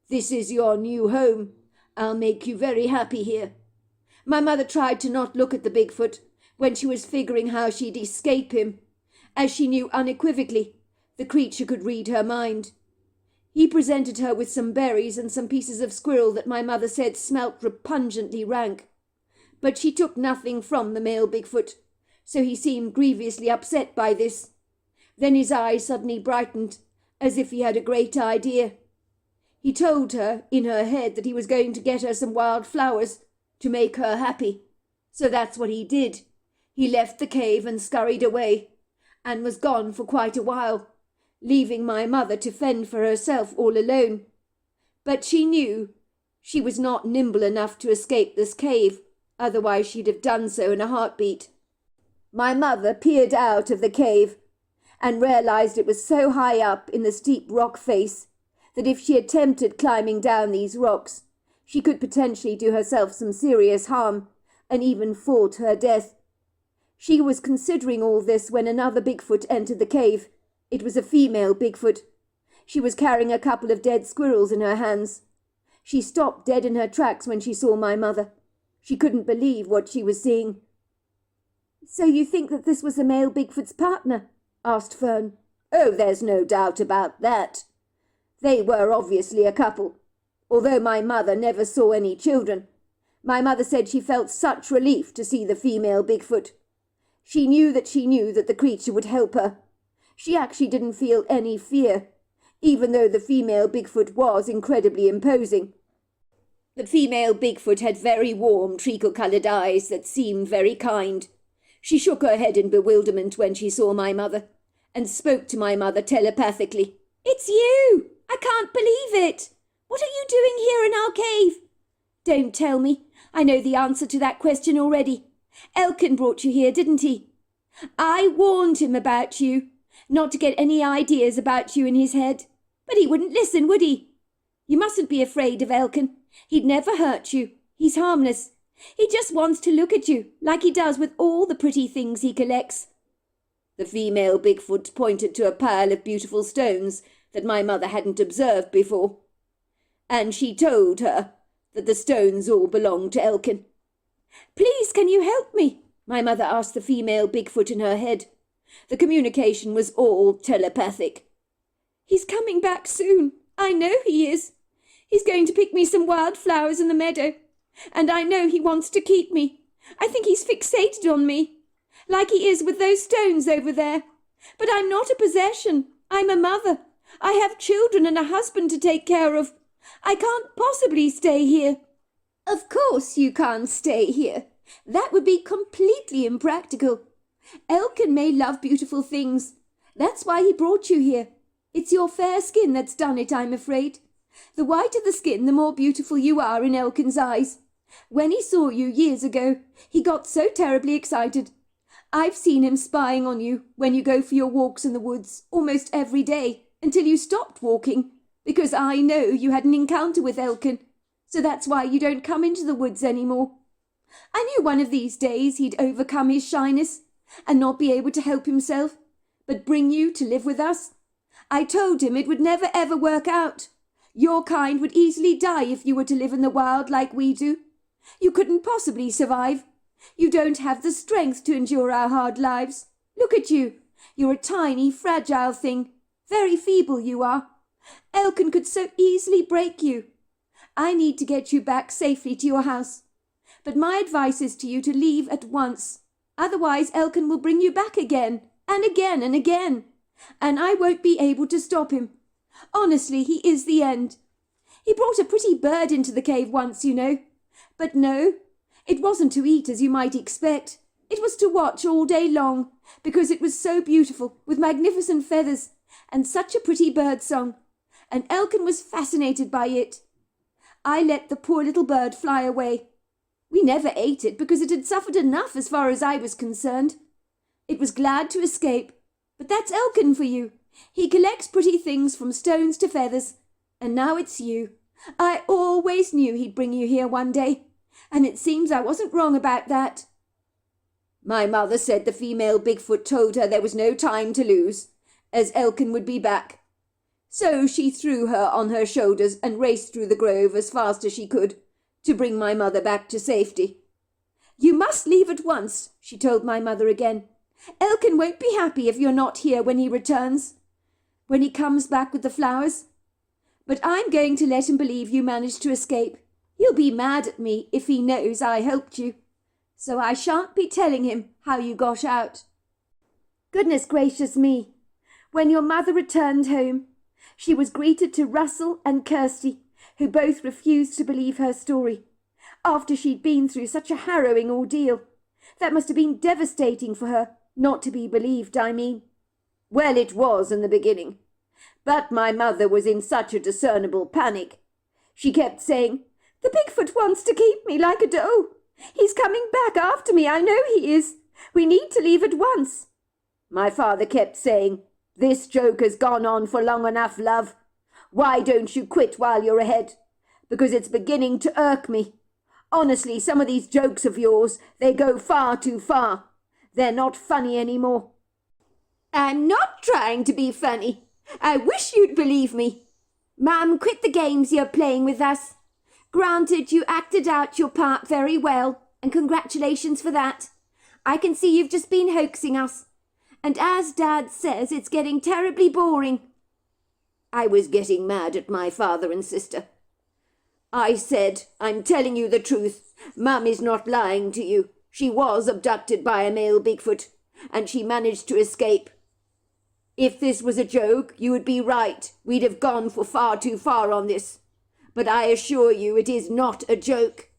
"This is your new home. I'll make you very happy here." My mother tried to not look at the Bigfoot when she was figuring how she'd escape him, as she knew unequivocally the creature could read her mind. He presented her with some berries and some pieces of squirrel that my mother said smelt repugnantly rank. But she took nothing from the male Bigfoot, so he seemed grievously upset by this. Then his eyes suddenly brightened, as if he had a great idea. He told her in her head that he was going to get her some wild flowers to make her happy. So that's what he did. He left the cave and scurried away, and was gone for quite a while, leaving my mother to fend for herself all alone. But she knew she was not nimble enough to escape this cave, otherwise she'd have done so in a heartbeat. My mother peered out of the cave and realized it was so high up in the steep rock face that if she attempted climbing down these rocks, she could potentially do herself some serious harm and even fall to her death. She was considering all this when another Bigfoot entered the cave. It was a female Bigfoot. She was carrying a couple of dead squirrels in her hands. She stopped dead in her tracks when she saw my mother. She couldn't believe what she was seeing. "So you think that this was the male Bigfoot's partner?" asked Fern. "Oh, there's no doubt about that. They were obviously a couple, although my mother never saw any children. My mother said she felt such relief to see the female Bigfoot. She knew that the creature would help her. She actually didn't feel any fear, even though the female Bigfoot was incredibly imposing. The female Bigfoot had very warm, treacle-coloured eyes that seemed very kind. She shook her head in bewilderment when she saw my mother, and spoke to my mother telepathically. "It's you! I can't believe it! What are you doing here in our cave?" "Don't tell me. I know the answer to that question already. Elkin brought you here, didn't he? I warned him about you, not to get any ideas about you in his head. But he wouldn't listen, would he? You mustn't be afraid of Elkin. He'd never hurt you. He's harmless. He just wants to look at you, like he does with all the pretty things he collects." The female Bigfoot pointed to a pile of beautiful stones that my mother hadn't observed before. And she told her that the stones all belonged to Elkin. "Please, can you help me?" my mother asked the female Bigfoot in her head. The communication was all telepathic. "He's coming back soon. I know he is. He's going to pick me some wildflowers in the meadow. And I know he wants to keep me. I think he's fixated on me, like he is with those stones over there. But I'm not a possession. I'm a mother. I have children and a husband to take care of. I can't possibly stay here." "Of course you can't stay here. That would be completely impractical. Elkin may love beautiful things. That's why he brought you here. It's your fair skin that's done it, I'm afraid. The whiter the skin, the more beautiful you are in Elkin's eyes. When he saw you years ago, he got so terribly excited. I've seen him spying on you when you go for your walks in the woods almost every day until you stopped walking, because I know you had an encounter with Elkin, so that's why you don't come into the woods anymore. I knew one of these days he'd overcome his shyness and not be able to help himself, but bring you to live with us. I told him it would never ever work out. Your kind would easily die if you were to live in the wild like we do. You couldn't possibly survive. You don't have the strength to endure our hard lives. Look at you. You're a tiny, fragile thing. Very feeble you are. Elkin could so easily break you. I need to get you back safely to your house. But my advice is to you to leave at once. Otherwise Elkin will bring you back again, and again, and again. And I won't be able to stop him. Honestly, he is the end. He brought a pretty bird into the cave once, you know. But no, it wasn't to eat as you might expect. It was to watch all day long, because it was so beautiful, with magnificent feathers, and such a pretty bird song. And Elkin was fascinated by it. I let the poor little bird fly away. We never ate it because it had suffered enough as far as I was concerned. It was glad to escape. But that's Elkin for you. He collects pretty things from stones to feathers. And now it's you. I always knew he'd bring you here one day. And it seems I wasn't wrong about that. My mother said the female Bigfoot told her there was no time to lose, as Elkin would be back. So she threw her on her shoulders and raced through the grove as fast as she could to bring my mother back to safety. You must leave at once, she told my mother again. Elkin won't be happy if you're not here when he returns, when he comes back with the flowers. But I'm going to let him believe you managed to escape. He'll be mad at me if he knows I helped you. So I shan't be telling him how you got out. Goodness gracious me! When your mother returned home, she was greeted to Russell and Kirsty, who both refused to believe her story, after she'd been through such a harrowing ordeal. That must have been devastating for her, not to be believed, I mean. Well, it was in the beginning. But my mother was in such a discernible panic. She kept saying, "The Bigfoot wants to keep me like a doe. He's coming back after me, I know he is. We need to leave at once." My father kept saying, "This joke has gone on for long enough, love. Why don't you quit while you're ahead? Because it's beginning to irk me. Honestly, some of these jokes of yours, they go far too far. They're not funny anymore." "I'm not trying to be funny. I wish you'd believe me. Mum, quit the games you're playing with us. Granted, you acted out your part very well, and congratulations for that. I can see you've just been hoaxing us. And as Dad says, it's getting terribly boring." I was getting mad at my father and sister. I said, "I'm telling you the truth. Mum is not lying to you. She was abducted by a male Bigfoot, and she managed to escape. If this was a joke, you would be right. We'd have gone for far too far on this. But I assure you it is not a joke."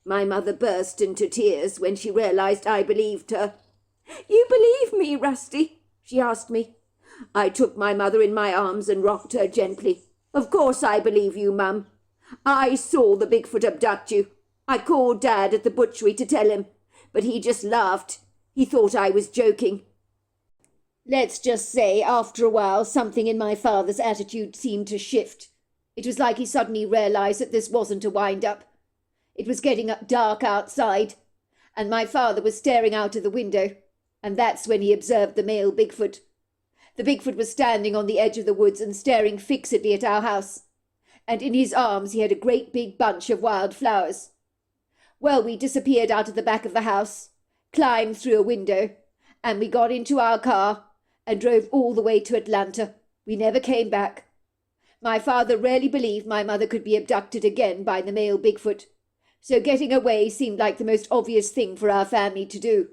My mother burst into tears when she realized I believed her. "You believe me, Rusty?" she asked me. I took my mother in my arms and rocked her gently. "Of course I believe you, Mum. I saw the Bigfoot abduct you. I called Dad at the butchery to tell him, but he just laughed. He thought I was joking." Let's just say, after a while, something in my father's attitude seemed to shift. It was like he suddenly realized that this wasn't a wind-up. It was getting dark outside, and my father was staring out of the window, and that's when he observed the male Bigfoot. The Bigfoot was standing on the edge of the woods and staring fixedly at our house, and in his arms he had a great big bunch of wild flowers. Well, we disappeared out of the back of the house, climbed through a window, and we got into our car and drove all the way to Atlanta. We never came back. My father rarely believed my mother could be abducted again by the male Bigfoot, so getting away seemed like the most obvious thing for our family to do.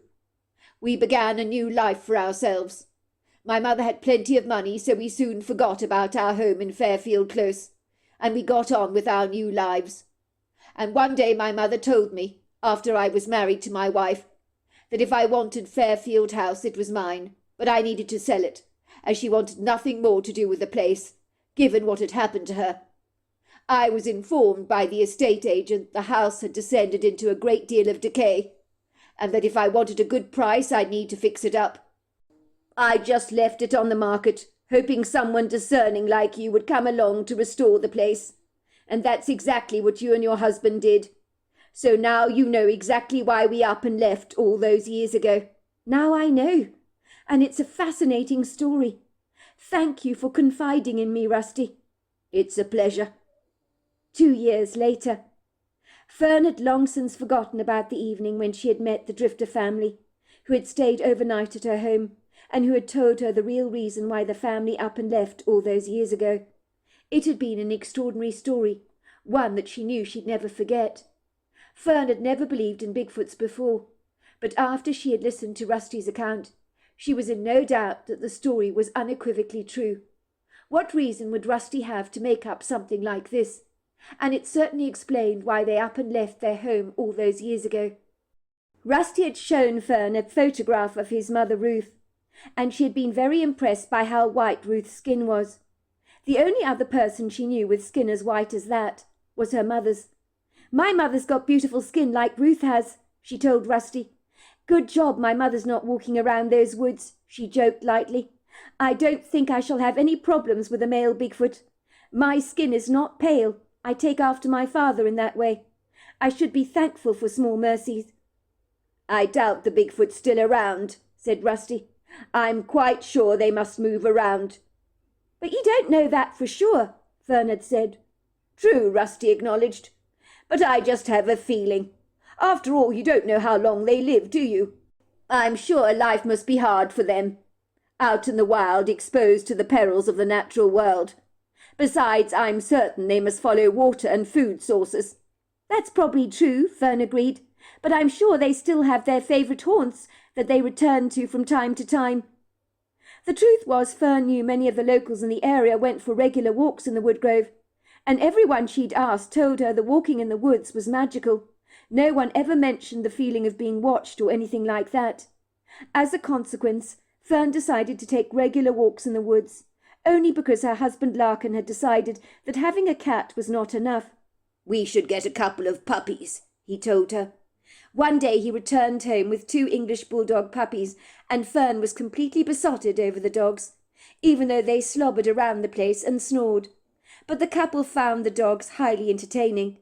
We began a new life for ourselves. My mother had plenty of money, so we soon forgot about our home in Fairfield Close, and we got on with our new lives. And one day my mother told me, after I was married to my wife, that if I wanted Fairfield House it was mine, but I needed to sell it, as she wanted nothing more to do with the place, given what had happened to her. I was informed by the estate agent the house had descended into a great deal of decay, and that if I wanted a good price I'd need to fix it up. I just left it on the market, hoping someone discerning like you would come along to restore the place. And that's exactly what you and your husband did. So now you know exactly why we up and left all those years ago." "Now I know, and it's a fascinating story. Thank you for confiding in me, Rusty." "It's a pleasure." 2 years later. Fern had long since forgotten about the evening when she had met the Drifter family, who had stayed overnight at her home, and who had told her the real reason why the family up and left all those years ago. It had been an extraordinary story, one that she knew she'd never forget. Fern had never believed in Bigfoots before, but after she had listened to Rusty's account, she was in no doubt that the story was unequivocally true. What reason would Rusty have to make up something like this? And it certainly explained why they up and left their home all those years ago. Rusty had shown Fern a photograph of his mother Ruth, and she had been very impressed by how white Ruth's skin was. The only other person she knew with skin as white as that was her mother's. "My mother's got beautiful skin like Ruth has," she told Rusty. "Good job my mother's not walking around those woods," she joked lightly. "I don't think I shall have any problems with a male Bigfoot. My skin is not pale. I take after my father in that way. I should be thankful for small mercies." "I doubt the Bigfoot's still around," said Rusty. "I'm quite sure they must move around." "But you don't know that for sure," Fern had said. "True," Rusty acknowledged. "But I just have a feeling. After all, you don't know how long they live, do you? I'm sure life must be hard for them, out in the wild, exposed to the perils of the natural world. Besides, I'm certain they must follow water and food sources." "That's probably true," Fern agreed, "but I'm sure they still have their favourite haunts that they return to from time to time." The truth was, Fern knew many of the locals in the area went for regular walks in the woodgrove, and everyone she'd asked told her the walking in the woods was magical. No one ever mentioned the feeling of being watched or anything like that. As a consequence, Fern decided to take regular walks in the woods, only because her husband Larkin had decided that having a cat was not enough. "We should get a couple of puppies," he told her. One day he returned home with 2 English bulldog puppies, and Fern was completely besotted over the dogs, even though they slobbered around the place and snored. But the couple found the dogs highly entertaining.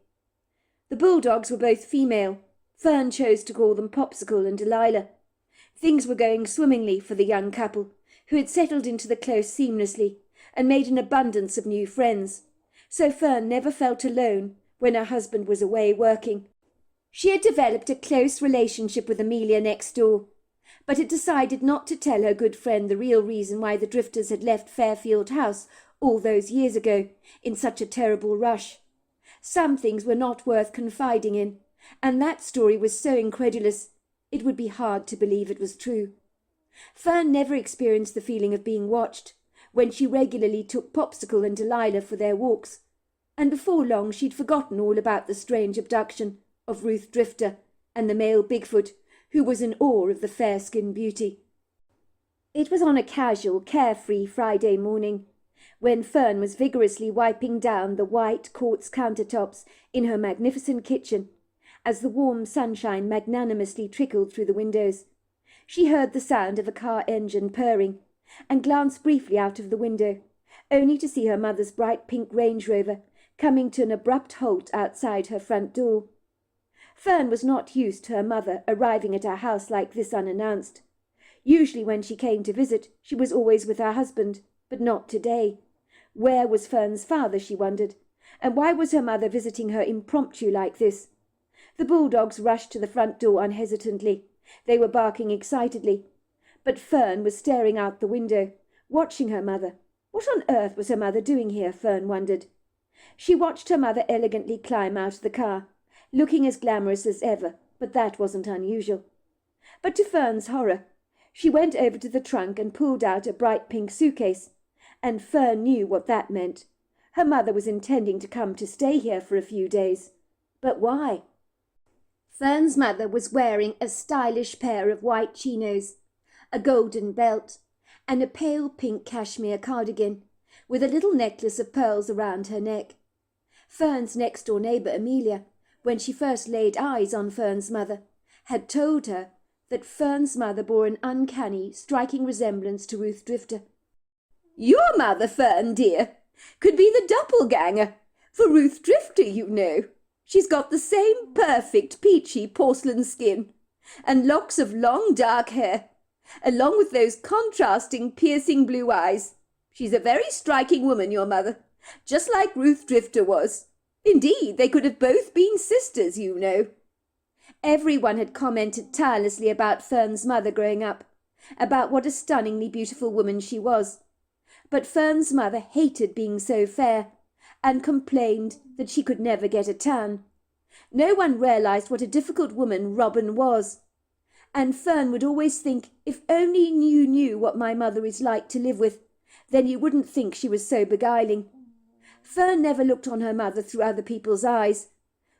The bulldogs were both female. Fern chose to call them Popsicle and Delilah. Things were going swimmingly for the young couple, who had settled into the close seamlessly and made an abundance of new friends. So Fern never felt alone when her husband was away working. She had developed a close relationship with Amelia next door, but had decided not to tell her good friend the real reason why the drifters had left Fairfield House all those years ago in such a terrible rush. Some things were not worth confiding in, and that story was so incredulous it would be hard to believe it was true. Fern never experienced the feeling of being watched when she regularly took Popsicle and Delilah for their walks, and before long she'd forgotten all about the strange abduction of Ruth Drifter and the male Bigfoot, who was in awe of the fair-skinned beauty. It was on a casual, carefree Friday morning, when Fern was vigorously wiping down the white quartz countertops in her magnificent kitchen, as the warm sunshine magnanimously trickled through the windows. She heard the sound of a car engine purring, and glanced briefly out of the window, only to see her mother's bright pink Range Rover coming to an abrupt halt outside her front door. Fern was not used to her mother arriving at her house like this unannounced. Usually when she came to visit, she was always with her husband, but not today. Where was Fern's father, she wondered, and why was her mother visiting her impromptu like this? The bulldogs rushed to the front door unhesitantly. They were barking excitedly, but Fern was staring out the window, watching her mother. What on earth was her mother doing here, Fern wondered. She watched her mother elegantly climb out of the car, looking as glamorous as ever, but that wasn't unusual. But to Fern's horror, she went over to the trunk and pulled out a bright pink suitcase, and Fern knew what that meant. Her mother was intending to come to stay here for a few days. But why? Fern's mother was wearing a stylish pair of white chinos, a golden belt, and a pale pink cashmere cardigan, with a little necklace of pearls around her neck. Fern's next-door neighbour, Amelia, when she first laid eyes on Fern's mother, had told her that Fern's mother bore an uncanny, striking resemblance to Ruth Drifter. "Your mother, Fern, dear, could be the doppelganger for Ruth Drifter, you know. She's got the same perfect peachy porcelain skin and locks of long dark hair, along with those contrasting piercing blue eyes. She's a very striking woman, your mother, just like Ruth Drifter was. Indeed, they could have both been sisters, you know." Everyone had commented tirelessly about Fern's mother growing up, about what a stunningly beautiful woman she was. But Fern's mother hated being so fair, and complained that she could never get a tan. No one realised what a difficult woman Robin was. And Fern would always think, if only you knew what my mother is like to live with, then you wouldn't think she was so beguiling. Fern never looked on her mother through other people's eyes,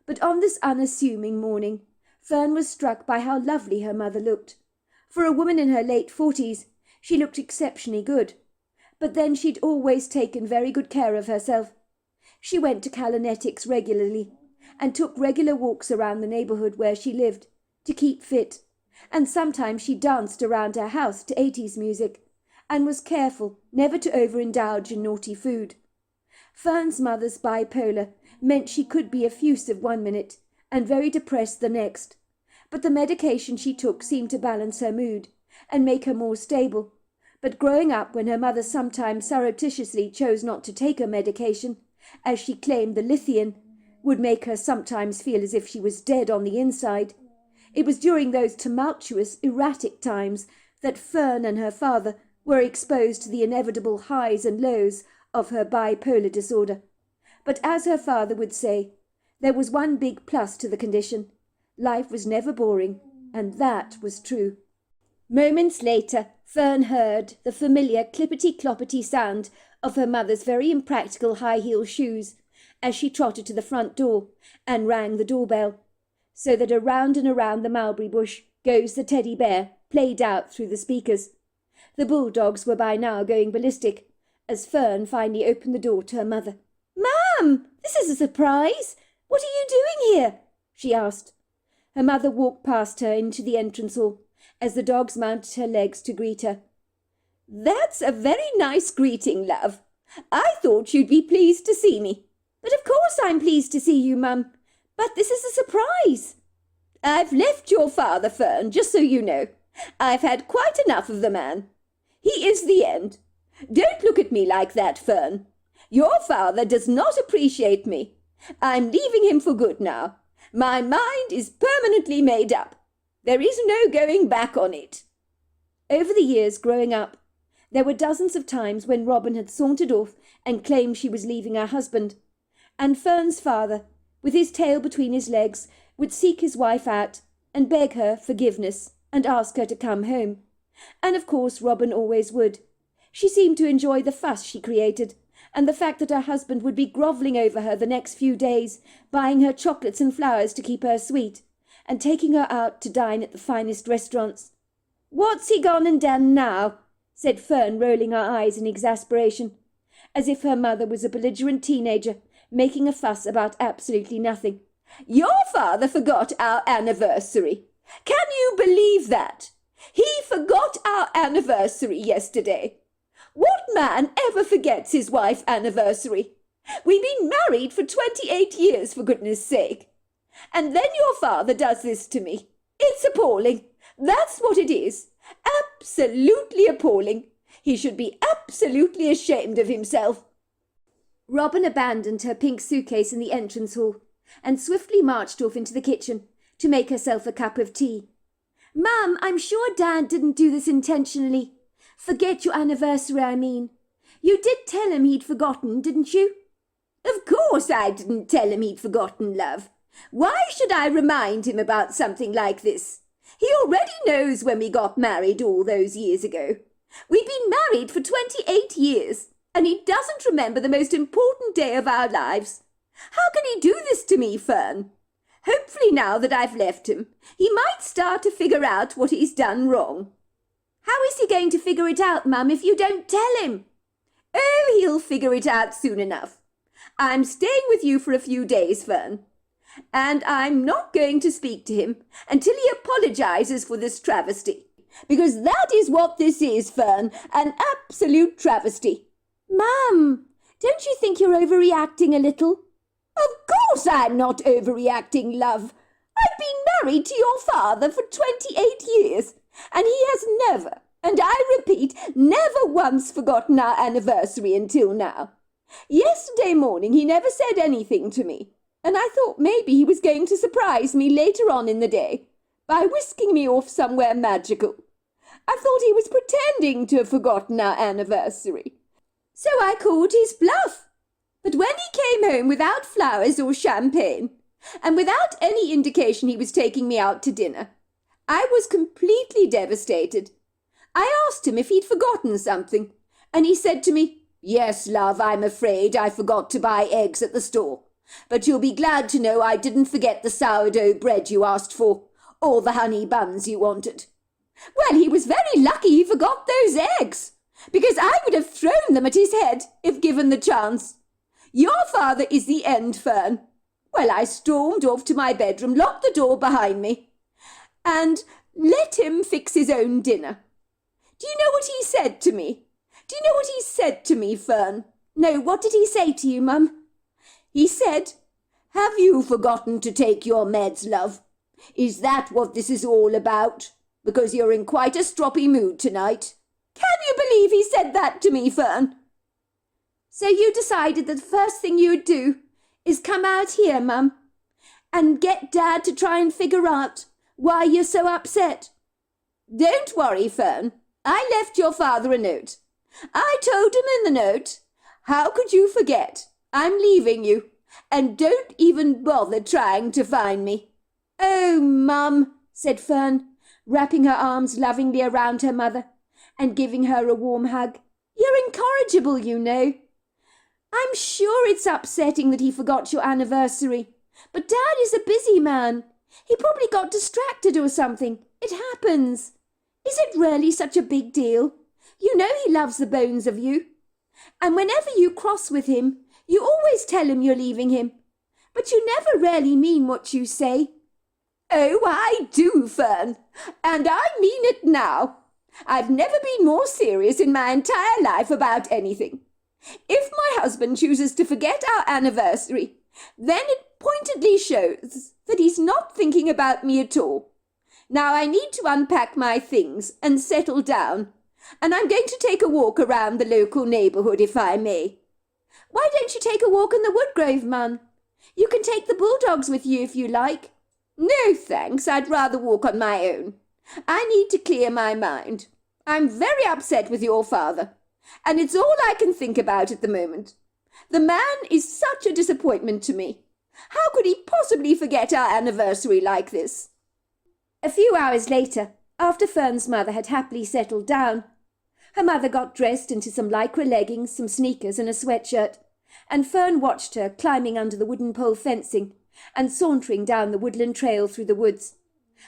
but on this unassuming morning, Fern was struck by how lovely her mother looked. For a woman in her late 40s, she looked exceptionally good. But then she'd always taken very good care of herself. She went to Calinetics regularly, and took regular walks around the neighbourhood where she lived, to keep fit, and sometimes she danced around her house to 80s music, and was careful never to overindulge in naughty food. Fern's mother's bipolar meant she could be effusive one minute and very depressed the next, but the medication she took seemed to balance her mood and make her more stable. But growing up, when her mother sometimes surreptitiously chose not to take her medication, as she claimed the lithium would make her sometimes feel as if she was dead on the inside, it was during those tumultuous, erratic times that Fern and her father were exposed to the inevitable highs and lows of her bipolar disorder. But as her father would say, there was one big plus to the condition. Life was never boring, and that was true. Moments later, Fern heard the familiar clippity-cloppity sound of her mother's very impractical high-heel shoes as she trotted to the front door and rang the doorbell, so that around and around the mulberry bush goes the teddy bear played out through the speakers. The bulldogs were by now going ballistic, as Fern finally opened the door to her mother. "Ma'am, this is a surprise. What are you doing here?" she asked. Her mother walked past her into the entrance hall, as the dogs mounted her legs to greet her. "That's a very nice greeting, love. I thought you'd be pleased to see me." "But of course I'm pleased to see you, Mum. But this is a surprise." "I've left your father, Fern, just so you know. I've had quite enough of the man. He is the end. Don't look at me like that, Fern. Your father does not appreciate me. I'm leaving him for good now. My mind is permanently made up. There is no going back on it." Over the years growing up, there were dozens of times when Robin had sauntered off and claimed she was leaving her husband, and Fern's father, with his tail between his legs, would seek his wife out and beg her forgiveness and ask her to come home. And of course Robin always would. She seemed to enjoy the fuss she created, and the fact that her husband would be grovelling over her the next few days, buying her chocolates and flowers to keep her sweet, and taking her out to dine at the finest restaurants. "What's he gone and done now?" said Fern, rolling her eyes in exasperation, as if her mother was a belligerent teenager making a fuss about absolutely nothing. "Your father forgot our anniversary. Can you believe that? He forgot our anniversary yesterday. What man ever forgets his wife's anniversary? We've been married for 28 years, for goodness sake. And then your father does this to me. It's appalling. That's what it is. Absolutely appalling. He should be absolutely ashamed of himself." Robin abandoned her pink suitcase in the entrance hall and swiftly marched off into the kitchen to make herself a cup of tea. "Mum, I'm sure Dad didn't do this intentionally. Forget your anniversary, I mean. You did tell him he'd forgotten, didn't you?" "Of course I didn't tell him he'd forgotten, love. Why should I remind him about something like this? He already knows when we got married all those years ago. We've been married for 28 years, and he doesn't remember the most important day of our lives. How can he do this to me, Fern? Hopefully now that I've left him, he might start to figure out what he's done wrong." "How is he going to figure it out, Mum, if you don't tell him?" "Oh, he'll figure it out soon enough. I'm staying with you for a few days, Fern, and I'm not going to speak to him until he apologizes for this travesty. Because that is what this is, Fern, an absolute travesty." "Mum, don't you think you're overreacting a little?" "Of course I'm not overreacting, love. I've been married to your father for 28 years, and he has never, and I repeat, never once forgotten our anniversary until now. Yesterday morning he never said anything to me, and I thought maybe he was going to surprise me later on in the day by whisking me off somewhere magical. I thought he was pretending to have forgotten our anniversary. So I called his bluff. But when he came home without flowers or champagne, and without any indication he was taking me out to dinner, I was completely devastated. I asked him if he'd forgotten something, and he said to me, "Yes, love, I'm afraid I forgot to buy eggs at the store. But you'll be glad to know I didn't forget the sourdough bread you asked for, or the honey buns you wanted." Well, he was very lucky he forgot those eggs, because I would have thrown them at his head if given the chance. Your father is the end, Fern. Well, I stormed off to my bedroom, locked the door behind me, and let him fix his own dinner. Do you know what he said to me? Do you know what he said to me, Fern? No, what did he say to you, Mum? He said, "Have you forgotten to take your meds, love? Is that what this is all about? Because you're in quite a stroppy mood tonight." Can you believe he said that to me, Fern? So you decided that the first thing you would do is come out here, Mum, and get Dad to try and figure out why you're so upset. Don't worry, Fern. I left your father a note. I told him in the note, "How could you forget? I'm leaving you, and don't even bother trying to find me." Oh, Mum, said Fern, wrapping her arms lovingly around her mother and giving her a warm hug. You're incorrigible, you know. I'm sure it's upsetting that he forgot your anniversary, but Dad is a busy man. He probably got distracted or something. It happens. Is it really such a big deal? You know he loves the bones of you. And whenever you cross with him, you always tell him you're leaving him. But you never really mean what you say. Oh, I do, Fern, and I mean it now. I've never been more serious in my entire life about anything. If my husband chooses to forget our anniversary, then it pointedly shows that he's not thinking about me at all. Now I need to unpack my things and settle down, and I'm going to take a walk around the local neighbourhood if I may. Why don't you take a walk in the Woodgrove, Mum? You can take the bulldogs with you if you like. No, thanks. I'd rather walk on my own. I need to clear my mind. I'm very upset with your father, and it's all I can think about at the moment. The man is such a disappointment to me. How could he possibly forget our anniversary like this? A few hours later, after Fern's mother had happily settled down, her mother got dressed into some lycra leggings, some sneakers and a sweatshirt, and Fern watched her climbing under the wooden pole fencing and sauntering down the woodland trail through the woods.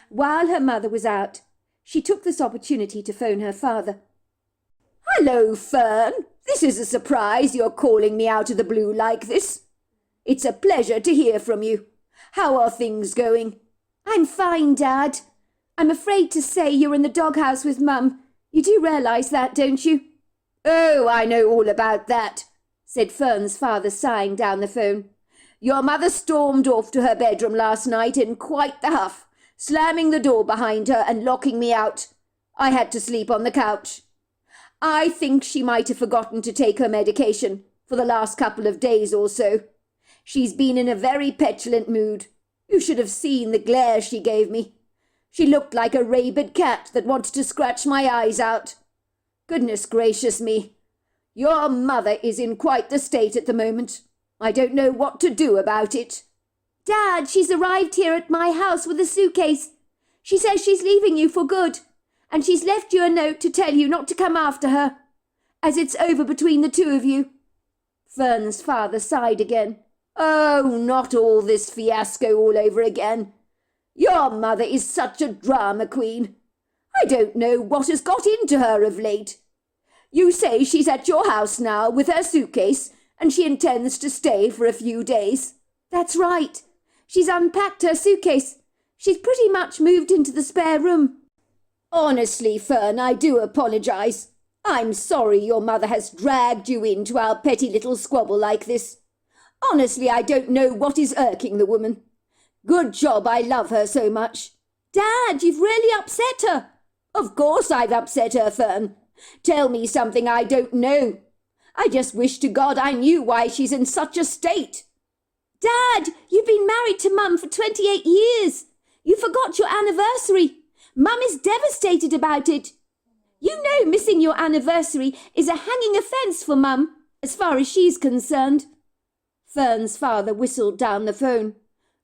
While her mother was out, she took this opportunity to phone her father. "Hello, Fern. This is a surprise you're calling me out of the blue like this. It's a pleasure to hear from you. How are things going?" "I'm fine, Dad. I'm afraid to say you're in the doghouse with Mum. You do realise that, don't you?" "Oh, I know all about that," said Fern's father, sighing down the phone. "Your mother stormed off to her bedroom last night in quite the huff, slamming the door behind her and locking me out. I had to sleep on the couch. I think she might have forgotten to take her medication for the last couple of days or so. She's been in a very petulant mood. You should have seen the glare she gave me. She looked like a rabid cat that wanted to scratch my eyes out. Goodness gracious me. Your mother is in quite the state at the moment. I don't know what to do about it." "Dad, she's arrived here at my house with a suitcase. She says she's leaving you for good, and she's left you a note to tell you not to come after her, as it's over between the two of you." Fern's father sighed again. "Oh, not all this fiasco all over again. Your mother is such a drama queen. I don't know what has got into her of late. You say she's at your house now with her suitcase, and she intends to stay for a few days." "That's right. She's unpacked her suitcase. She's pretty much moved into the spare room." "Honestly, Fern, I do apologise. I'm sorry your mother has dragged you into our petty little squabble like this. Honestly, I don't know what is irking the woman. Good job I love her so much." "Dad, you've really upset her." "Of course I've upset her, Fern. Tell me something I don't know. I just wish to God I knew why she's in such a state." "Dad, you've been married to Mum for 28 years. You forgot your anniversary. Mum is devastated about it. You know missing your anniversary is a hanging offence for Mum, as far as she's concerned." Fern's father whistled down the phone.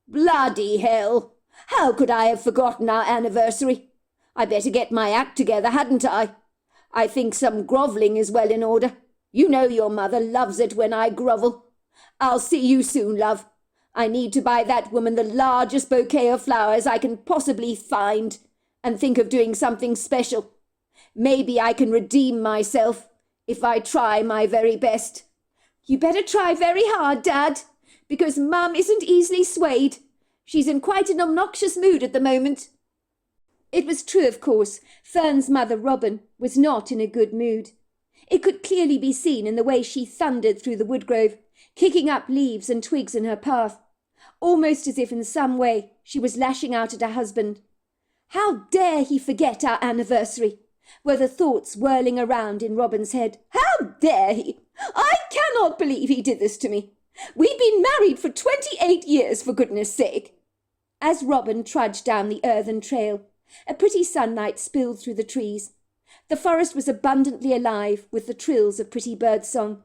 Bloody hell! How could I have forgotten our anniversary? I better get my act together, hadn't I? I think some grovelling is well in order. You know your mother loves it when I grovel. I'll see you soon, love. I need to buy that woman the largest bouquet of flowers I can possibly find, and think of doing something special. Maybe I can redeem myself if I try my very best. You better try very hard, Dad, because Mum isn't easily swayed. She's in quite an obnoxious mood at the moment. It was true, of course. Fern's mother, Robin, was not in a good mood. It could clearly be seen in the way she thundered through the woodgrove, kicking up leaves and twigs in her path, almost as if in some way she was lashing out at her husband. How dare he forget our anniversary? Were the thoughts whirling around in Robin's head. How dare he? I cannot believe he did this to me. We've been married for 28 years, for goodness sake. As Robin trudged down the earthen trail, a pretty sunlight spilled through the trees. The forest was abundantly alive with the trills of pretty birdsong.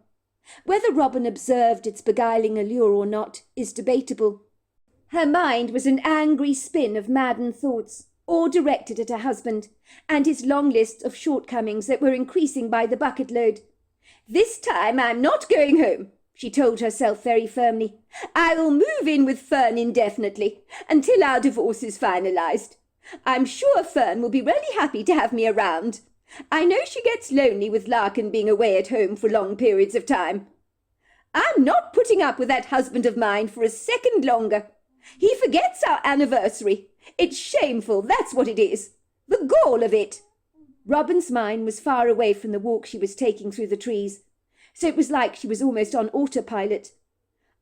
Whether Robin observed its beguiling allure or not is debatable. Her mind was an angry spin of maddened thoughts, all directed at her husband, and his long list of shortcomings that were increasing by the bucket load. This time I'm not going home, she told herself very firmly. I will move in with Fern indefinitely, until our divorce is finalized. I'm sure Fern will be really happy to have me around. I know she gets lonely with Larkin being away at home for long periods of time. I'm not putting up with that husband of mine for a second longer. He forgets our anniversary. It's shameful, that's what it is. The gall of it. Robin's mind was far away from the walk she was taking through the trees, so it was like she was almost on autopilot.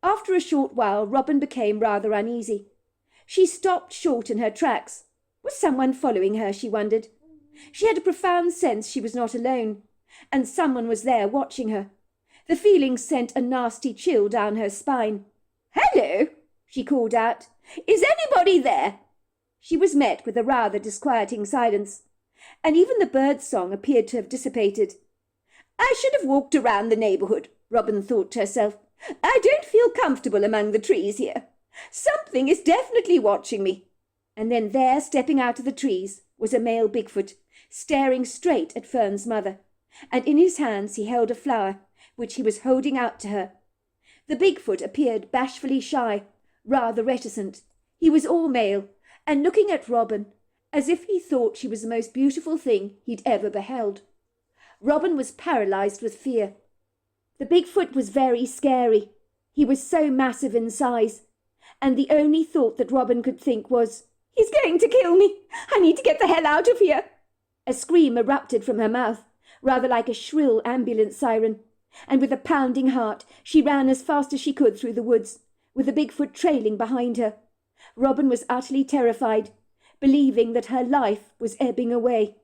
After a short while, Robin became rather uneasy. She stopped short in her tracks. Was someone following her, she wondered. She had a profound sense she was not alone, and someone was there watching her. The feeling sent a nasty chill down her spine. "Hello," she called out. "Is anybody there?" She was met with a rather disquieting silence, and even the bird song appeared to have dissipated. I should have walked around the neighbourhood, Robin thought to herself. I don't feel comfortable among the trees here. Something is definitely watching me. And then there, stepping out of the trees, was a male Bigfoot, staring straight at Fern's mother, and in his hands he held a flower, which he was holding out to her. The Bigfoot appeared bashfully shy, rather reticent. He was all male, and looking at Robin as if he thought she was the most beautiful thing he'd ever beheld. Robin was paralysed with fear. The Bigfoot was very scary. He was so massive in size, and the only thought that Robin could think was, "He's going to kill me. I need to get the hell out of here." A scream erupted from her mouth, rather like a shrill ambulance siren, and with a pounding heart she ran as fast as she could through the woods, with the Bigfoot trailing behind her. Robin was utterly terrified, believing that her life was ebbing away.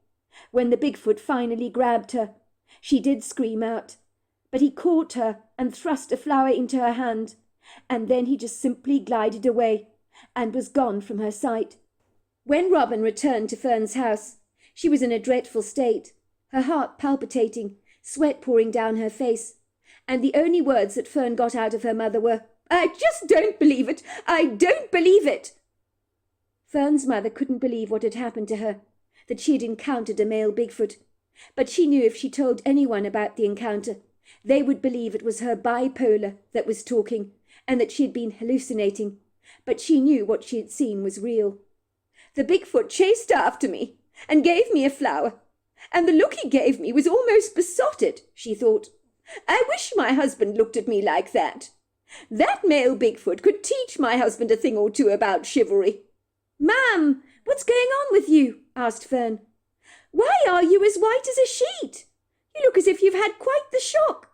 When the Bigfoot finally grabbed her, she did scream out, but he caught her and thrust a flower into her hand, and then he just simply glided away and was gone from her sight. When Robin returned to Fern's house, she was in a dreadful state, her heart palpitating, sweat pouring down her face, and the only words that Fern got out of her mother were, "I just don't believe it! I don't believe it!" Fern's mother couldn't believe what had happened to her, that she had encountered a male Bigfoot, but she knew if she told anyone about the encounter, they would believe it was her bipolar that was talking, and that she had been hallucinating, but she knew what she had seen was real. The Bigfoot chased after me and gave me a flower, and the look he gave me was almost besotted, she thought. I wish my husband looked at me like that. That male Bigfoot could teach my husband a thing or two about chivalry. "Ma'am, what's going on with you?" asked Fern. "Why are you as white as a sheet? You look as if you've had quite the shock."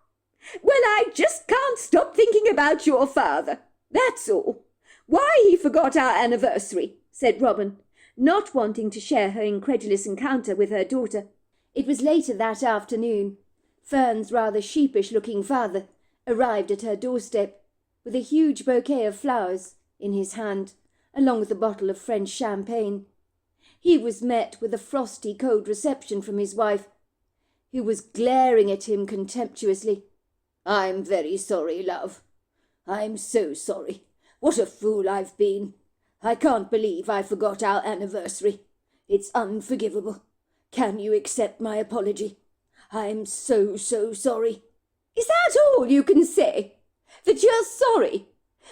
"Well, I just can't stop thinking about your father, that's all. Why he forgot our anniversary," said Robin, not wanting to share her incredulous encounter with her daughter. It was later that afternoon. Fern's rather sheepish-looking father arrived at her doorstep with a huge bouquet of flowers in his hand, along with a bottle of French champagne. He was met with a frosty, cold reception from his wife, who was glaring at him contemptuously. "I'm very sorry, love. I'm so sorry. What a fool I've been. I can't believe I forgot our anniversary. It's unforgivable. Can you accept my apology? I'm so sorry. Is that all you can say? That you're sorry?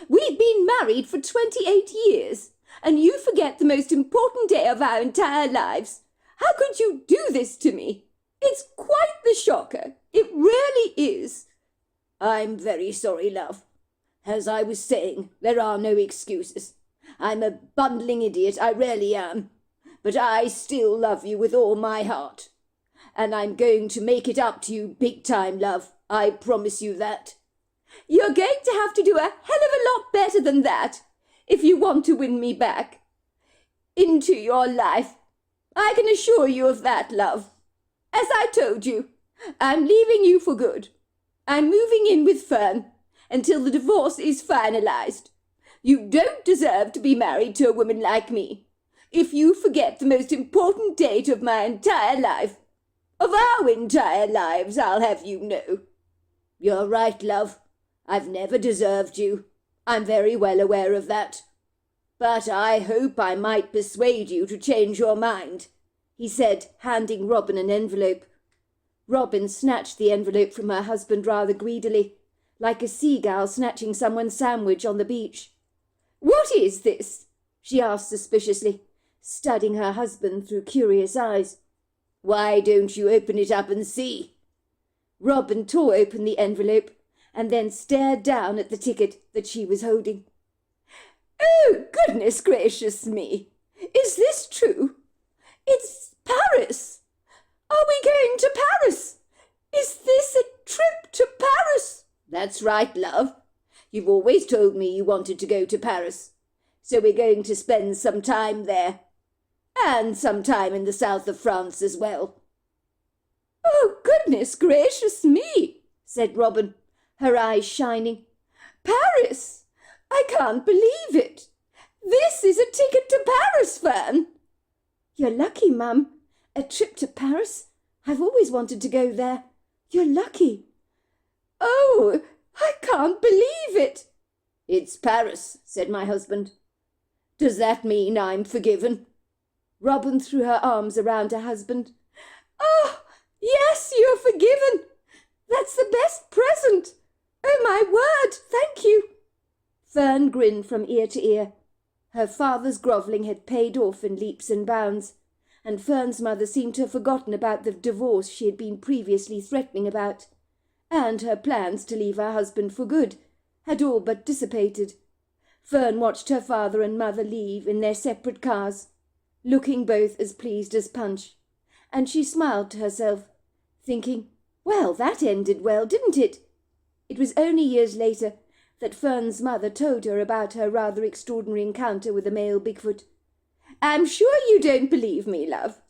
We've been married for 28 years, and you forget the most important day of our entire lives. How could you do this to me? It's quite the shocker. It really is. I'm very sorry, love. As I was saying, there are no excuses. I'm a bundling idiot, I really am. But I still love you with all my heart. And I'm going to make it up to you big time, love. I promise you that. You're going to have to do a hell of a lot better than that if you want to win me back into your life. I can assure you of that, love. As I told you, I'm leaving you for good. I'm moving in with Fern until the divorce is finalized. You don't deserve to be married to a woman like me. If you forget the most important date of my entire life, of our entire lives, I'll have you know. You're right, love. I've never deserved you. I'm very well aware of that. But I hope I might persuade you to change your mind, he said, handing Robin an envelope. Robin snatched the envelope from her husband rather greedily, like a seagull snatching someone's sandwich on the beach. What is this? She asked suspiciously, studying her husband through curious eyes. Why don't you open it up and see? Robin tore open the envelope and then stared down at the ticket that she was holding. Oh, goodness gracious me! Is this true? It's Paris! Are we going to Paris? Is this a trip to Paris? That's right, love. You've always told me you wanted to go to Paris. So we're going to spend some time there. And some time in the south of France as well. Oh, goodness gracious me, said Robin, her eyes shining. Paris! I can't believe it. This is a ticket to Paris, Fern. You're lucky, Mum. A trip to Paris? I've always wanted to go there. You're lucky. Oh, I can't believe it. It's Paris, said my husband. Does that mean I'm forgiven? Robin threw her arms around her husband. Oh, yes, you're forgiven. That's the best present. Oh, my word, thank you. Fern grinned from ear to ear. Her father's grovelling had paid off in leaps and bounds, and Fern's mother seemed to have forgotten about the divorce she had been previously threatening about, and her plans to leave her husband for good had all but dissipated. Fern watched her father and mother leave in their separate cars, looking both as pleased as Punch, and she smiled to herself, thinking, well, that ended well, didn't it? It was only years later that Fern's mother told her about her rather extraordinary encounter with a male Bigfoot. I'm sure you don't believe me, love,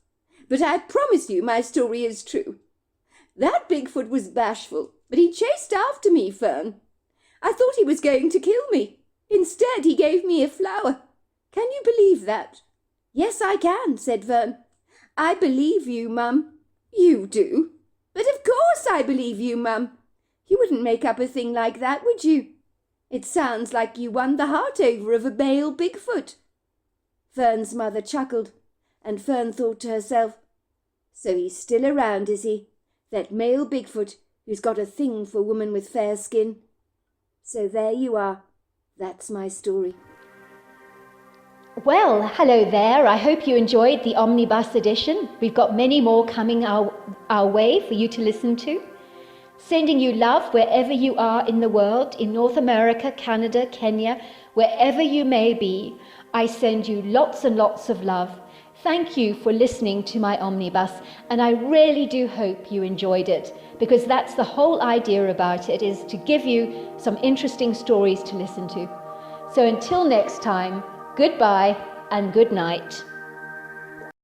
but I promise you my story is true. That Bigfoot was bashful, but he chased after me, Fern. I thought he was going to kill me. Instead, he gave me a flower. Can you believe that? Yes, I can, said Fern. I believe you, Mum. You do? But of course I believe you, Mum. You wouldn't make up a thing like that, would you? It sounds like you won the heart over of a male Bigfoot. Fern's mother chuckled, and Fern thought to herself, so he's still around, is he? That male Bigfoot who's got a thing for women with fair skin. So there you are. That's my story. Well, hello there. I hope you enjoyed the Omnibus edition. We've got many more coming our way for you to listen to. Sending you love wherever you are in the world, in North America, Canada, Kenya, wherever you may be. I send you lots and lots of love. Thank you for listening to my Omnibus, and I really do hope you enjoyed it, because that's the whole idea about it, is to give you some interesting stories to listen to. So until next time, goodbye and good night.